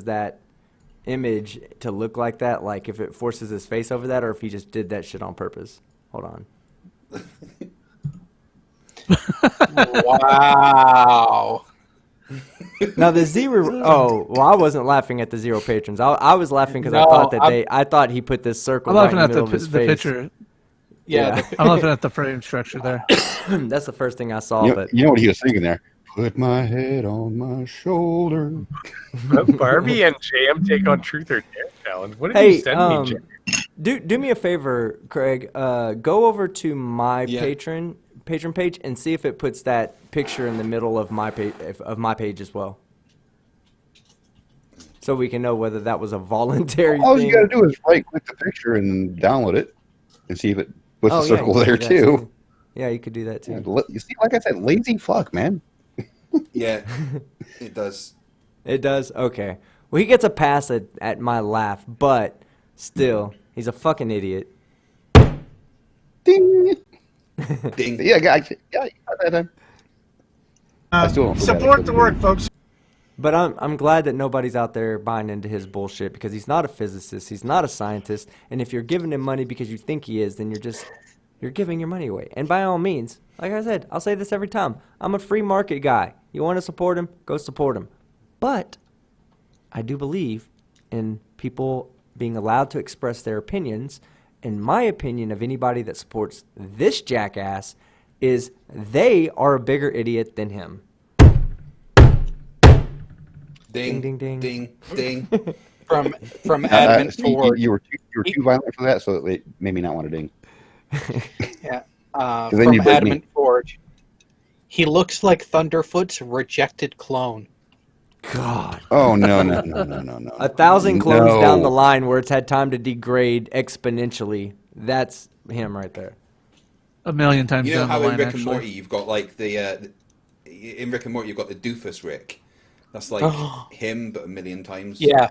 that image to look like that, like if it forces his face over that, or if he just did that shit on purpose. Hold on. Wow. Now the zero. Oh, well, I wasn't laughing at the zero patrons. I was laughing because I No, thought that I thought he put this circle I'm right laughing in the at middle of his the face. picture. Yeah. I'm laughing at the frame structure there. That's the first thing I saw. You But know what he was thinking there? Put my head on my shoulder. Barbie and JM take on Truth or Dare challenge. What did hey, you send me, JM? do me a favor, Craig. Go over to my patron page and see if it puts that picture in the middle of my page as well, so we can know whether that was a voluntary All thing. you got to do is right-click the picture and download it, and see if it puts the you circle can there do that too. Yeah, you could do that too. Yeah, you see, like I said, lazy fuck, man. Yeah, it does. It does? Okay. Well, he gets a pass at my laugh, but still, he's a fucking idiot. Ding. Ding. Yeah, got that time. I still don't forget support it. the work, folks. But I'm glad that nobody's out there buying into his bullshit because he's not a physicist, he's not a scientist, and if you're giving him money because you think he is, then you're giving your money away. And by all means, like I said, I'll say this every time, I'm a free market guy. You want to support him, go support him. But I do believe in people being allowed to express their opinions. And my opinion of anybody that supports this jackass is they are a bigger idiot than him. Ding, Ding, ding, ding, ding. From admin See, forward. you were too violent for that, so it made me not want to ding. Yeah. then you from break me. Adamant Forge. He looks like Thunderfoot's rejected clone. God. Oh no. 1,000 clones down the line where it's had time to degrade exponentially. That's him right there. A million times You know down how the line, in Rick actually. and Morty you've got like in Rick and Morty you've got the doofus Rick. That's like him, but a million times. Yeah.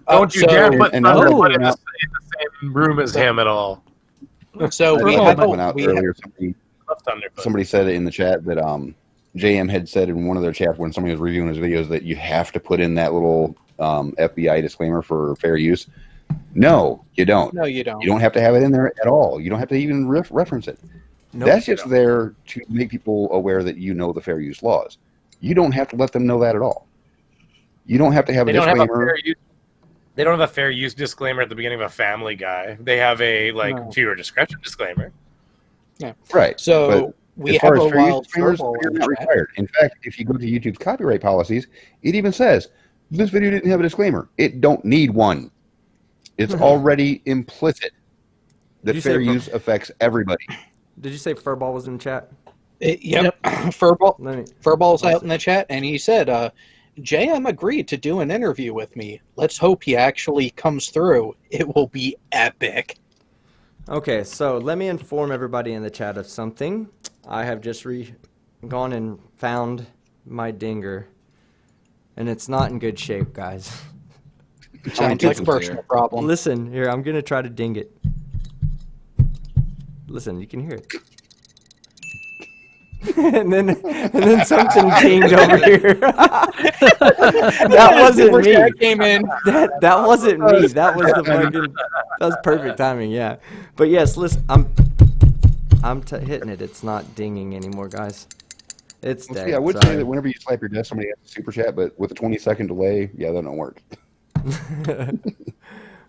Don't you so- dare put and Thunderfoot in now- the same room as him at all. So we I have went out we earlier. Love Thunderfoot. Somebody said it in the chat that JM had said in one of their chats when somebody was reviewing his videos that you have to put in that little FBI disclaimer for fair use. No, you don't. No, you don't. You don't have to have it in there at all. You don't have to even reference it. Nope. That's just there to make people aware that you know the fair use laws. You don't have to let them know that at all. You don't have to have a They don't have a disclaimer. fair use. They don't have a fair use disclaimer at the beginning of a Family Guy. They have a No. viewer discretion disclaimer. Right. So But we as far have as a fair use wild disclaimers, furball they're in not chat. required. In fact, if you go to YouTube's copyright policies, it even says this video didn't have a disclaimer. It don't need one. It's already implicit that Did you say fair use affects everybody. Did you say Furball was in chat? Yep. Furball's I'll out in the chat, and he said, JM agreed to do an interview with me. Let's hope he actually comes through. It will be epic. Okay, so let me inform everybody in the chat of something. I have just gone and found my dinger, and it's not in good shape, guys. Sounds like a personal problem. Listen, here, I'm going to try to ding it. Listen, you can hear it. and then something dinged over here. That wasn't me. That came in. That wasn't me. That was the fucking. That was perfect timing. Yeah, but yes, listen. I'm hitting it. It's not dinging anymore, guys. It's dead. Yeah, I would say that whenever you slap your desk, somebody has a super chat, but with a 20-second delay, yeah, that don't work.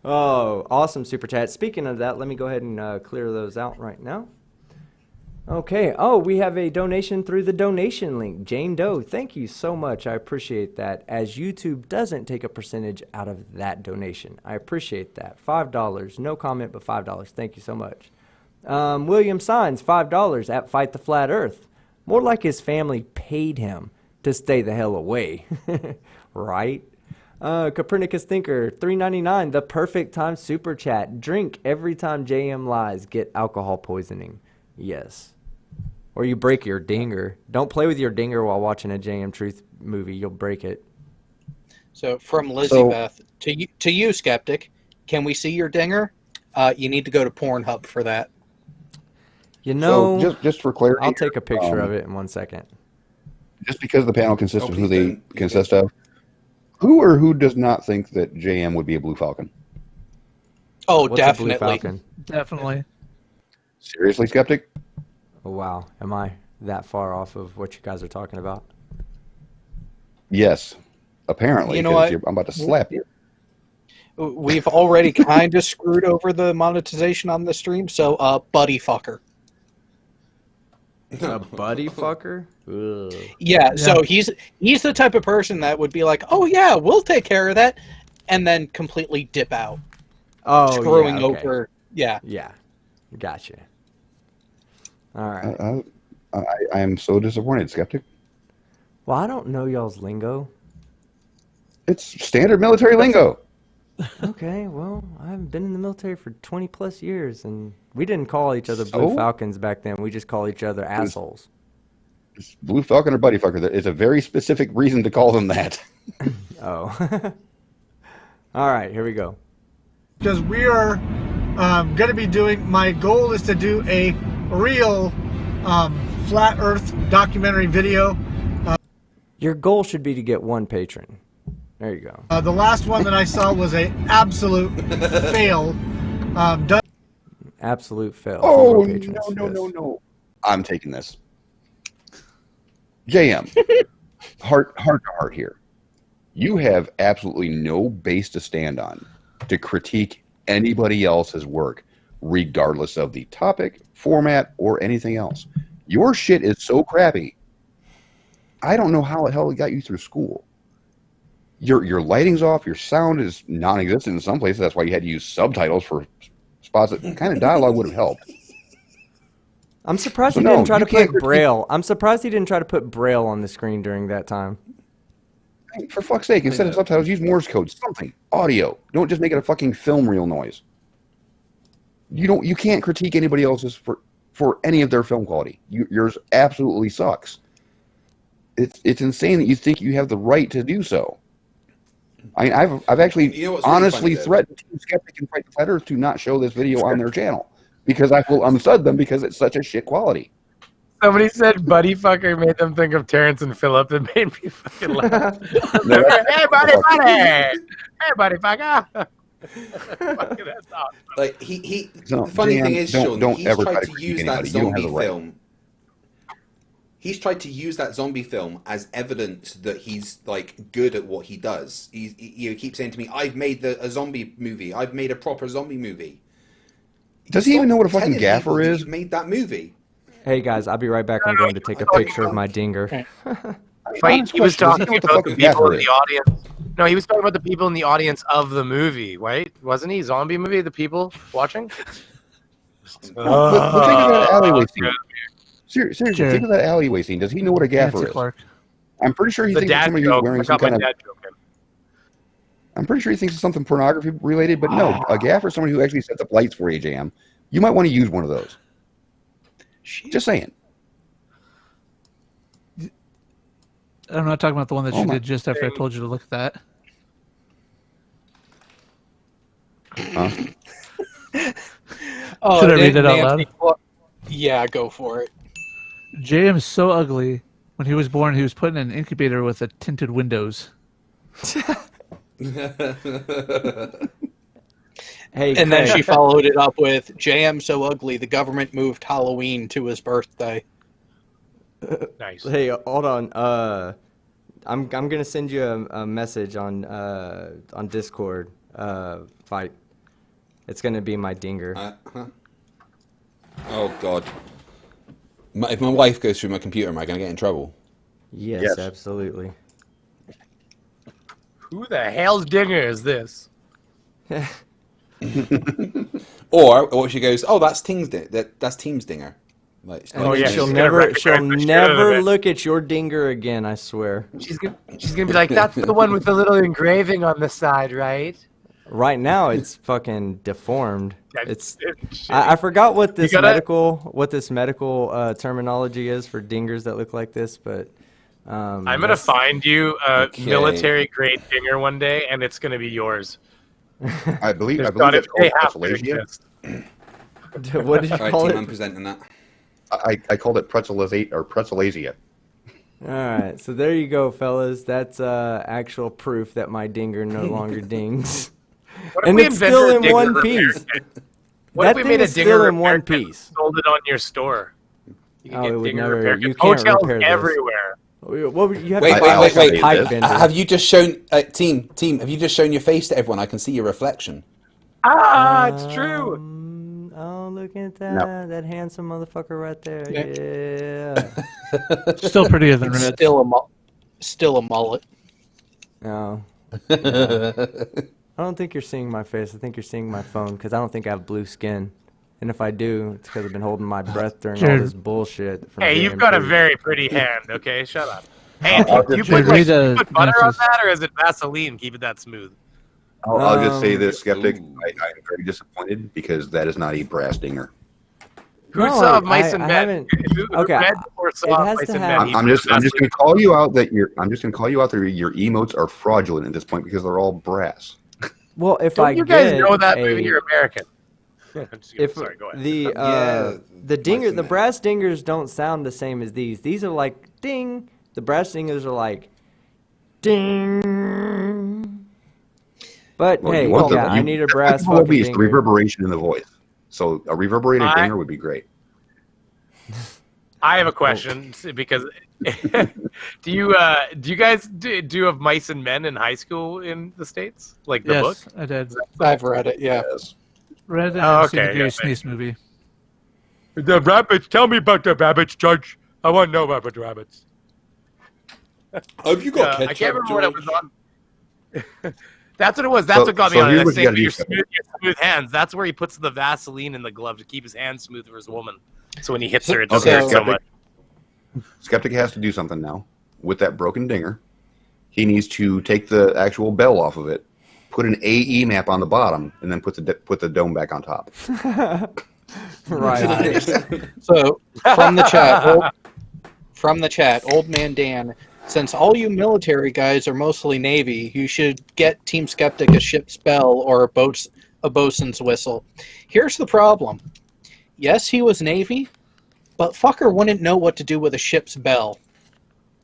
Oh, awesome super chat. Speaking of that, let me go ahead and clear those out right now. Okay. Oh, we have a donation through the donation link. Jane Doe, thank you so much. I appreciate that, as YouTube doesn't take a percentage out of that donation. I appreciate that. $5. No comment, but $5. Thank you so much. William Signs, $5 at Fight the Flat Earth. More like his family paid him to stay the hell away. Right? Copernicus Thinker, $3.99, the perfect time super chat. Drink every time JM lies, get alcohol poisoning. Yes. Or you break your dinger. Don't play with your dinger while watching a JM Truth movie. You'll break it. So from Lizzie Beth to you, Skeptic, can we see your dinger? You need to go to Pornhub for that. You know, so just for clarity, I'll take a picture of it in 1 second. Just because the panel consists of who they consist of, who or who does not think that JM would be a Blue Falcon? Oh, What's a Blue Falcon? Definitely. Seriously, Skeptic? Oh, wow. Am I that far off of what you guys are talking about? Yes. Apparently, You know what? I'm about to slap you. We've already kind of screwed over the monetization on the stream, so buddy fucker. A buddy fucker? Ugh. Yeah, so he's the type of person that would be like, "Oh yeah, we'll take care of that," and then completely dip out, screwing yeah, okay. over. Yeah, Yeah, gotcha. All right. I am so disappointed, Skeptic. Well, I don't know y'all's lingo. It's standard military lingo. Okay, well, I haven't been in the military for 20 plus years, and we didn't call each other So? Blue Falcons back then. We just call each other assholes. It's Blue Falcon or Buddy Fucker. It's a very specific reason to call them that. Oh. All right, here we go. Because we are going to be doing, my goal is to do a real flat earth documentary video. Your goal should be to get one patron. There you go. The last one that I saw was a absolute fail. Absolute fail. Oh, Zero patrons. no. I'm taking this. JM, heart to heart here. You have absolutely no base to stand on to critique anybody else's work, regardless of the topic, format, or anything else. Your shit is so crappy. I don't know how the hell it got you through school. Your lighting's off. Your sound is non-existent in some places. That's why you had to use subtitles for spots that kind of dialogue would have helped. I'm surprised So he no, didn't try you to can't put critique- Braille. I'm surprised he didn't try to put Braille on the screen during that time. For fuck's sake, instead of subtitles, use Morse code. Something. Audio. Don't just make it a fucking film reel noise. You can't critique anybody else's for any of their film quality. Yours absolutely sucks. It's insane that you think you have the right to do so. I mean, I've actually You know what's really honestly funny, though? threatened Team Skeptic and Fight the Flat Earth to not show this video on their channel because I will unsub them because it's such a shit quality. Somebody said buddy fucker made them think of Terrence and Phillip. It made me fucking laugh. No, that's- Hey buddy, buddy! Hey buddy fucker! Fucking, that's awesome. Like he No, the funny Dan, thing is, don't- Sean, don't he's ever tried try to to critique use that anybody. You don't have zombie the right. film. He's tried to use that zombie film as evidence that he's like good at what he does. He keeps saying to me, "I've made a zombie movie. I've made a proper zombie movie." Does he even know what a fucking Telling people gaffer that is? you've made that movie. Hey guys, I'll be right back. I'm going to take a picture of my dinger. Fight, he was talking Does he know what the about the fucking people gaffer in is? the audience. No, he was talking about the people in the audience of the movie, right? Wasn't he? Zombie movie, the people watching? But think of that alleyway scene. Seriously, Jared. think of that alleyway scene. Does he know what a gaffer Nancy is? Clark. I'm pretty sure he The thinks it's dad somebody who's joke. wearing I some got my kind of. dad joke in. I'm pretty sure he thinks it's something pornography related, but no, a gaffer is somebody who actually sets up lights for AJM. You might want to use one of those. Just saying. I'm not talking about the one that Oh you my- did just after I told you to look at that. Huh? Should I read it out Nancy, loud? Yeah, go for it. JM is so ugly. When he was born, he was put in an incubator with a tinted windows. Hey, And then Craig. she followed it up with, JM so ugly, the government moved Halloween to his birthday. Nice. Hey, hold on. I'm gonna send you a message on Discord. Fight. It's gonna be my dinger. Oh God! If my wife goes through my computer, am I going to get in trouble? Yes, absolutely. Who the hell's dinger is this? Or she goes, "Oh, that's Team's that's Team's dinger." Like, And Oh, then yeah, she'll she's gonna never recognize the shit out of never it. look at your dinger again. I swear. She's gonna be like, that's the one with the little engraving on the side, right? Right now, it's fucking deformed. That's- It's. I forgot what this gotta- medical terminology is for dingers that look like this, but. I'm gonna find you a Okay. military grade dinger one day, and it's gonna be yours. I believe There's that's gotta- called they have to pretzelasia. exist. What did you All right, call Team, I'm it? presenting that. I called it pretzelasia. All right, so there you go, fellas. That's actual proof that my dinger no longer dings. What if And we it's invented still a in dinger one repair piece. kit? What That if we thing made a is dinger still in repair one kit and piece. sold it on your store? You can Oh, it get would dinger never- repair you kits. can't Hotels repair this. everywhere. Well, you have Wait, to wait, buy wait, like wait. a pipe This. bender. Have you just shown team? Have you just shown your face to everyone? I can see your reflection. Ah, it's true. Oh, look at that. That handsome motherfucker right there. Yeah. Still prettier than Red. Still a mullet. No. I don't think you're seeing my face. I think you're seeing my phone because I don't think I have blue skin. And if I do, it's because I've been holding my breath during all Jared. this bullshit. From Hey, you've JMP. got a very pretty hand. Okay, shut up. Hey, I'll you just put, read you put butter on Nancy's- that, or is it Vaseline? Keep it that smooth. I'll just say this, Ooh. Skeptic. I'm very disappointed because that is not a brass dinger. Who No, saw Mice I and Men? haven't- Who okay, read or it saw has Mice to and have- Men? I'm just going to call you out that your emotes are fraudulent at this point because they're all brass. Well, if Don't I you guys get know that a, movie? You're American. if Sorry, go ahead. the Yeah, the dinger, Mice and the Men. brass dingers don't sound the same as these. These are like ding. The brass dingers are like ding. But Well, hey, you want the- yeah, I you- need a that's brass what it fucking is, the dinger. reverberation in the voice. So a reverberated I- dinger would be great. I have a question because do you guys do have Mice and Men in high school in the States? Like the book? Yes, I did. I've read it, yeah. Yes. Read and Oh, seen the okay, Gary yeah, Sinise movie. The rabbits. Tell me about the rabbits, Judge. I want to know about the rabbits. Have you got I can't remember what it was on. That's what it was. That's So- what got me so on here's it. what you Your gotta do, smooth hands. That's where he puts the Vaseline in the glove to keep his hands smooth for his woman. So when he hits her, it Okay, doesn't hurt so much. Skeptic has to do something now with that broken dinger. He needs to take the actual bell off of it, put an AE map on the bottom, and then put the dome back on top. Right. So from the chat, Old Man Dan, since all you military guys are mostly Navy, you should get Team Skeptic a ship's bell or a bosun's whistle. Here's the problem. Yes, he was Navy, but fucker wouldn't know what to do with a ship's bell.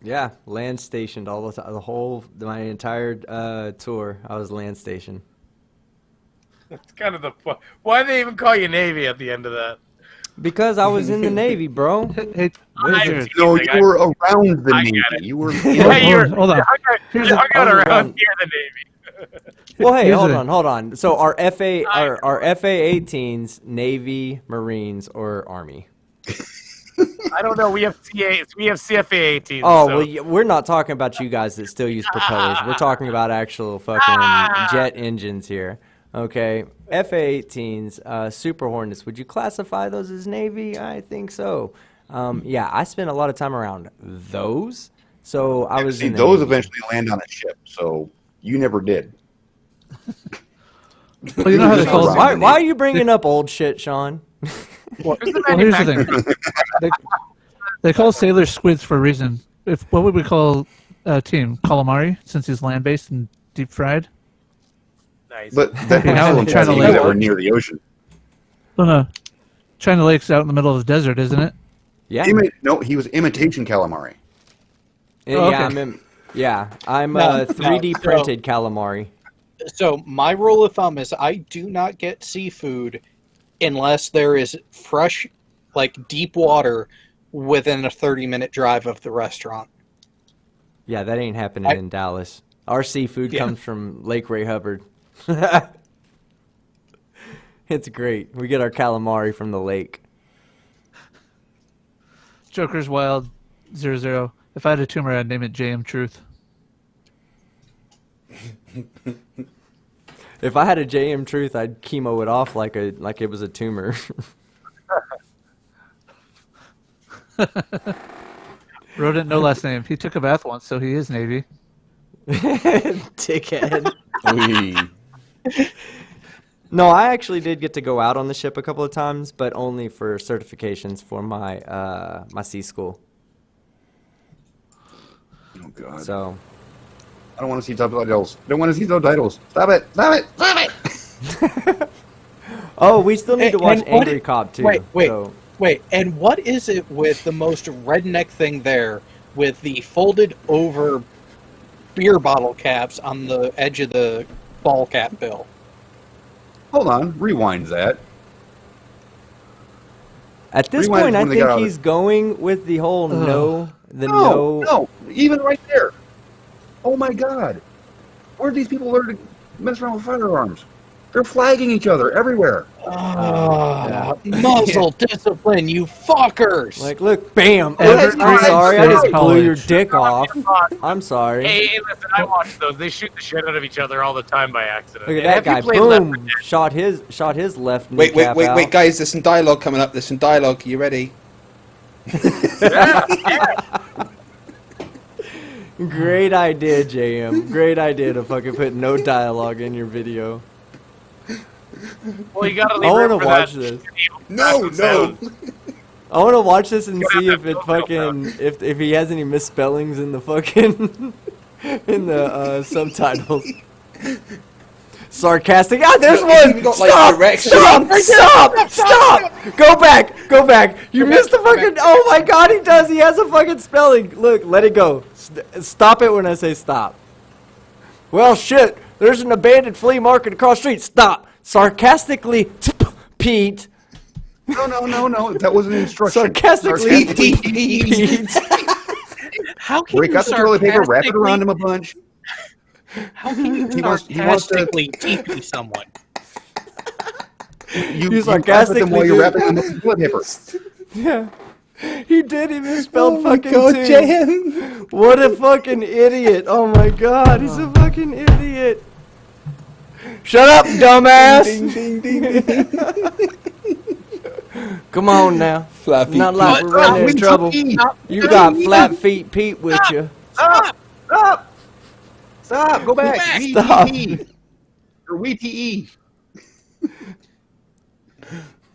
Yeah, land stationed all the time. My entire tour, I was land stationed. That's kind of the point. Why do they even call you Navy at the end of that? Because I was in the Navy, bro. Hey, No, you were around the Navy. You were. Yeah, hold on. You're hung around near the Navy. Well, hey, Here's hold on. So our FA-18s, Navy, Marines, or Army? I don't know. We have CFA 18. Oh, so. well, we're not talking about you guys that still use propellers. We're talking about actual fucking jet engines here. Okay, FA-18s, Super Hornets. Would you classify those as Navy? I think so. Yeah, I spent a lot of time around those. So I was. See, in the those Navy. eventually land on a ship, so you never did. Well, you know how they call Why are you bringing up old shit, Sean? Well, here's the thing. They call sailors squids for a reason. What would we call a team? Calamari, since he's land-based and deep-fried? Nice. But that China that Lake. were near the ocean. No. China Lake's out in the middle of the desert, isn't it? Yeah. No, he was imitation calamari. Oh, Yeah, okay. I'm No, 3D no, printed calamari. So my rule of thumb is I do not get seafood unless there is fresh, like deep water within a 30-minute drive of the restaurant. Yeah, that ain't happening in Dallas. Our seafood comes from Lake Ray Hubbard. It's great. We get our calamari from the lake. Joker's Wild 00. If I had a tumor, I'd name it JM Truth. If I had a JM Truth, I'd chemo it off like it was a tumor. Rodent, no last name. He took a bath once, so he is Navy. Dickhead. No, I actually did get to go out on the ship a couple of times, but only for certifications for my my sea school. Oh God. So I don't want to see subtitles. I don't want to see subtitles. Stop it! Stop it! Stop it! Oh, we still need to watch And what Angry Cop too. Wait, and what is it with the most redneck thing there with the folded over beer bottle caps on the edge of the ball cap bill? Hold on. Rewind that. At this Rewind point, I when they got think out of he's going with the whole no. No, even right there. Oh my God. Where do these people learn to mess around with firearms? They're flagging each other everywhere. Muzzle discipline, you fuckers! Like, look, bam. Every I'm sorry, I just blew college. your dick off. I'm sorry. Hey, listen, I watch those. They shoot the shit out of each other all the time by accident. Look at And that if you guy. play Boom. Left 4 Dead- Shot his left Wait, kneecap out. guys. There's some dialogue coming up. There's some dialogue. You ready? Great idea, JM. Great idea to fucking put no dialogue in your video. Well, you gotta I leave want room to for watch that. this. No. I want to watch this and You see have if that it book fucking if he has any misspellings in the fucking in the subtitles. Sarcastic. Ah, there's one. Even got, like, Stop! directions. Stop! Go back! You missed the fucking. Oh my God, he does. He has a fucking spelling. Look, let it go. Stop it when I say stop. Well, shit. There's an abandoned flea market across the street. Stop. Sarcastically, Pete. No. That was an instruction. Sarcastically, Pete. How can Break you out the toilet paper, wrap it around him a bunch. How can you He wants to- sarcastically TP someone? You sarcastically while you're do- wrapping him with toilet paper. Yeah. He did. He misspelled fucking God, too. JM. What a fucking idiot. Oh my God, he's a fucking idiot. Shut up, dumbass. Ding, ding, ding, ding. Come on now. Flat feet Not like Pete. we're running into trouble. You got flat feet Pete with you. Stop! Go back. Stop. Or WTE.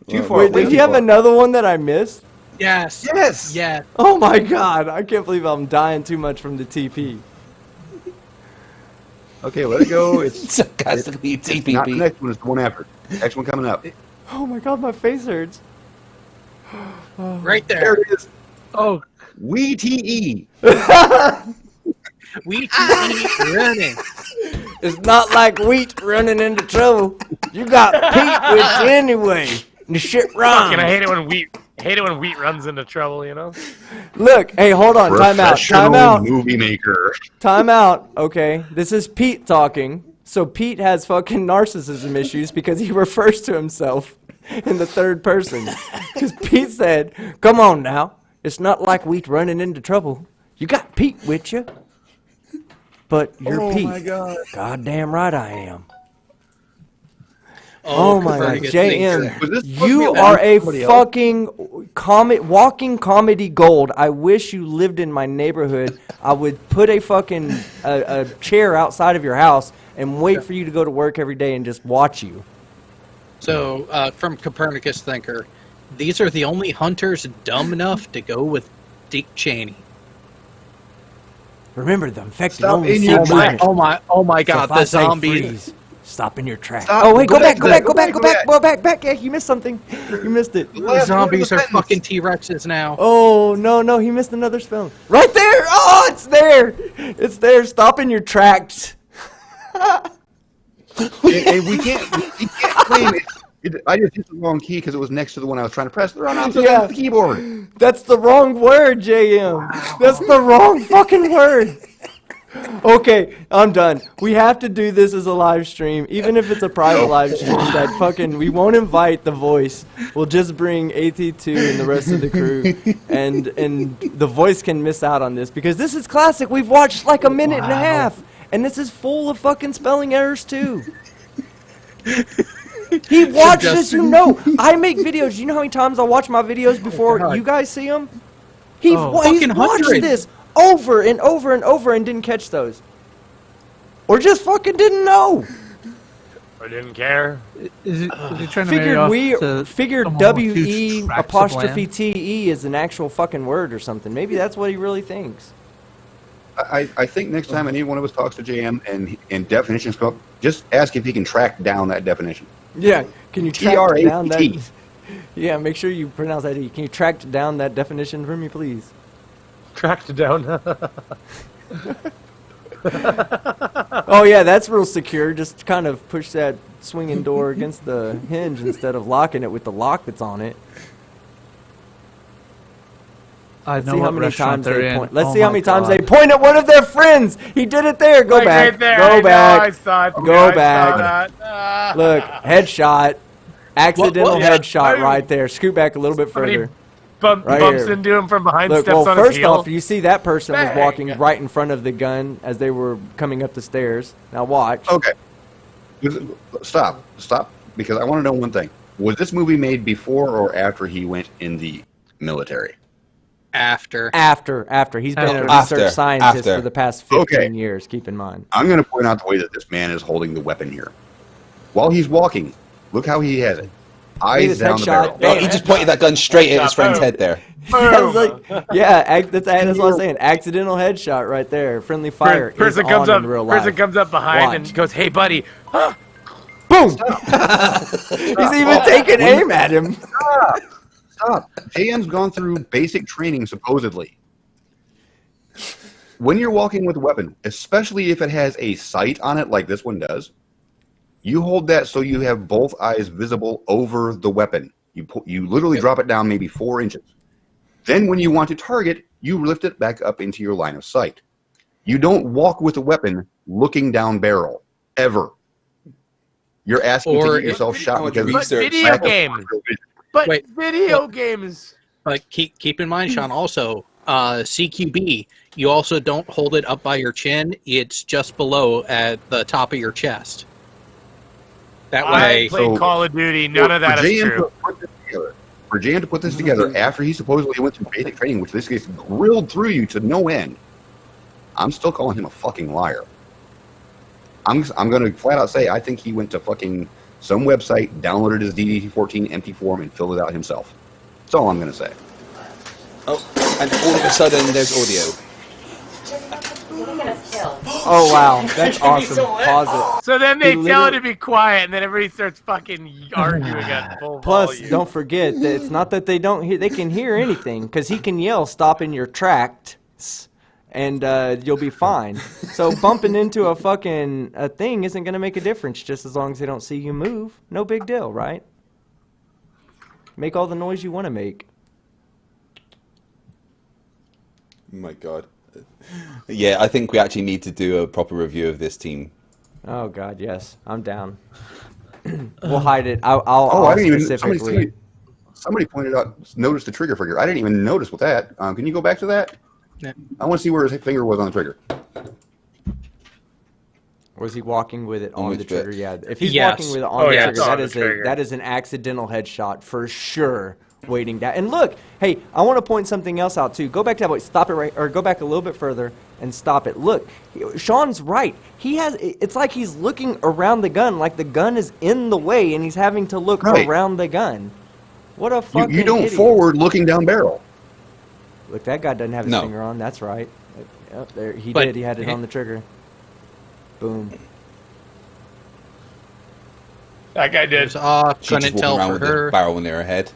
Too far. Wait, do you have another one that I missed? Yes. Yes. Yeah. Oh my god, I can't believe I'm dying too much from the TP. Okay, let it go. It's Sarcastically not the TPP. next one. It's the one after. Next one coming up. Oh my god, my face hurts. Right there. There it is. Oh, WTE. We keep running. It's not like wheat running into trouble. You got Pete with you anyway. And the shit Fucking, I rhymes. hate it when wheat runs into trouble, you know? Look, hey, hold on, time out, time out, Movie maker. time out. Okay, this is Pete talking. So Pete has fucking narcissism issues because he refers to himself in the third person. Because Pete said, "Come on now, it's not like wheat running into trouble. You got Pete with you." But you're Pete. My God. Goddamn right I am. Oh, Oh my god, Copernicus JM, thinks Was this supposed to be you about are a somebody else? fucking walking comedy gold. I wish you lived in my neighborhood. I would put a fucking a chair outside of your house and wait for you to go to work every day and just watch you. So, from Copernicus Thinker, these are the only hunters dumb enough to go with Dick Cheney. Remember, the infected Stop only in see your movement. Oh my So God, if I the say zombies. freeze, stop in your tracks. Stop. Oh wait, Go go back, back go to back, that. go back, Go go back, back. go back, back. Yeah, you missed something. You missed it. The Last word of zombies the are sentence. fucking T-Rexes now. Oh no, he missed another spell. Right there! Oh, it's there! It's there. Stop in your tracks. Hey, we can't claim it. I just hit the wrong key because it was next to the one I was trying to press. They're on opposite ends of the keyboard. That's the wrong word, JM. That's the wrong fucking word. Okay, I'm done. We have to do this as a live stream, even if it's a private live stream. That fucking we won't invite the voice. We'll just bring AT2 and the rest of the crew, and the voice can miss out on this because this is classic. We've watched like a minute and a half, and this is full of fucking spelling errors too. He watched this, you know. I make videos. You know how many times I watch my videos before you guys see them? He's Fucking watched hundreds. this over and over and over and didn't catch those. Or just fucking didn't know. I didn't care. is he trying to marry off to Figured someone with huge W-E tracts of apostrophe land? T-E is an actual fucking word or something. Maybe that's what he really thinks. I think next time any one of us talks to JM and definitions come up, just ask if he can track down that definition. Yeah, can you track T-R-A-T-T. down that? Yeah, make sure you pronounce that E. Can you track down that definition for me, please? Tracked down. Oh yeah, that's real secure. Just kind of push that swinging door against the hinge instead of locking it with the lock that's on it. I Let's know see how what many restaurant times they're they in. point. Let's Oh see how my many times God. they point at one of their friends. He did it there. Go Like back. right there. Go I back. saw it. Go Yeah, I back. saw that. Ah. Look, headshot. Accidental yeah. headshot right there. Scoot back a little bit Somebody further. bumps here. into him from behind, Look, steps well, on his first heel. off, you see that person was Bang. walking right in front of the gun as they were coming up the stairs. Now watch. Okay. Stop, because I want to know one thing. Was this movie made before or after he went in the military? After. After. He's been a After. research scientist After. for the past 15 Okay. years, keep in mind. I'm going to point out the way that this man is holding the weapon here. While he's walking, look how he has it. Eyes his down the headshot. barrel. Oh, he just pointed that gun straight at his friend's head there. I was like, yeah, that's what I was saying. Accidental headshot right there. Friendly fire Person is comes on up. in real life. Person comes up behind Watch. and goes, "Hey, buddy." Boom! He's even taking aim at him. Stop. JM's gone through basic training, supposedly. When you're walking with a weapon, especially if it has a sight on it like this one does, you hold that so you have both eyes visible over the weapon. You literally drop it down maybe 4 inches. Then when you want to target, you lift it back up into your line of sight. You don't walk with a weapon looking down barrel, ever. You're asking to Or get yourself shot much because But research. video lack of games. peripheral vision. But Wait, video games. But keep in mind, Sean, also, CQB, you also don't hold it up by your chin. It's just below at the top of your chest. That I way, played So- Call of Duty. None of that For is JM true. to put this together, for JM to put this together after he supposedly went through basic training, which this gets grilled through you to no end, I'm still calling him a fucking liar. I'm going to flat out say I think he went to fucking some website, downloaded his DD14 empty form, and filled it out himself. That's all I'm going to say. Oh, and all of a sudden there's audio. Oh wow, that's awesome. Pause it. So then they He tell it literally- to be quiet, and then everybody starts fucking arguing at full Plus, volume. don't forget that it's not that they don't hear; they can hear anything because he can yell "Stop in your tracks," and you'll be fine. So bumping into a thing isn't going to make a difference, just as long as they don't see you move. No big deal, right? Make all the noise you want to make. Oh my God. Yeah, I think we actually need to do a proper review of this team. Oh God, yes, I'm down. We'll hide it. I'll I didn't even. specifically. Somebody pointed out, notice the trigger finger. I didn't even notice with that. Can you go back to that? Yeah. I want to see where his finger was on the trigger. Was he walking with it on which the bit? trigger? Yeah. If he's Yes. walking with it on Oh, the yeah, trigger, it's on that the is trigger. that is an accidental headshot for sure. Waiting down. And look, hey, I want to point something else out too. Go back to that. Stop it right, or go back a little bit further and stop it. Look, Sean's right. He has. It's like he's looking around the gun, like the gun is in the way, and he's having to look Right. around the gun. What a fucking You don't idiot. forward looking down barrel. Look, that guy doesn't have his No. finger on. That's right. Yep, there he But- did. He had it on the trigger. Boom. That guy did. She She couldn't just tell walking around for with the her. barrel in her head.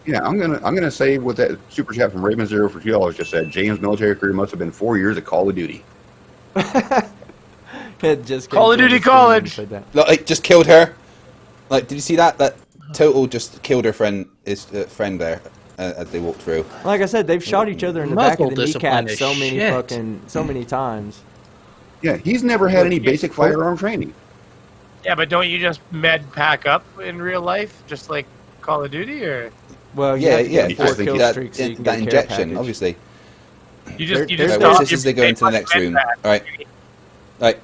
Yeah, I'm gonna say what that super chat from Raven Zero for $2 just said. James' military career must have been 4 years at Call of Duty. It just Call of came Duty through the screen when he College. said that. Like, just killed her. Like, did you see that? That Total just killed her friend, his friend there, as they walked through. Like I said, they've shot each other in the back Muzzle of the discipline kneecap is so many times. Yeah, he's never had any basic firearm training. Yeah, but don't you just med pack up in real life, just like Call of Duty, or Well, you Yeah, have to yeah. get 4 I think kill That, streaks so you can that get a care injection, package. obviously. you There- just you there's- just Right, watch stop, this you as they go pay into the much next med room. pack. All right. Right.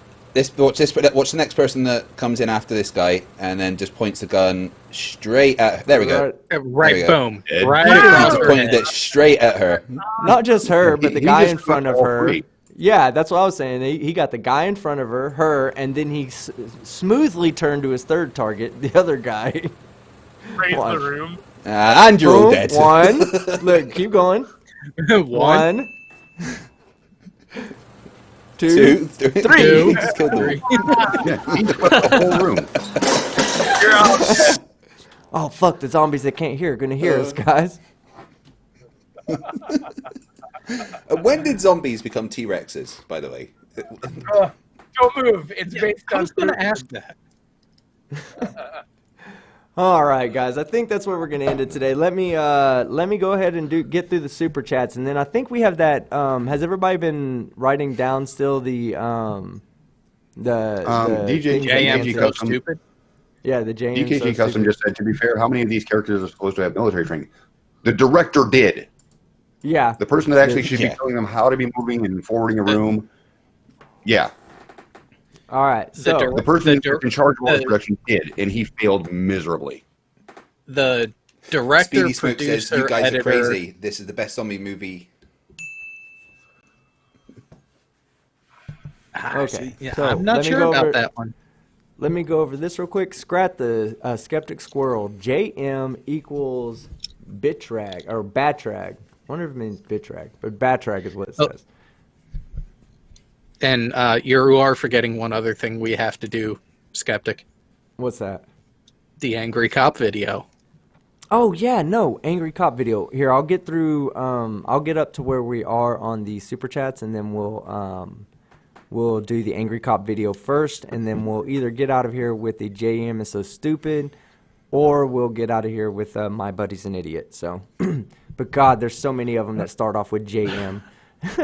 Watch the next person that comes in after this guy, and then just points the gun straight at. There we go. Right. Right, There we go. boom. Ed. Right He across just her pointed head. it straight at her. Not just her, but the He guy just in front got of all her. three. Yeah, that's what I was saying. He got the guy in front of her, and then he smoothly turned to his third target, the other guy. Raise Watch. the room. And you're all Boom, dead. One. Look, keep going. One. One. Two, three. Two. He just killed them. Yeah, he swept the whole room. You're out. Oh fuck! The zombies that can't hear are gonna hear us, guys. When did zombies become T-Rexes, by the way? Don't move. It's based I on. was going to ask that. All right, guys. I think that's where we're gonna end it today. Let me go ahead and get through the super chats, and then I think we have that. Has everybody been writing down still the DJ things that JM answer? so Custom. stupid. Yeah, the JM. DKG so Custom stupid. just said, to be fair, how many of these characters are supposed to have military training? The director did. Yeah. The person that actually should Yeah. be telling them how to be moving and forwarding a room. Yeah. All right. So The person The in charge of all the the- production did, and he failed miserably. The director, Speedy Smoke says, producer, "You guys editor. are crazy. This is the best zombie movie." Okay, Yeah, so I'm not let me sure go about over- that one. let me go over this real quick. Scrat the Skeptic Squirrel. JM equals bitrag or batrag. I wonder if it means bitrag, but batrag is what it Oh. says. And you are forgetting one other thing we have to do, Skeptic. What's that? The Angry Cop video. Oh yeah, no, Angry Cop video. Here, I'll get through. I'll get up to where we are on the super chats, and then we'll do the Angry Cop video first, and then we'll either get out of here with the JM is so stupid, or we'll get out of here with my buddy's an idiot. So, but God, there's so many of them that start off with JM.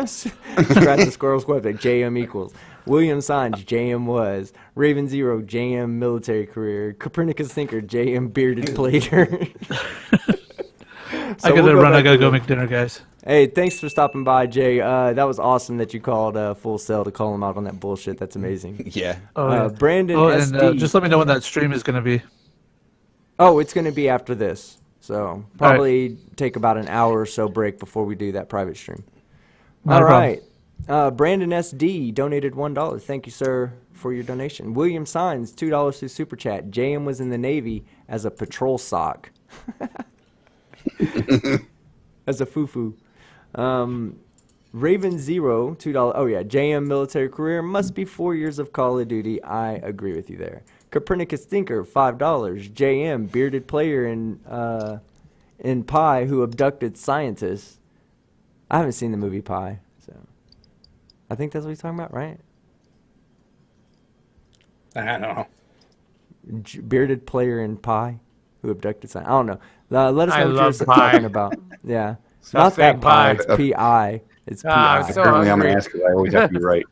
Scratch the squirrel's website. JM equals William Signs. JM was Raven Zero. JM military career. Copernicus thinker. JM bearded plater. I gotta run. I gotta go make dinner, guys. Hey, thanks for stopping by, Jay. That was awesome that you called Full Sail to call him out on that bullshit. That's amazing. Yeah. Oh, yeah. Brandon Oh, SD. and just let me know when that stream is gonna be. Oh, it's going to be after this. So probably take about an hour or so break before we do that private stream. Not All a problem. right. Brandon SD donated $1. Thank you, sir, for your donation. William Signs, $2 through Super Chat. JM was in the Navy as a patrol sock. As a foo-foo. Raven Zero, $2. Oh, yeah. JM military career must be 4 years of Call of Duty. I agree with you there. Copernicus Thinker, $5. JM, bearded player in Pi who abducted scientists. I haven't seen the movie Pi, so I think that's what he's talking about, right? I don't know. Bearded player in Pi who abducted scientists. I don't know. Let us I know what love you're pie. talking about. Yeah. Stop Not that saying pie. pie. It's P-I. It's Ah, P-I. I'm so Apparently, I'm hungry. an ass because I always have to be right.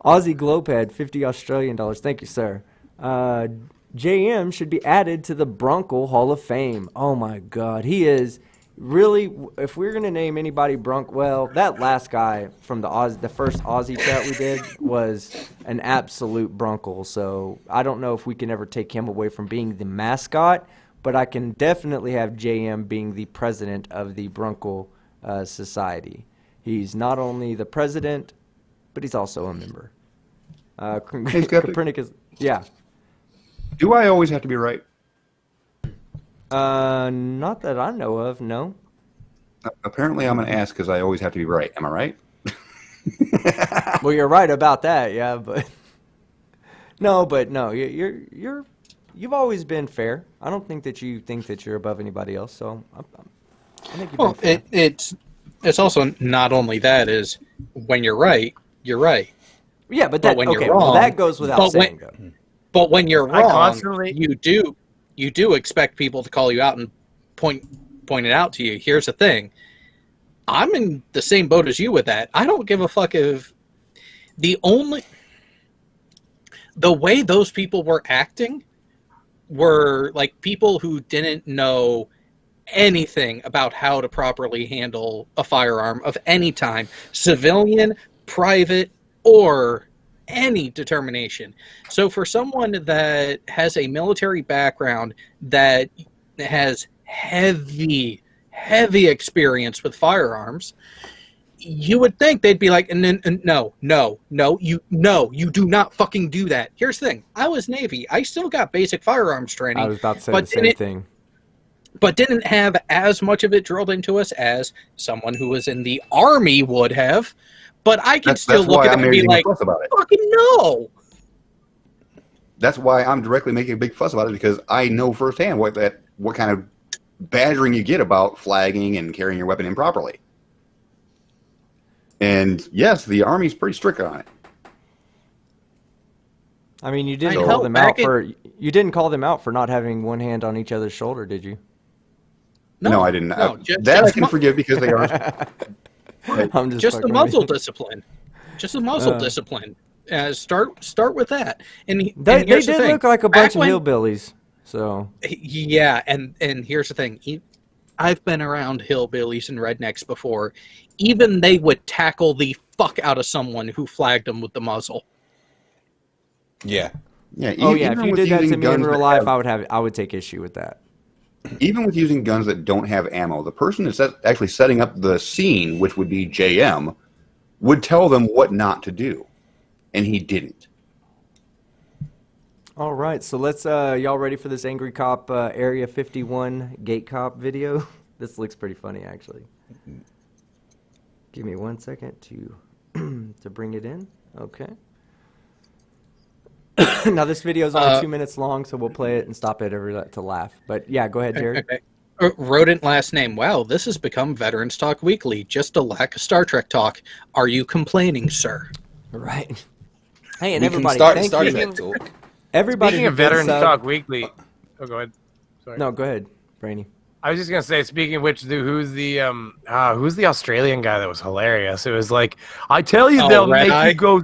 Aussie Glowpad, $50 Australian dollars. Thank you, sir. JM should be added to the Bronco Hall of Fame. Oh my God, he is really. If we're gonna name anybody well, that last guy from the first Aussie chat we did was an absolute Bronco. So I don't know if we can ever take him away from being the mascot, but I can definitely have JM being the president of the Bronco Society. He's not only the president, but he's also a member. Hey, Skeptic. Copernicus, yeah. Do I always have to be right? Not that I know of, no. Apparently, I'm an ass because I always have to be right. Am I right? Well, you're right about that, yeah, but no, you've always been fair. I don't think that you think that you're above anybody else, so I think you've been fair. It's also not only that is when you're right, you're right. Yeah, but that when okay. you're wrong, Well, that goes without saying, though. But when you're I wrong, constantly- you do expect people to call you out and point it out to you. Here's the thing. I'm in the same boat as you with that. I don't give a fuck if the way those people were acting were like people who didn't know anything about how to properly handle a firearm of any time, civilian, private, or any determination. So for someone that has a military background that has heavy experience with firearms, you would think they'd be like, no, you do not fucking do that. Here's the thing. I was Navy. I still got basic firearms training. I was about to say the same thing. But didn't have as much of it drilled into us as someone who was in the Army would have. But I can still look at it and be like, fucking no. That's why I'm directly making a big fuss about it, because I know firsthand what kind of badgering you get about flagging and carrying your weapon improperly. And yes, the Army's pretty strict on it. I mean, you didn't call them out for not having one hand on each other's shoulder, did you? No, I didn't. No, that I can forgive because they are. I'm just the muzzle discipline. Just the muzzle discipline. Start with that. And they here's did the thing. look like a bunch of hillbillies. So yeah, and here's the thing. I've been around hillbillies and rednecks before. Even they would tackle the fuck out of someone who flagged them with the muzzle. Yeah. Yeah. Oh yeah, if you did that to me in real life, I would take issue with that. Even with using guns that don't have ammo, the person that's actually setting up the scene, which would be JM, would tell them what not to do, and he didn't. All right, so let's y'all ready for this Angry Cop Area 51 Gate Cop video? This looks pretty funny, actually. Give me 1 second to bring it in. Okay. Now this video is only 2 minutes long, so we'll play it and stop it every to laugh. But yeah, go ahead, Jared. Okay. Rodent last name. Wow, this has become Veterans Talk Weekly. Just a lack of Star Trek talk. Are you complaining, sir? Right. Hey, and We everybody, can start thank that you. talk. Everybody Speaking who of did Veterans sub- Talk Weekly. Oh, go ahead. Sorry. No, go ahead, Brainy. I was just gonna say, speaking of which, who's the Australian guy that was hilarious? It was like, I tell you, they'll make you go.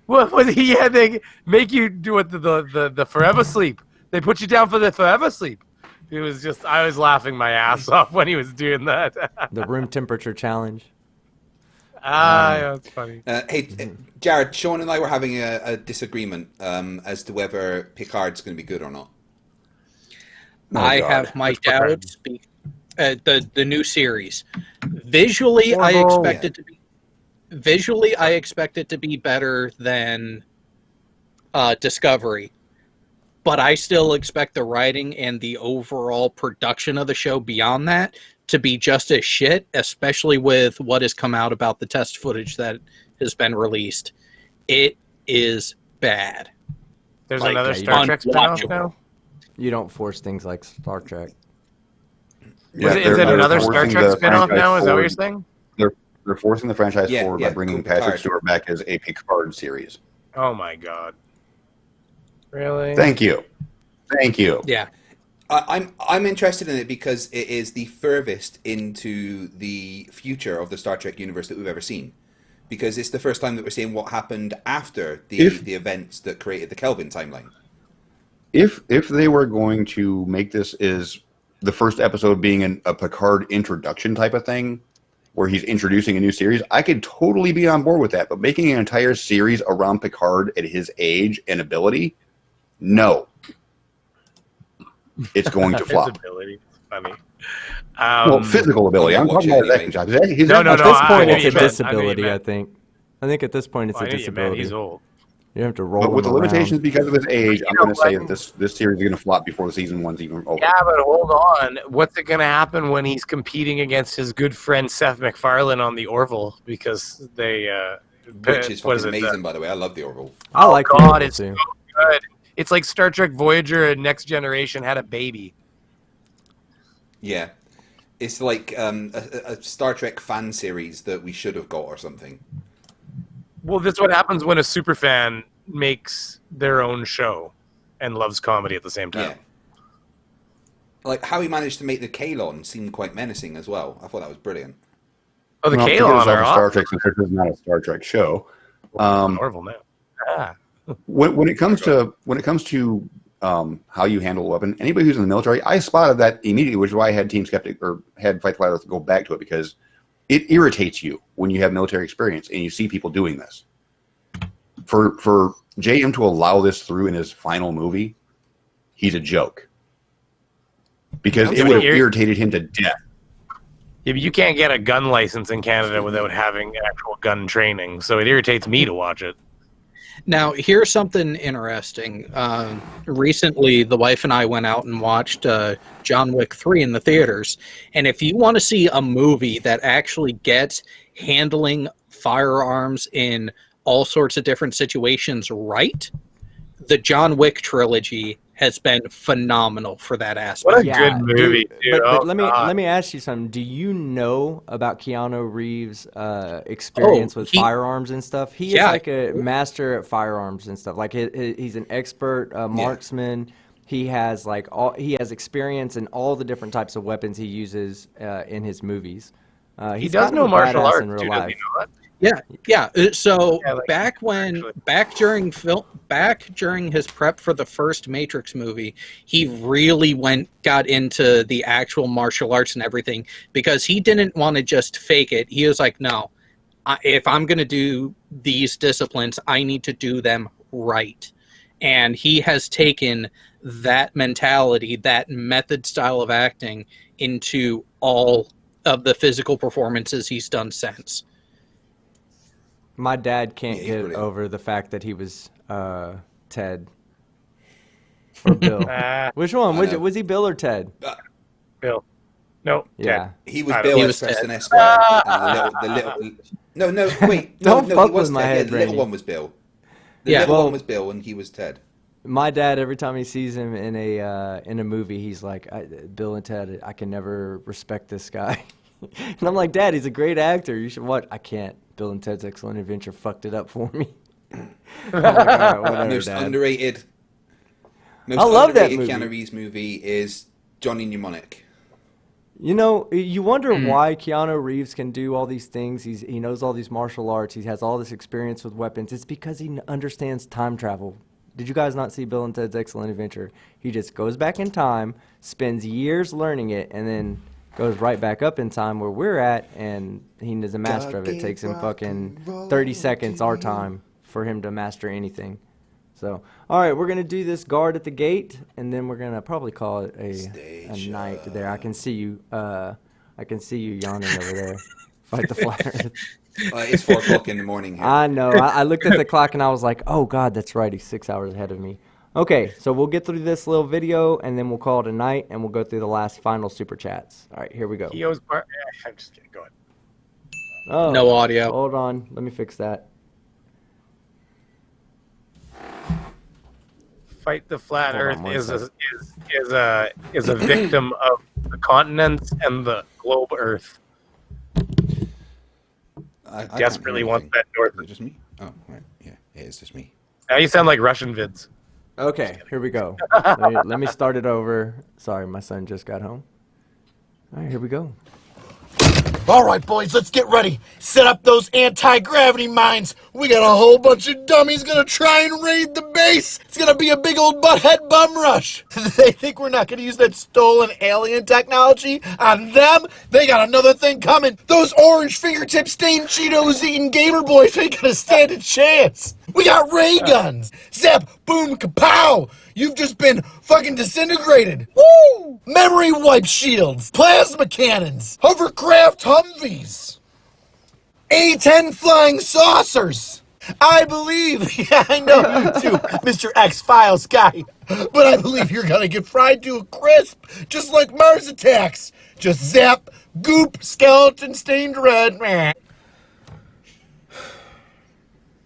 What was he? Yeah, they make you do what the forever sleep. They put you down for the forever sleep. It was just, I was laughing my ass off when he was doing that. The room temperature challenge. Yeah, that's funny. Hey, Jared, Sean and I were having a disagreement as to whether Picard's going to be good or not. I God. have my Which one, Brad? doubts. The new series. Visually, I Horrible. expect it to be. Visually, I expect it to be better than Discovery, but I still expect the writing and the overall production of the show beyond that to be just as shit, especially with what has come out about the test footage that has been released. It is bad. There's Like, another you Star don't- Trek spinoff now. You don't force things like Star Trek. Yeah, Is it they're another Star forcing Trek the spinoff franchise now? Is that what you're forward. saying? They're forcing the franchise Yeah, forward yeah, by bringing called Patrick Picard. Stewart back as a Picard series. Oh my god. Really? Thank you. Yeah. I'm interested in it because it is the furthest into the future of the Star Trek universe that we've ever seen. Because it's the first time that we're seeing what happened after the events that created the Kelvin timeline. If they were going to make this is the first episode being a Picard introduction type of thing, where he's introducing a new series, I could totally be on board with that. But making an entire series around Picard at his age and ability, no. It's going to flop. His ability. It's funny. Well, physical ability. I'm I'm gonna talking watch about it his anyway. acting job. His No, no, At no, this I point, knew it's you a meant- I knew you disability. meant- I think. I think at this point, it's Well, a I know you meant disability. he's old. You have to roll. But with the him around. limitations because of his age, I'm know going to say what? that this series is going to flop before the season one's even over. Yeah, but hold on. What's it going to happen when he's competing against his good friend Seth MacFarlane on the Orville? Because they, Which is what fucking it, amazing, by the way. I love the Orville. I like the God, Orville it's too. so good. It's like Star Trek Voyager and Next Generation had a baby. Yeah. It's like a Star Trek fan series that we should have got or something. Well, that's what happens when a superfan makes their own show and loves comedy at the same time. Yeah. Like how he managed to make the Kalon seem quite menacing as well. I thought that was brilliant. Oh, the Well, to get Kalon us off are of off. Star Trek, since this is not a Star Trek show. Orville now. Ah. When it comes to how you handle a weapon, anybody who's in the military, I spotted that immediately, which is why I had Team Skeptic or had Fight the Flat Earth go back to it, because it irritates you when you have military experience and you see people doing this. For JM to allow this through in his final movie, he's a joke, because it would have irritated him to death. Yeah, but you can't get a gun license in Canada without having actual gun training, so it irritates me to watch it. Now, here's something interesting. Recently, the wife and I went out and watched John Wick 3 in the theaters. And if you want to see a movie that actually gets handling firearms in all sorts of different situations right, the John Wick trilogy has been phenomenal for that aspect. What a good movie, dude. But Oh, let God. me ask you something. Do you know about Keanu Reeves' experience with firearms and stuff? He is like a master at firearms and stuff. Like he's an expert marksman. He has he has experience in all the different types of weapons he uses in his movies. He does know martial arts, too, does he know that? Yeah. So back during his prep for the first Matrix movie, he really got into the actual martial arts and everything, because he didn't want to just fake it. He was like, no, if I'm going to do these disciplines, I need to do them right. And he has taken that mentality, that method style of acting, into all of the physical performances he's done since. My dad can't get over the fact that he was Ted or Bill. Which one? Was he Bill or Ted? Bill. No. Yeah. Ted. He was Bill as Preston Esquire. And the little, no, wait. Don't no, fuck he was with my Ted. head, The little Brady. one was Bill. The little one was Bill, and he was Ted. My dad, every time he sees him in a movie, he's like, Bill and Ted, I can never respect this guy. And I'm like, Dad, he's a great actor. You should watch. I can't. Bill and Ted's Excellent Adventure fucked it up for me. I'm like, all right, whatever, Most Dad. underrated. I love that movie. Keanu Reeves movie is Johnny Mnemonic. You know, you wonder why Keanu Reeves can do all these things. He knows all these martial arts. He has all this experience with weapons. It's because he understands time travel. Did you guys not see Bill and Ted's Excellent Adventure? He just goes back in time, spends years learning it, and then goes right back up in time where we're at, and he is a master of it. It takes him fucking 30 seconds our time for him to master anything. So, all right, we're gonna do this guard at the gate, and then we're gonna probably call it a night there. I can see you. I can see you yawning over there. Fight the flat Earth. It's 4 o'clock in the morning here. I know. I looked at the clock and I was like, oh God, that's right. He's 6 hours ahead of me. Okay, so we'll get through this little video, and then we'll call it a night, and we'll go through the last final super chats. All right, here we go. I'm just kidding. Go ahead. Oh, No audio. Hold on. Let me fix that. Fight the flat Hold on Earth one is second. a victim of the continents and the globe Earth. I Desperately can't hear wants that north. Is it just me? Oh, right. Yeah, it is just me. Now you sound like Russian vids. Okay, here we go. Let me start it over. Sorry, my son just got home. All right, here we go. All right, boys, let's get ready. Set up those anti-gravity mines. We got a whole bunch of dummies gonna try and raid the base. It's gonna be a big old butthead bum rush. They think we're not gonna use that stolen alien technology on them? They got another thing coming. Those orange fingertip stained Cheetos eating gamer boys ain't gonna stand a chance. We got ray guns. Zap, boom, kapow. You've just been fucking disintegrated. Woo! Memory wipe shields, plasma cannons, hovercraft Humvees, A-10 flying saucers. I believe, yeah, I know you too, Mr. X-Files guy, but I believe you're gonna get fried to a crisp, just like Mars attacks. Just zap, goop, skeleton stained red.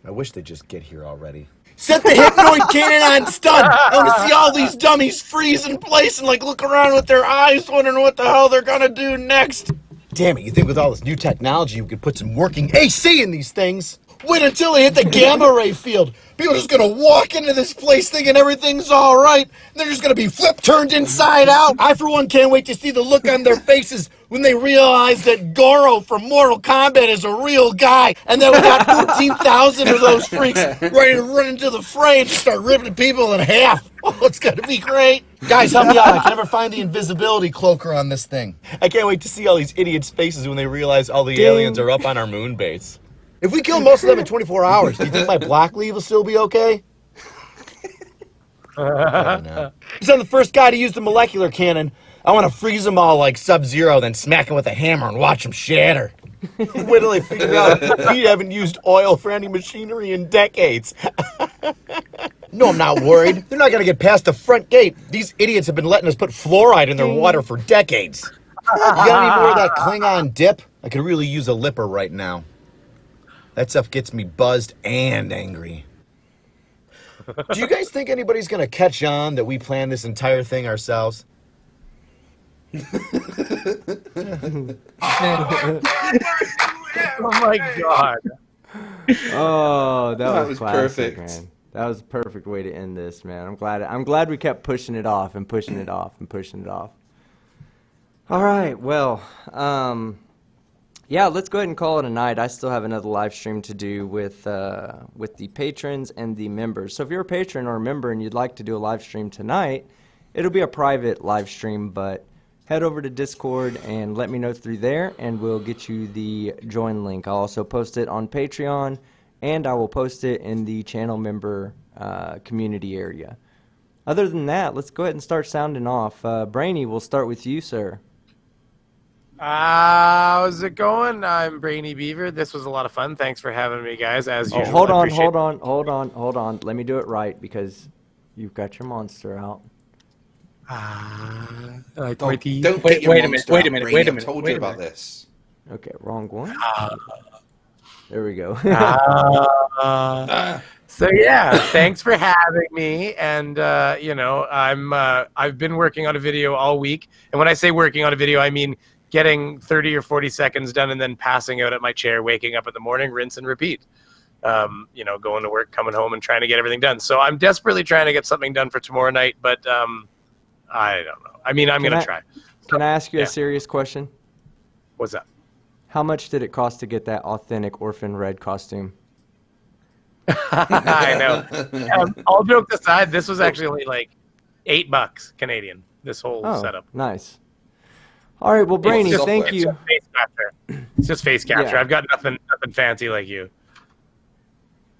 I wish they'd just get here already. Set the hypnoid cannon on stun. I want to see all these dummies freeze in place and like look around with their eyes wondering what the hell they're gonna do next. Damn it, you think with all this new technology we could put some working AC in these things? Wait until they hit the gamma ray field. People are just gonna walk into this place thinking everything's alright, and they're just gonna be turned inside out. I for one can't wait to see the look on their faces when they realize that Goro from Mortal Kombat is a real guy, and that we got 14,000 of those freaks ready to run into the fray and just start ripping people in half. Oh, it's gonna be great. Guys, help me out. I can never find the invisibility cloaker on this thing. I can't wait to see all these idiots' faces when they realize all the aliens are up on our moon base. If we kill most of them in 24 hours, do you think my black leave will still be okay? He's on the first guy to use the molecular cannon. I want to freeze them all like Sub-Zero, then smack them with a hammer and watch them shatter. Wait till they figure out we haven't used oil for any machinery in decades. No, I'm not worried. They're not going to get past the front gate. These idiots have been letting us put fluoride in their water for decades. You got any more of that Klingon dip? I could really use a lipper right now. That stuff gets me buzzed and angry. Do you guys think anybody's going to catch on that we planned this entire thing ourselves? Oh my God. Oh, that was classic, perfect. man. That was a perfect way to end this, man. I'm glad we kept pushing it off and pushing it off and pushing it off. All right, well, yeah, let's go ahead and call it a night. I still have another live stream to do with the patrons and the members. So if you're a patron or a member and you'd like to do a live stream tonight, it'll be a private live stream, but head over to Discord and let me know through there, and we'll get you the join link. I'll also post it on Patreon, and I will post it in the channel member community area. Other than that, let's go ahead and start sounding off. Brainy, we'll start with you, sir. How's it going? I'm Brainy Beaver. This was a lot of fun. Thanks for having me, guys, as usual. Hold on. Let me do it right, because you've got your monster out. Don't get your monster out, Brainy. I told you about this. Okay, wrong one. There we go. So yeah, thanks for having me. And you know, I've been working on a video all week. And when I say working on a video, I mean getting 30 or 40 seconds done and then passing out at my chair, waking up in the morning, rinse and repeat. You know, going to work, coming home, and trying to get everything done. So I'm desperately trying to get something done for tomorrow night, but I don't know. I mean, I'm going to try. Can I ask you a serious question? What's that? How much did it cost to get that authentic Orphan Red costume? I know. All jokes aside, this was actually only like $8 Canadian, this whole setup. Nice. All right, well, Brainy, thank you. It's just face capture. I've got nothing fancy like you.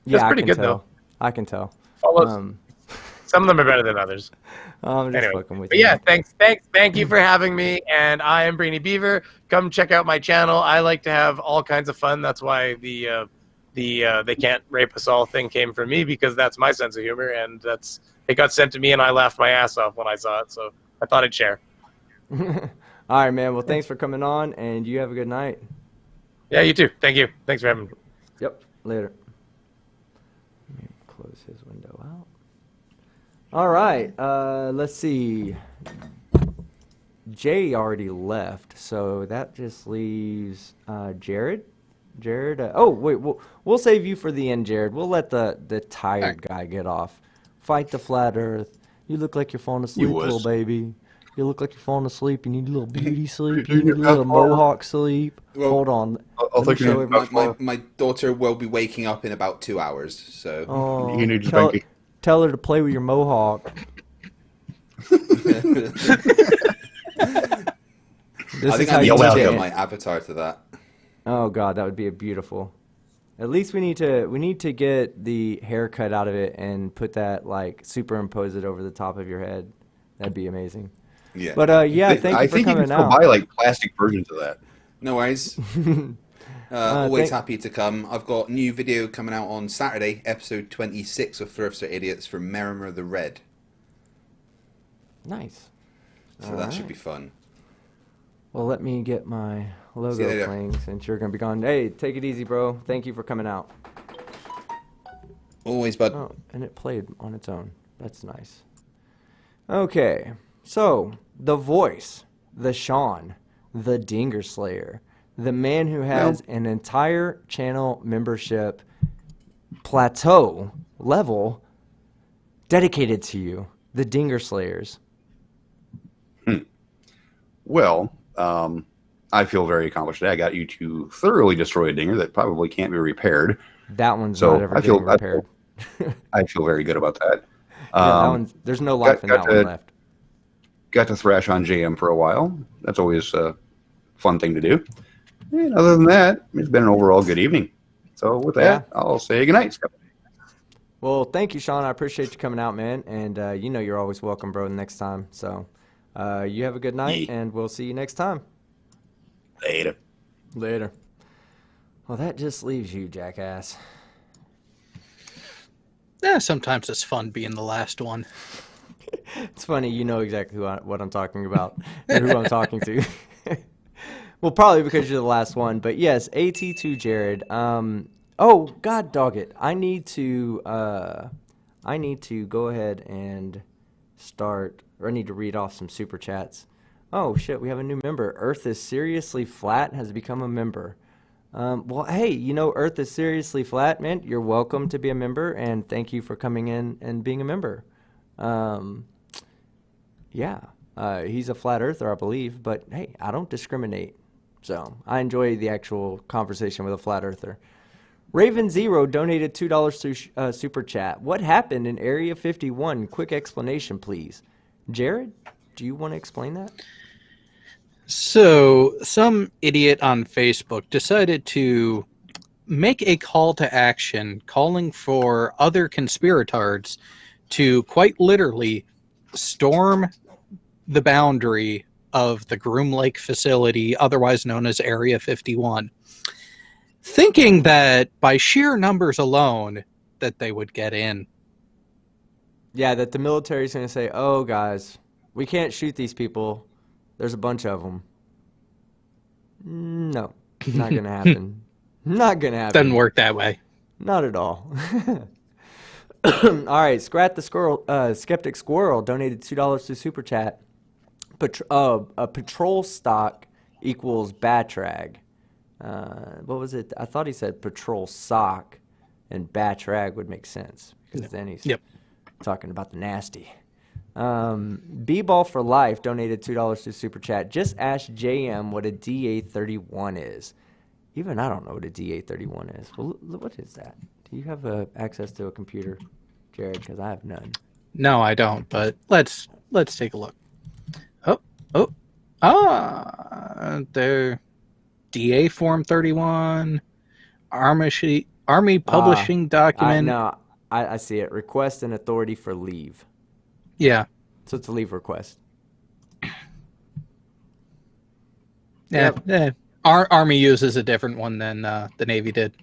Yeah, That's pretty good, though. I can tell. Some of them are better than others. I'm just fucking with but you. yeah, thank you for having me. And I am Brainy Beaver. Come check out my channel. I like to have all kinds of fun. That's why the they can't rape us all thing came from me, because that's my sense of humor, and it got sent to me, and I laughed my ass off when I saw it. So I thought I'd share. All right, man. Well, thanks for coming on, and you have a good night. Yeah, you too. Thank you. Thanks for having me. Yep. Later. Let me close his window out. All right. Let's see. Jay already left, so that just leaves Jared. Jared. Oh, wait. We'll save you for the end, Jared. We'll let the tired guy get off. Fight the flat Earth. You look like you're falling asleep, little baby. You look like you're falling asleep. You need a little beauty sleep. You need a little mohawk sleep. Well, hold on. My daughter will be waking up in about 2 hours. So tell her to play with your mohawk. I think I need to change my avatar to that. Oh God, that would be beautiful. At least we need to get the haircut out of it and put that, like, superimpose it over the top of your head. That'd be amazing. Yeah. But yeah, thank you for coming out. I think you can still buy like plastic versions of that. No worries. Always happy to come. I've got a new video coming out on Saturday, episode 26 of Thrift Are Idiots from Merrimer the Red. Nice. So that should be fun. Well, let me get my logo playing since you're going to be gone. Hey, take it easy, bro. Thank you for coming out. Always, bud. Oh, and it played on its own. That's nice. Okay. So, the voice, the Sean, the Dinger Slayer, the man who has an entire channel membership plateau level dedicated to you, the Dinger Slayers. Well, I feel very accomplished today. I got you to thoroughly destroy a dinger that probably can't be repaired. That one's not ever getting repaired. I feel very good about that. Yeah, that one's, there's no life in that one left. Got to thrash on JM for a while. That's always a fun thing to do. And other than that, it's been an overall good evening. So with that, I'll say goodnight. Well, thank you, Sean. I appreciate you coming out, man. And you know you're always welcome, bro, next time. So you have a good night, and we'll see you next time. Later. Well, that just leaves you, jackass. Yeah, sometimes it's fun being the last one. It's funny, you know exactly what I'm talking about and who I'm talking to. Well, probably because you're the last one, but yes, AT2 Jared. Oh, God dog it. I need to go ahead and start, or I need to read off some super chats. Oh shit, we have a new member. Earth is Seriously Flat has become a member. Well, hey, you know, Earth is Seriously Flat, man. You're welcome to be a member, and thank you for coming in and being a member. He's a flat earther, I believe, but hey, I don't discriminate. So I enjoy the actual conversation with a flat earther. Raven Zero donated $2 to Super Chat. What happened in Area 51? Quick explanation, please. Jared, do you want to explain that? So, some idiot on Facebook decided to make a call to action calling for other conspirators to quite literally storm the boundary of the Groom Lake facility, otherwise known as Area 51, thinking that by sheer numbers alone that they would get in. Yeah, that the military is going to say, oh, guys, we can't shoot these people. There's a bunch of them. No, not going to happen. Not going to happen. Doesn't work that way. Not at all. All right, Scrat the Squirrel, Skeptic Squirrel donated $2 to Super Chat. A patrol stock equals Batrag. What was it? I thought he said patrol sock, and Batrag would make sense because then he's talking about the nasty. B-Ball for Life donated $2 to Super Chat. Just ask JM what a DA31 is. Even I don't know what a DA31 is. Well, what is that? Do you have access to a computer, Jared? Because I have none. No, I don't. But let's take a look. There, DA Form 31, Army Publishing Document. No, I see it. Request an authority for leave. Yeah. So it's a leave request. Yeah. Yep. Our Army uses a different one than the Navy did.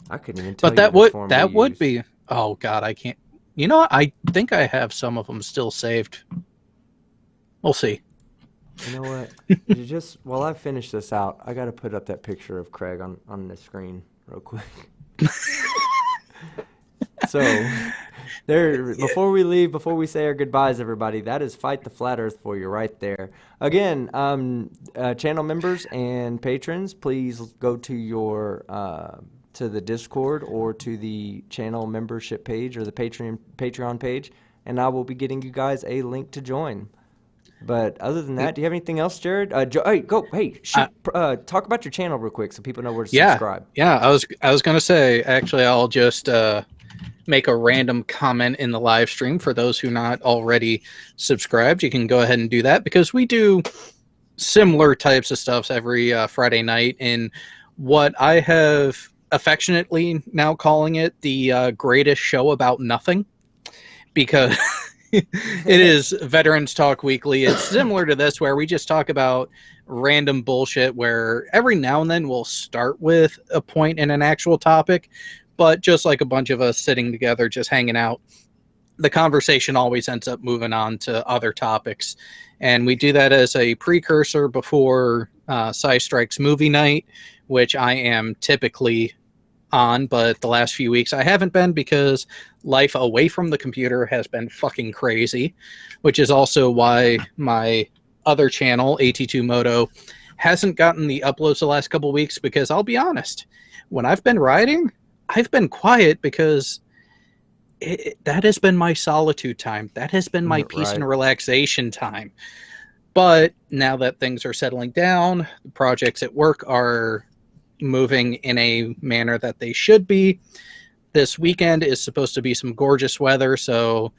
I couldn't even tell But you that the would form that we would used. be. Oh God, I can't. You know what? I think I have some of them still saved. We'll see. You know what? You just while I finish this out, I got to put up that picture of Craig on the screen real quick. So, there. Before we leave, before we say our goodbyes, everybody, that is Fight the Flat Earth for you right there. Again, channel members and patrons, please go to your to the Discord or to the channel membership page or the Patreon page, and I will be getting you guys a link to join. But other than that, do you have anything else, Jared? Talk about your channel real quick so people know where to subscribe. Yeah. I was gonna say, actually, I'll just make a random comment in the live stream for those who not already subscribed. You can go ahead and do that because we do similar types of stuff every Friday night in what I have affectionately now calling it the greatest show about nothing, because it is Veterans Talk Weekly. It's similar to this where we just talk about random bullshit where every now and then we'll start with a point in an actual topic, but just like a bunch of us sitting together just hanging out, the conversation always ends up moving on to other topics. And we do that as a precursor before Cy Strikes movie night, which I am typically on, but the last few weeks I haven't been because life away from the computer has been fucking crazy, which is also why my other channel, AT2 Moto, hasn't gotten the uploads the last couple weeks, because I'll be honest, when I've been riding, I've been quiet because that has been my solitude time. That has been my peace and relaxation time. But now that things are settling down, the projects at work are moving in a manner that they should be. This weekend is supposed to be some gorgeous weather, so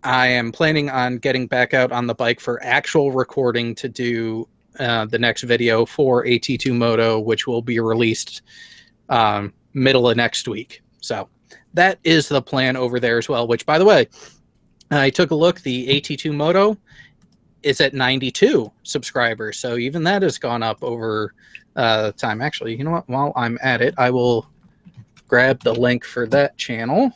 I am planning on getting back out on the bike for actual recording to do the next video for AT2 Moto, which will be released middle of next week. So that is the plan over there as well, which, by the way, I took a look. The AT2 Moto is at 92 subscribers, so even that has gone up over time. Actually, you know what? While I'm at it, I will grab the link for that channel.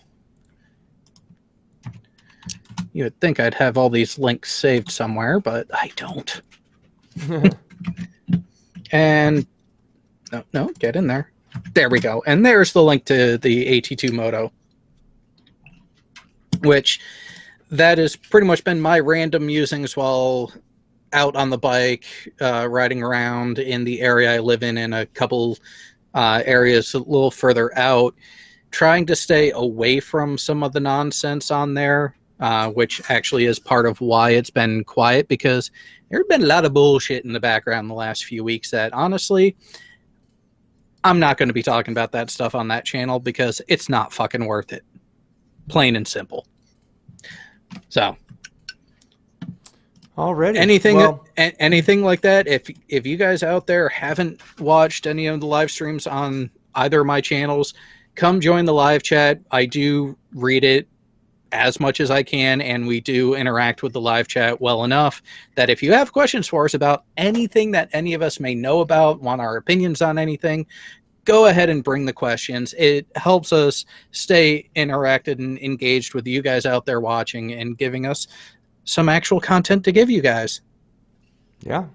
You would think I'd have all these links saved somewhere, but I don't. And no, get in there. There we go. And there's the link to the AT2 Moto, which that has pretty much been my random musings while out on the bike, riding around in the area I live in a couple areas a little further out, trying to stay away from some of the nonsense on there, which actually is part of why it's been quiet, because there's been a lot of bullshit in the background the last few weeks that, honestly, I'm not going to be talking about that stuff on that channel because it's not fucking worth it. Plain and simple. So, already anything like that, if you guys out there haven't watched any of the live streams on either of my channels, come join the live chat. I do read it as much as I can, and we do interact with the live chat well enough that if you have questions for us about anything that any of us may know about, want our opinions on anything, go ahead and bring the questions. It helps us stay interacted and engaged with you guys out there watching and giving us some actual content to give you guys. Yeah.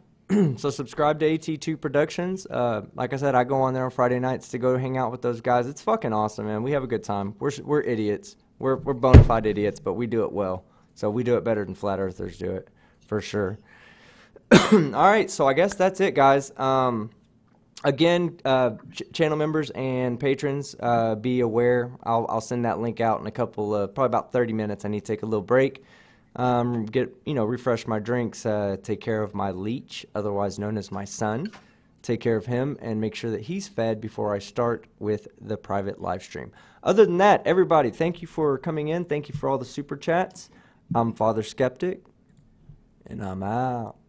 So subscribe to AT2 Productions. Like I said, I go on there on Friday nights to go hang out with those guys. It's fucking awesome, man. We have a good time. We're idiots. We're bona fide idiots, but we do it well. So we do it better than flat earthers do it, for sure. All right, so I guess that's it, guys. Again, channel members and patrons, be aware. I'll send that link out in a couple of, probably about 30 minutes. I need to take a little break, refresh my drinks, take care of my leech, otherwise known as my son, take care of him, and make sure that he's fed before I start with the private live stream. Other than that, everybody, thank you for coming in. Thank you for all the super chats. I'm Father Skeptic, and I'm out.